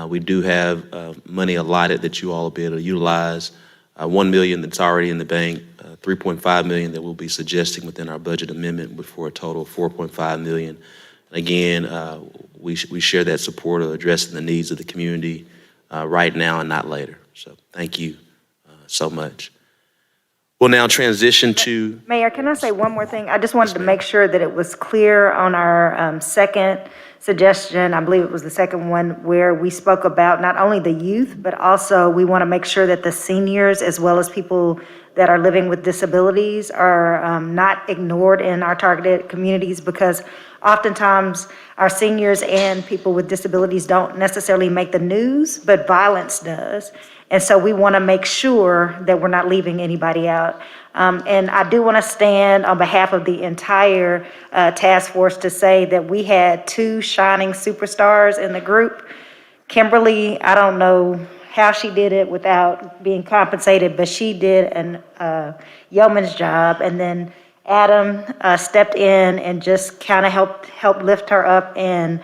We do have money allotted that you all will be able to utilize. $1 million that's already in the bank, $3.5 million that we'll be suggesting within our budget amendment for a total of $4.5 million. Again, we share that support of addressing the needs of the community right now and not later. So thank you so much. We'll now transition to... Mayor, can I say one more thing? I just wanted to make sure that it was clear on our second suggestion, I believe it was the second one, where we spoke about not only the youth, but also we want to make sure that the seniors, as well as people that are living with disabilities, are not ignored in our targeted communities, because oftentimes our seniors and people with disabilities don't necessarily make the news, but violence does. And so we want to make sure that we're not leaving anybody out. And I do want to stand on behalf of the entire task force to say that we had two shining superstars in the group. Kimberly, I don't know how she did it without being compensated, but she did an yeoman's job. And then Adam stepped in and just kind of helped lift her up. And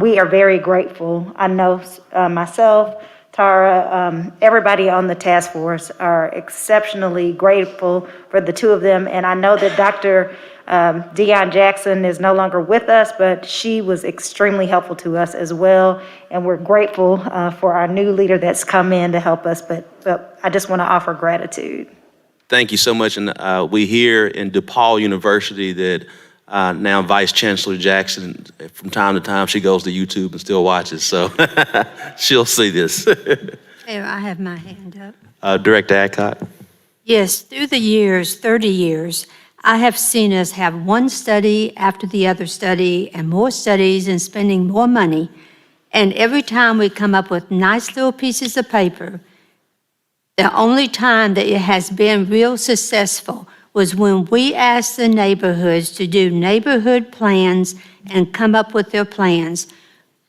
we are very grateful. I know myself, Tara, everybody on the task force are exceptionally grateful for the two of them. And I know that Dr. Deion Jackson is no longer with us, but she was extremely helpful to us as well. And we're grateful for our new leader that's come in to help us. But I just want to offer gratitude. Thank you so much. And we hear in DePaul University that now Vice Chancellor Jackson, from time to time, she goes to YouTube and still watches. So she'll see this. Mayor, I have my hand up. Director Adcock. Yes, through the years, 30 years, I have seen us have one study after the other study and more studies and spending more money. And every time we come up with nice little pieces of paper, the only time that it has been real successful was when we asked the neighborhoods to do neighborhood plans and come up with their plans.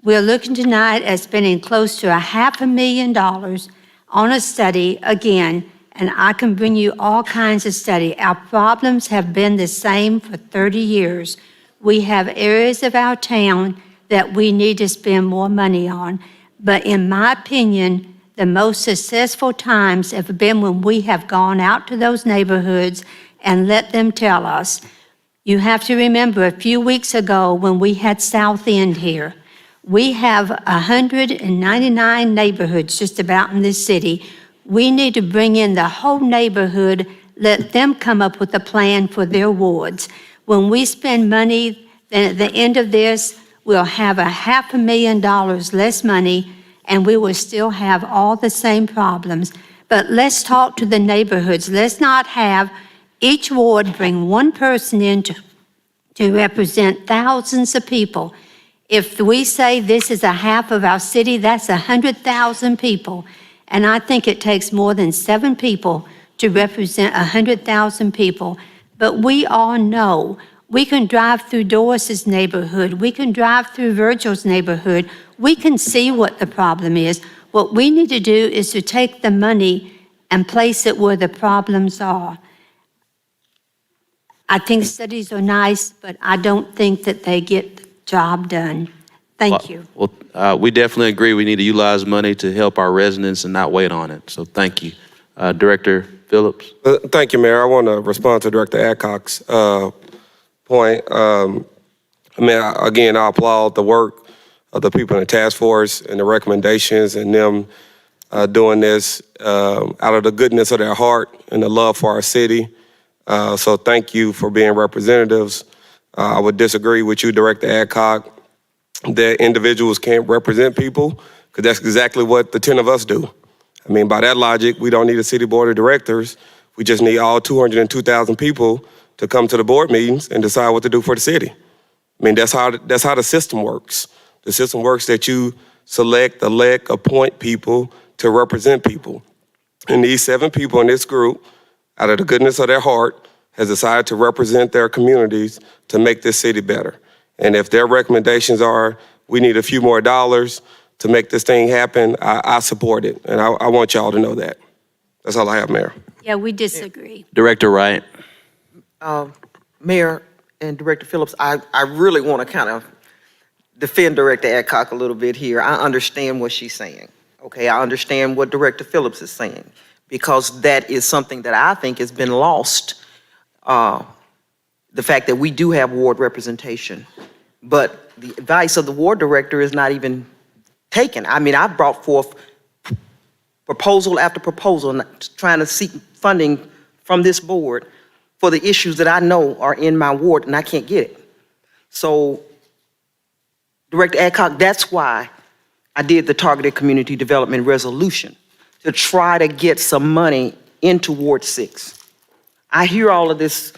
We're looking tonight at spending close to $500,000 on a study again, and I can bring you all kinds of study. Our problems have been the same for 30 years. We have areas of our town that we need to spend more money on, but in my opinion, the most successful times have been when we have gone out to those neighborhoods and let them tell us. You have to remember a few weeks ago when we had South End here, we have 199 neighborhoods just about in this city. We need to bring in the whole neighborhood, let them come up with a plan for their wards. When we spend money, then at the end of this, we'll have $500,000 less money, and we will still have all the same problems. But let's talk to the neighborhoods. Let's not have each ward bring one person in to represent thousands of people. If we say this is a half of our city, that's 100,000 people. And I think it takes more than 7 people to represent 100,000 people. But we all know we can drive through Doris's neighborhood. We can drive through Virgil's neighborhood. We can see what the problem is. What we need to do is to take the money and place it where the problems are. I think studies are nice, but I don't think that they get the job done. Thank you. Well, we definitely agree we need to utilize money to help our residents and not wait on it. So thank you. Director Phillips? Thank you, Mayor. I want to respond to Director Adcock's point. Again, I applaud the work of the people in the task force and the recommendations and them doing this out of the goodness of their heart and the love for our city. So thank you for being representatives. I would disagree with you, Director Adcock, that individuals can't represent people, because that's exactly what the 10 of us do. I mean, by that logic, we don't need a city board of directors. We just need all 202,000 people to come to the board meetings and decide what to do for the city. I mean, that's how the system works. The system works that you select, elect, appoint people to represent people. And these 7 people in this group, out of the goodness of their heart, has decided to represent their communities to make this city better. And if their recommendations are, we need a few more dollars to make this thing happen, I support it. And I want y'all to know that. That's all I have, Mayor. Yeah, we disagree. Director Wright? Mayor and Director Phillips, I really want to kind of defend Director Adcock a little bit here. I understand what she's saying, okay? I understand what Director Phillips is saying, because that is something that I think has been lost, the fact that we do have ward representation, but the advice of the ward director is not even taken. I mean, I've brought forth proposal after proposal, trying to seek funding from this board for the issues that I know are in my ward, and I can't get it. So, Director Adcock, that's why I did the Targeted Community Development Resolution, to try to get some money into Ward 6. I hear all of this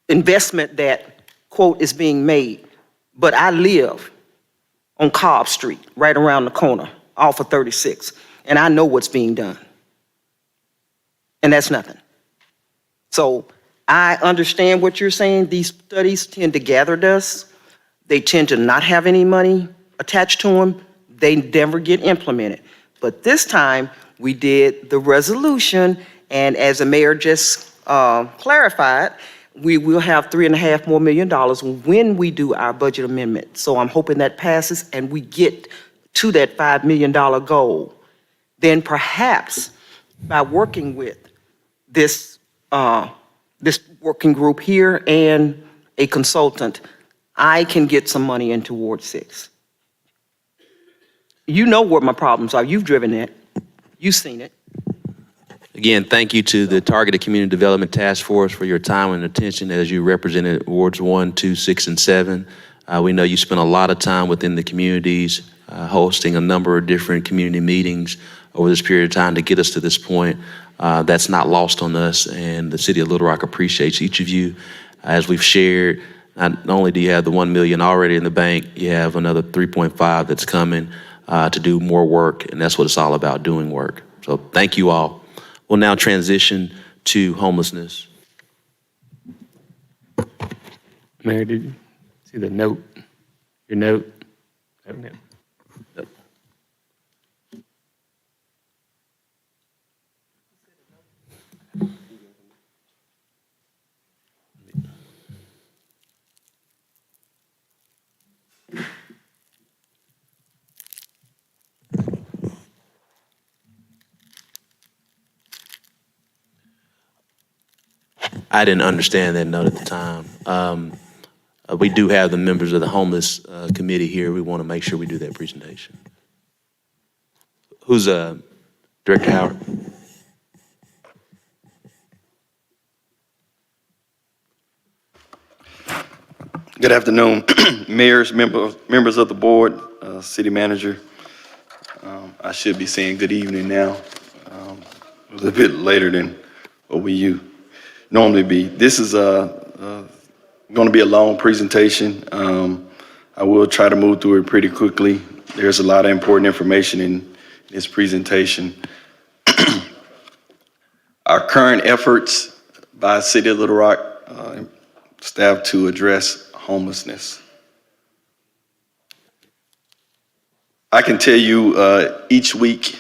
investment that, quote, is being made, but I live on Cobb Street, right around the corner, off of 36, and I know what's being done. And that's nothing. So I understand what you're saying. These studies tend to gather dust. They tend to not have any money attached to them. They never get implemented. But this time, we did the resolution, and as the mayor just clarified, we will have $3.5 million more when we do our budget amendment. So I'm hoping that passes and we get to that $5 million goal. Then perhaps by working with this working group here and a consultant, I can get some money into Ward 6. You know what my problems are. You've driven it. You've seen it. Again, thank you to the Targeted Community Development Task Force for your time and attention as you represented Wards 1, 2, 6, and 7. We know you spent a lot of time within the communities, hosting a number of different community meetings over this period of time to get us to this point. That's not lost on us, and the City of Little Rock appreciates each of you. As we've shared, not only do you have the $1 million already in the bank, you have another 3.5 that's coming to do more work, and that's what it's all about, doing work. So thank you all. We'll now transition to homelessness. Mayor, did you see the note? Your note? I didn't understand that note at the time. We do have the members of the homeless committee here. We want to make sure we do that presentation. Who's Director Howard? Good afternoon, mayors, members of the board, city manager. I should be saying good evening now. It was a bit later than what we normally be. This is going to be a long presentation. I will try to move through it pretty quickly. There's a lot of important information in this presentation. Our current efforts by City of Little Rock staff to address homelessness. I can tell you each week,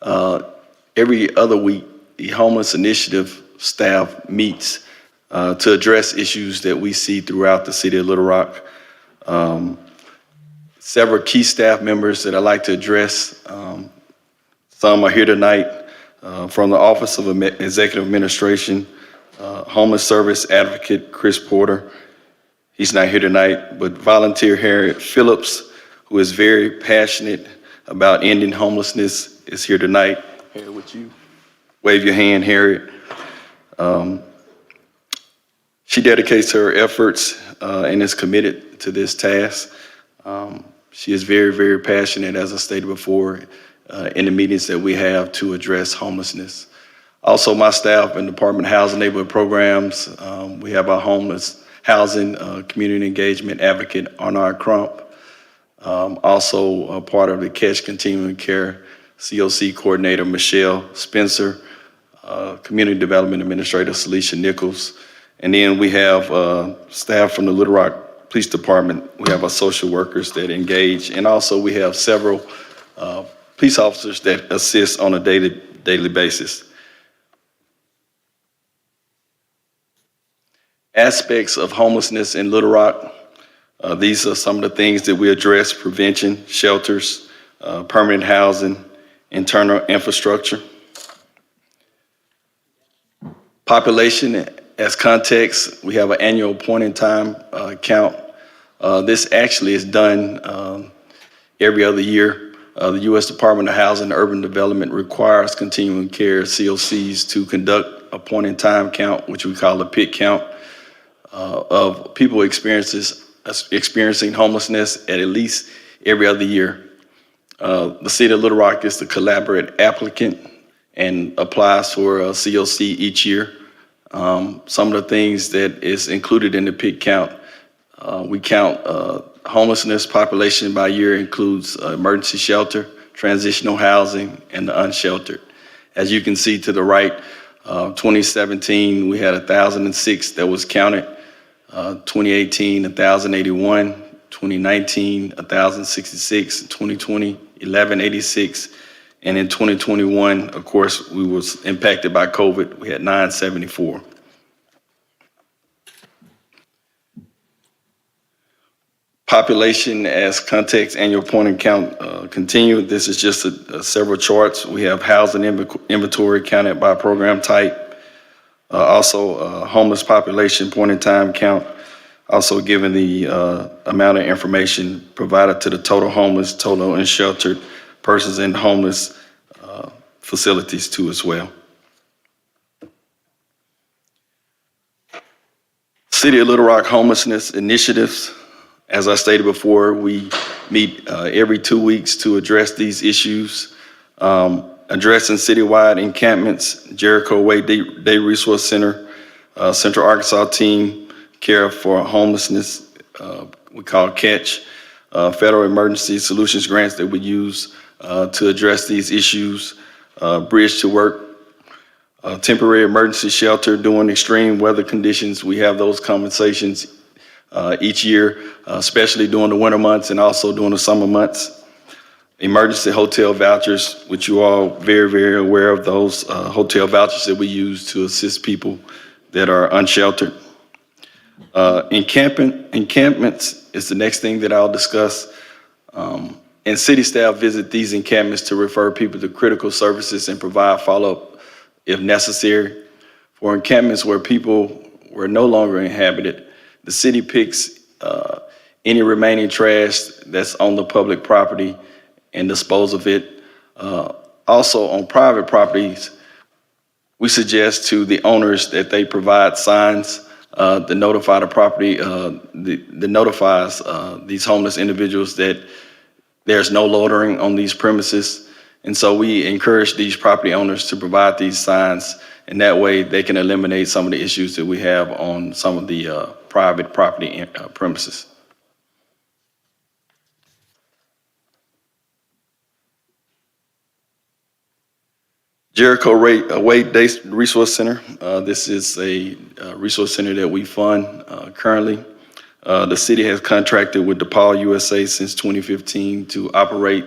every other week, the Homeless Initiative staff meets to address issues that we see throughout the City of Little Rock. Several key staff members that I'd like to address. Some are here tonight from the Office of Executive Administration, Homeless Service Advocate Chris Porter. He's not here tonight, but volunteer Harriet Phillips, who is very passionate about ending homelessness, is here tonight. Harriet, would you wave your hand, Harriet? She dedicates her efforts and is committed to this task. She is very, very passionate, as I stated before, in the meetings that we have to address homelessness. Also, my staff in Department of Housing and Neighborhood Programs, we have our homeless housing community engagement advocate, Arnard Crump. Also a part of the Catch Continuing Care COC coordinator, Michelle Spencer, Community Development Administrator, Celicia Nichols. And then we have staff from the Little Rock Police Department. We have our social workers that engage. And also we have several police officers that assist on a daily basis. Aspects of homelessness in Little Rock. These are some of the things that we address: prevention, shelters, permanent housing, internal infrastructure. Population as context, we have an annual point in time count. This actually is done every other year. The U.S. Department of Housing and Urban Development requires continuing care COCs to conduct a point in time count, which we call a PIT count, of people experiencing homelessness at least every other year. The City of Little Rock is the collaborate applicant and applies for a COC each year. Some of the things that is included in the PIT count, we count homelessness population by year includes emergency shelter, transitional housing, and the unsheltered. As you can see to the right, 2017, we had 1,006 that was counted. 2018, 1,081, 2019, 1,066, 2020, 1,186, and in 2021, of course, we was impacted by COVID. We had 974. Population as context annual point and count continued. This is just several charts. We have housing inventory counted by program type. Also, homeless population point in time count, also given the amount of information provided to the total homeless, total unsheltered persons in homeless facilities too as well. City of Little Rock homelessness initiatives. As I stated before, we meet every 2 weeks to address these issues. Addressing citywide encampments, Jericho Way Day Resource Center, Central Arkansas Team Care for Homelessness, we call CATCH, federal emergency solutions grants that we use to address these issues, Bridge to Work, temporary emergency shelter during extreme weather conditions. We have those conversations each year, especially during the winter months and also during the summer months. Emergency hotel vouchers, which you all very, very aware of those hotel vouchers that we use to assist people that are unsheltered. Encampments is the next thing that I'll discuss. And city staff visit these encampments to refer people to critical services and provide follow-up if necessary. For encampments where people were no longer inhabited, the city picks any remaining trash that's on the public property and dispose of it. Also on private properties, we suggest to the owners that they provide signs that notify the property, that notifies these homeless individuals that there's no loitering on these premises. And so we encourage these property owners to provide these signs, and that way they can eliminate some of the issues that we have on some of the private property premises. Jericho Wade Day Resource Center. This is a resource center that we fund currently. The city has contracted with DePaul USA since 2015 to operate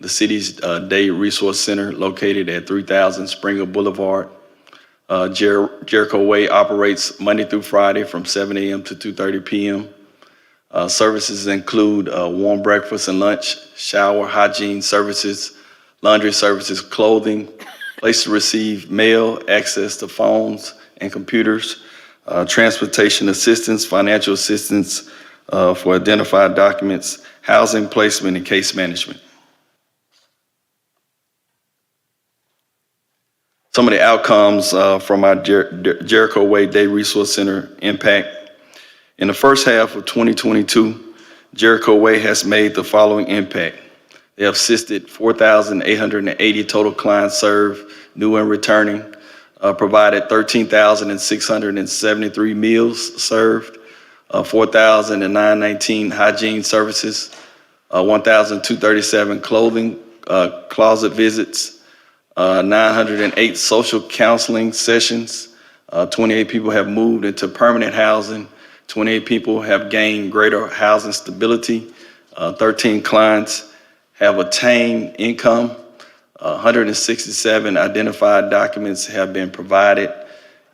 the city's day resource center located at 3000 Springer Boulevard. Jericho Way operates Monday through Friday from 7 a.m. to 2:30 p.m. Services include warm breakfast and lunch, shower, hygiene services, laundry services, clothing, place to receive mail, access to phones and computers, transportation assistance, financial assistance for identified documents, housing placement, and case management. Some of the outcomes from our Jericho Way Day Resource Center impact. In the first half of 2022, Jericho Way has made the following impact. They have assisted 4,880 total clients served, new and returning, provided 13,673 meals served, 4,919 hygiene services, 1,237 clothing closet visits, 908 social counseling sessions, 28 people have moved into permanent housing, 28 people have gained greater housing stability, 13 clients have attained income, 167 identified documents have been provided,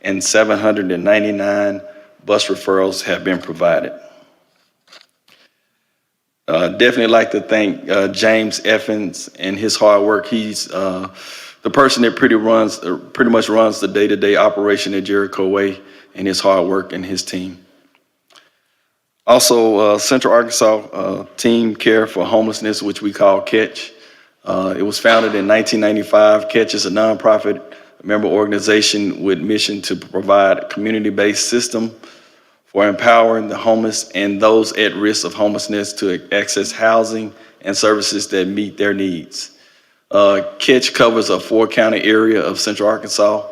and 799 bus referrals have been provided. Definitely like to thank James Effins and his hard work. He's the person that pretty much runs the day-to-day operation at Jericho Way, and his hard work and his team. Also, Central Arkansas Team Care for Homelessness, which we call CATCH. It was founded in 1995. CATCH is a nonprofit member organization with mission to provide a community-based system for empowering the homeless and those at risk of homelessness to access housing and services that meet their needs. CATCH covers a 4-county area of Central Arkansas,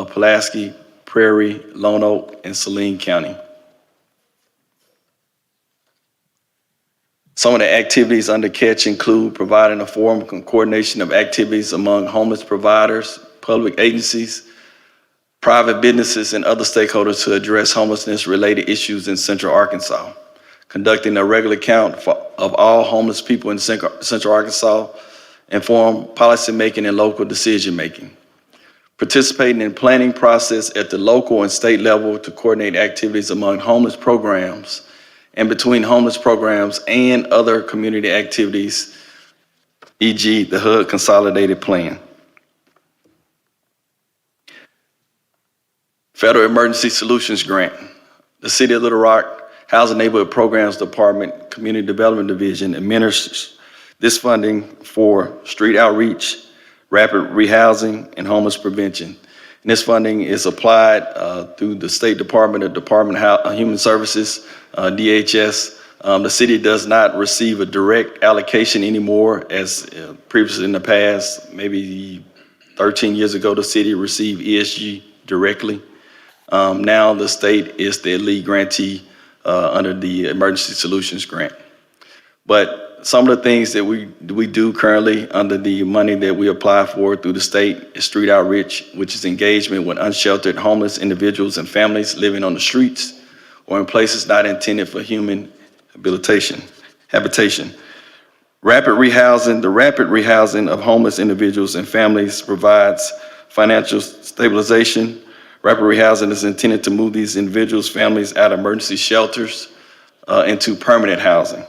Pulaski, Prairie, Lone Oak, and Saline County. Some of the activities under CATCH include providing a forum and coordination of activities among homeless providers, public agencies, private businesses, and other stakeholders to address homelessness-related issues in Central Arkansas, conducting a regular count of all homeless people in Central Arkansas, inform policymaking and local decision-making, participating in planning process at the local and state level to coordinate activities among homeless programs and between homeless programs and other community activities, e.g. the HUD Consolidated Plan. Federal Emergency Solutions Grant. The City of Little Rock Housing Neighborhood Programs Department, Community Development Division administers this funding for street outreach, rapid rehousing, and homeless prevention. And this funding is applied through the State Department of Human Services, DHS. The city does not receive a direct allocation anymore as previously in the past, maybe 13 years ago, the city received ESG directly. Now the state is the lead grantee under the Emergency Solutions Grant. But some of the things that we do currently under the money that we apply for through the state is street outreach, which is engagement with unsheltered homeless individuals and families living on the streets or in places not intended for human habitation. Rapid rehousing. The rapid rehousing of homeless individuals and families provides financial stabilization. Rapid rehousing is intended to move these individuals, families out of emergency shelters into permanent housing.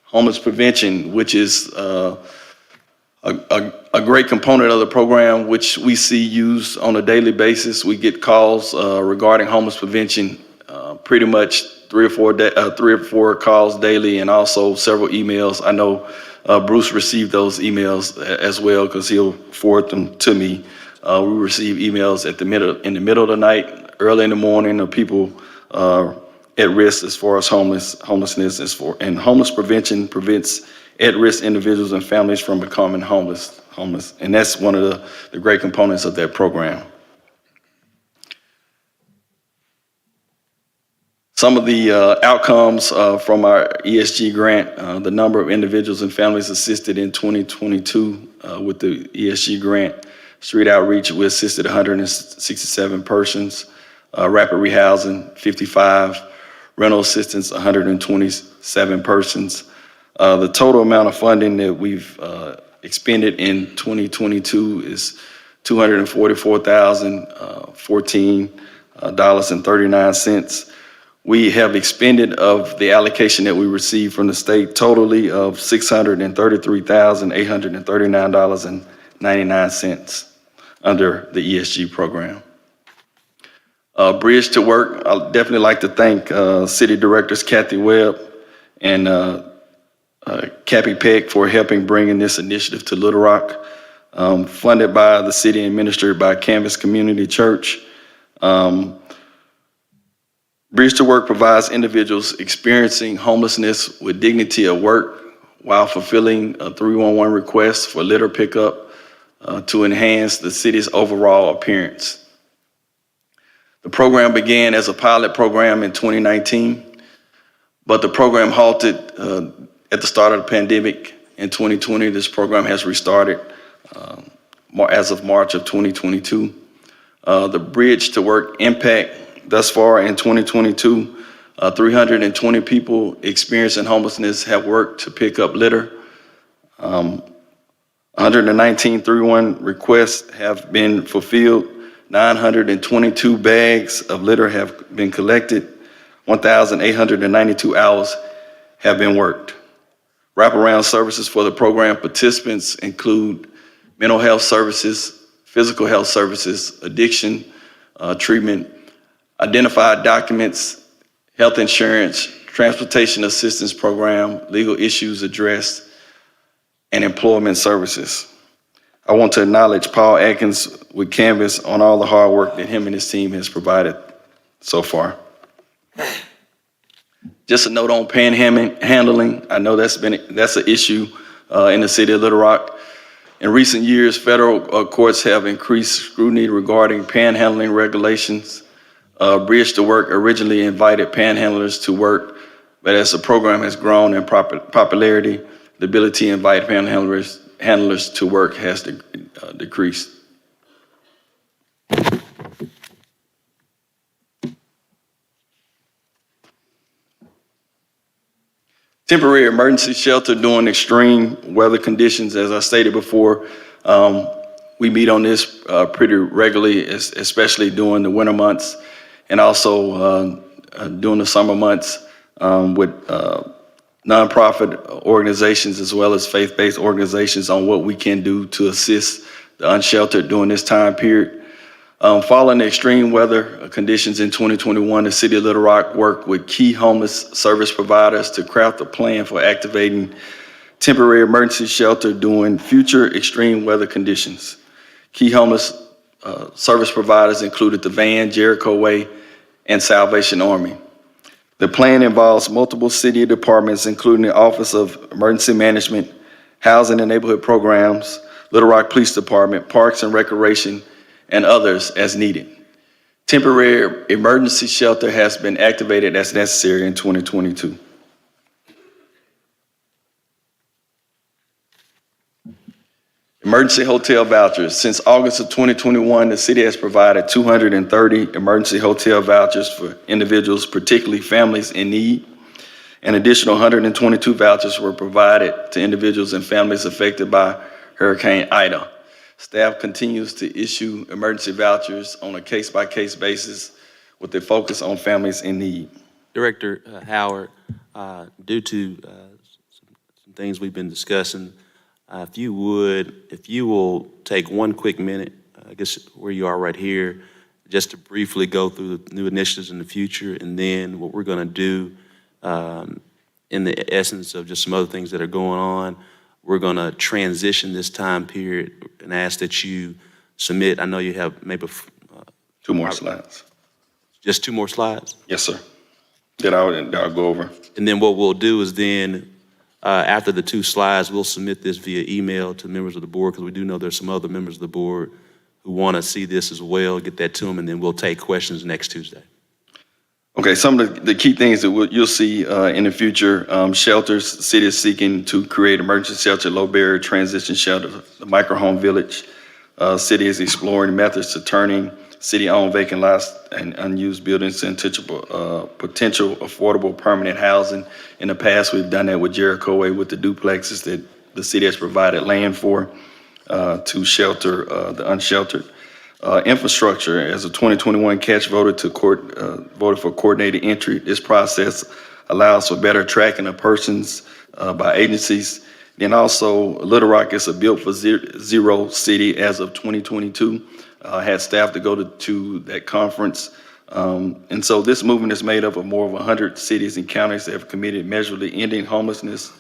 Homeless prevention, which is a great component of the program, which we see used on a daily basis. We get calls regarding homeless prevention, pretty much 3 or 4 calls daily, and also several emails. I know Bruce received those emails as well because he'll forward them to me. We receive emails in the middle of the night, early in the morning, of people at risk as far as homelessness and homeless prevention prevents at-risk individuals and families from becoming homeless. And that's one of the great components of that program. Some of the outcomes from our ESG grant, the number of individuals and families assisted in 2022 with the ESG grant. Street outreach, we assisted 167 persons. Rapid rehousing, 55. Rental assistance, 127 persons. The total amount of funding that we've expended in 2022 is $244,014.39. We have expended of the allocation that we received from the state totally of $633,839.99 under the ESG program. Bridge to Work, I'd definitely like to thank City Directors Kathy Webb and Cappy Peck for helping bringing this initiative to Little Rock. Funded by the city and administered by Canvas Community Church. Bridge to Work provides individuals experiencing homelessness with dignity of work while fulfilling a 311 request for litter pickup to enhance the city's overall appearance. The program began as a pilot program in 2019, but the program halted at the start of the pandemic in 2020. This program has restarted as of March of 2022. The Bridge to Work impact thus far in 2022, 320 people experiencing homelessness have worked to pick up litter. 119 311 requests have been fulfilled. 922 bags of litter have been collected. 1,892 hours have been worked. Wraparound services for the program participants include mental health services, physical health services, addiction treatment, identified documents, health insurance, transportation assistance program, legal issues addressed, and employment services. I want to acknowledge Paul Atkins with Canvas on all the hard work that him and his team has provided so far. Just a note on panhandling. I know that's an issue in the city of Little Rock. In recent years, federal courts have increased scrutiny regarding panhandling regulations. Bridge to Work originally invited panhandlers to work, but as the program has grown in popularity, the ability to invite panhandlers to work has decreased. Temporary emergency shelter during extreme weather conditions, as I stated before, we meet on this pretty regularly, especially during the winter months and also during the summer months with nonprofit organizations as well as faith-based organizations on what we can do to assist the unsheltered during this time period. Following the extreme weather conditions in 2021, the City of Little Rock worked with key homeless service providers to craft a plan for activating temporary emergency shelter during future extreme weather conditions. Key homeless service providers included the Van, Jericho Way, and Salvation Army. The plan involves multiple city departments, including the Office of Emergency Management, Housing and Neighborhood Programs, Little Rock Police Department, Parks and Recreation, and others as needed. Temporary emergency shelter has been activated as necessary in 2022. Emergency hotel vouchers. Since August of 2021, the city has provided 230 emergency hotel vouchers for individuals, particularly families in need. An additional 122 vouchers were provided to individuals and families affected by Hurricane Ida. Staff continues to issue emergency vouchers on a case-by-case basis with a focus on families in need. Director Howard, due to some things we've been discussing, if you will take one quick minute, I guess where you are right here, just to briefly go through the new initiatives in the future, and then what we're going to do in the essence of just some other things that are going on. We're going to transition this time period and ask that you submit. I know you have maybe 2 more slides. Just 2 more slides? Yes, sir. that I'll go over. And then what we'll do is then, after the 2 slides, we'll submit this via email to members of the board, because we do know there's some other members of the board who want to see this as well, get that to them, and then we'll take questions next Tuesday. Okay, some of the key things that you'll see in the future, shelters. The city is seeking to create emergency shelter, low barrier transition shelter, the micro home village. City is exploring methods to turning city-owned vacant lots and unused buildings into potential affordable permanent housing. In the past, we've done that with Jericho Way with the duplexes that the city has provided land for to shelter the unsheltered. Infrastructure, as a 2021 catch voted for coordinated entry. This process allows for better tracking of persons by agencies. And also, Little Rock is a built for zero city as of 2022. Had staff to go to that conference. And so this movement is made up of more of 100 cities and counties that have committed measurably ending homelessness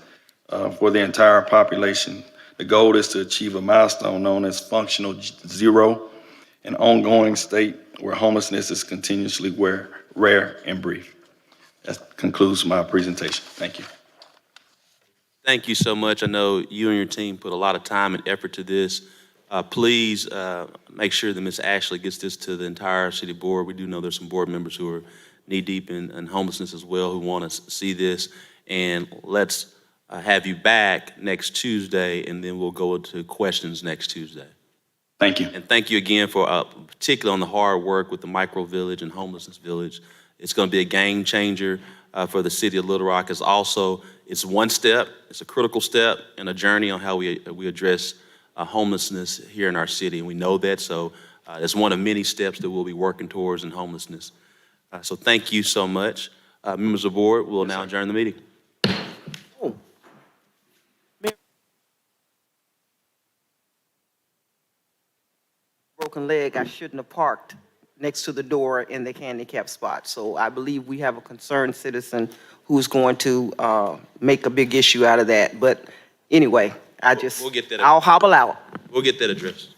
for the entire population. The goal is to achieve a milestone known as functional zero, an ongoing state where homelessness is continuously rare and brief. That concludes my presentation. Thank you. Thank you so much. I know you and your team put a lot of time and effort to this. Please make sure that Ms. Ashley gets this to the entire city board. We do know there's some board members who are knee-deep in homelessness as well, who want to see this. And let's have you back next Tuesday, and then we'll go into questions next Tuesday. Thank you. And thank you again for, particularly on the hard work with the micro village and homelessness village. It's going to be a game changer for the city of Little Rock. It's one step, it's a critical step in a journey on how we address homelessness here in our city, and we know that, so it's one of many steps that we'll be working towards in homelessness. So thank you so much. Members of the board, we'll now adjourn the meeting. Broken leg, I shouldn't have parked next to the door in the handicap spot. So I believe we have a concerned citizen who's going to make a big issue out of that. But anyway, We'll get that. I'll hobble out. We'll get that addressed.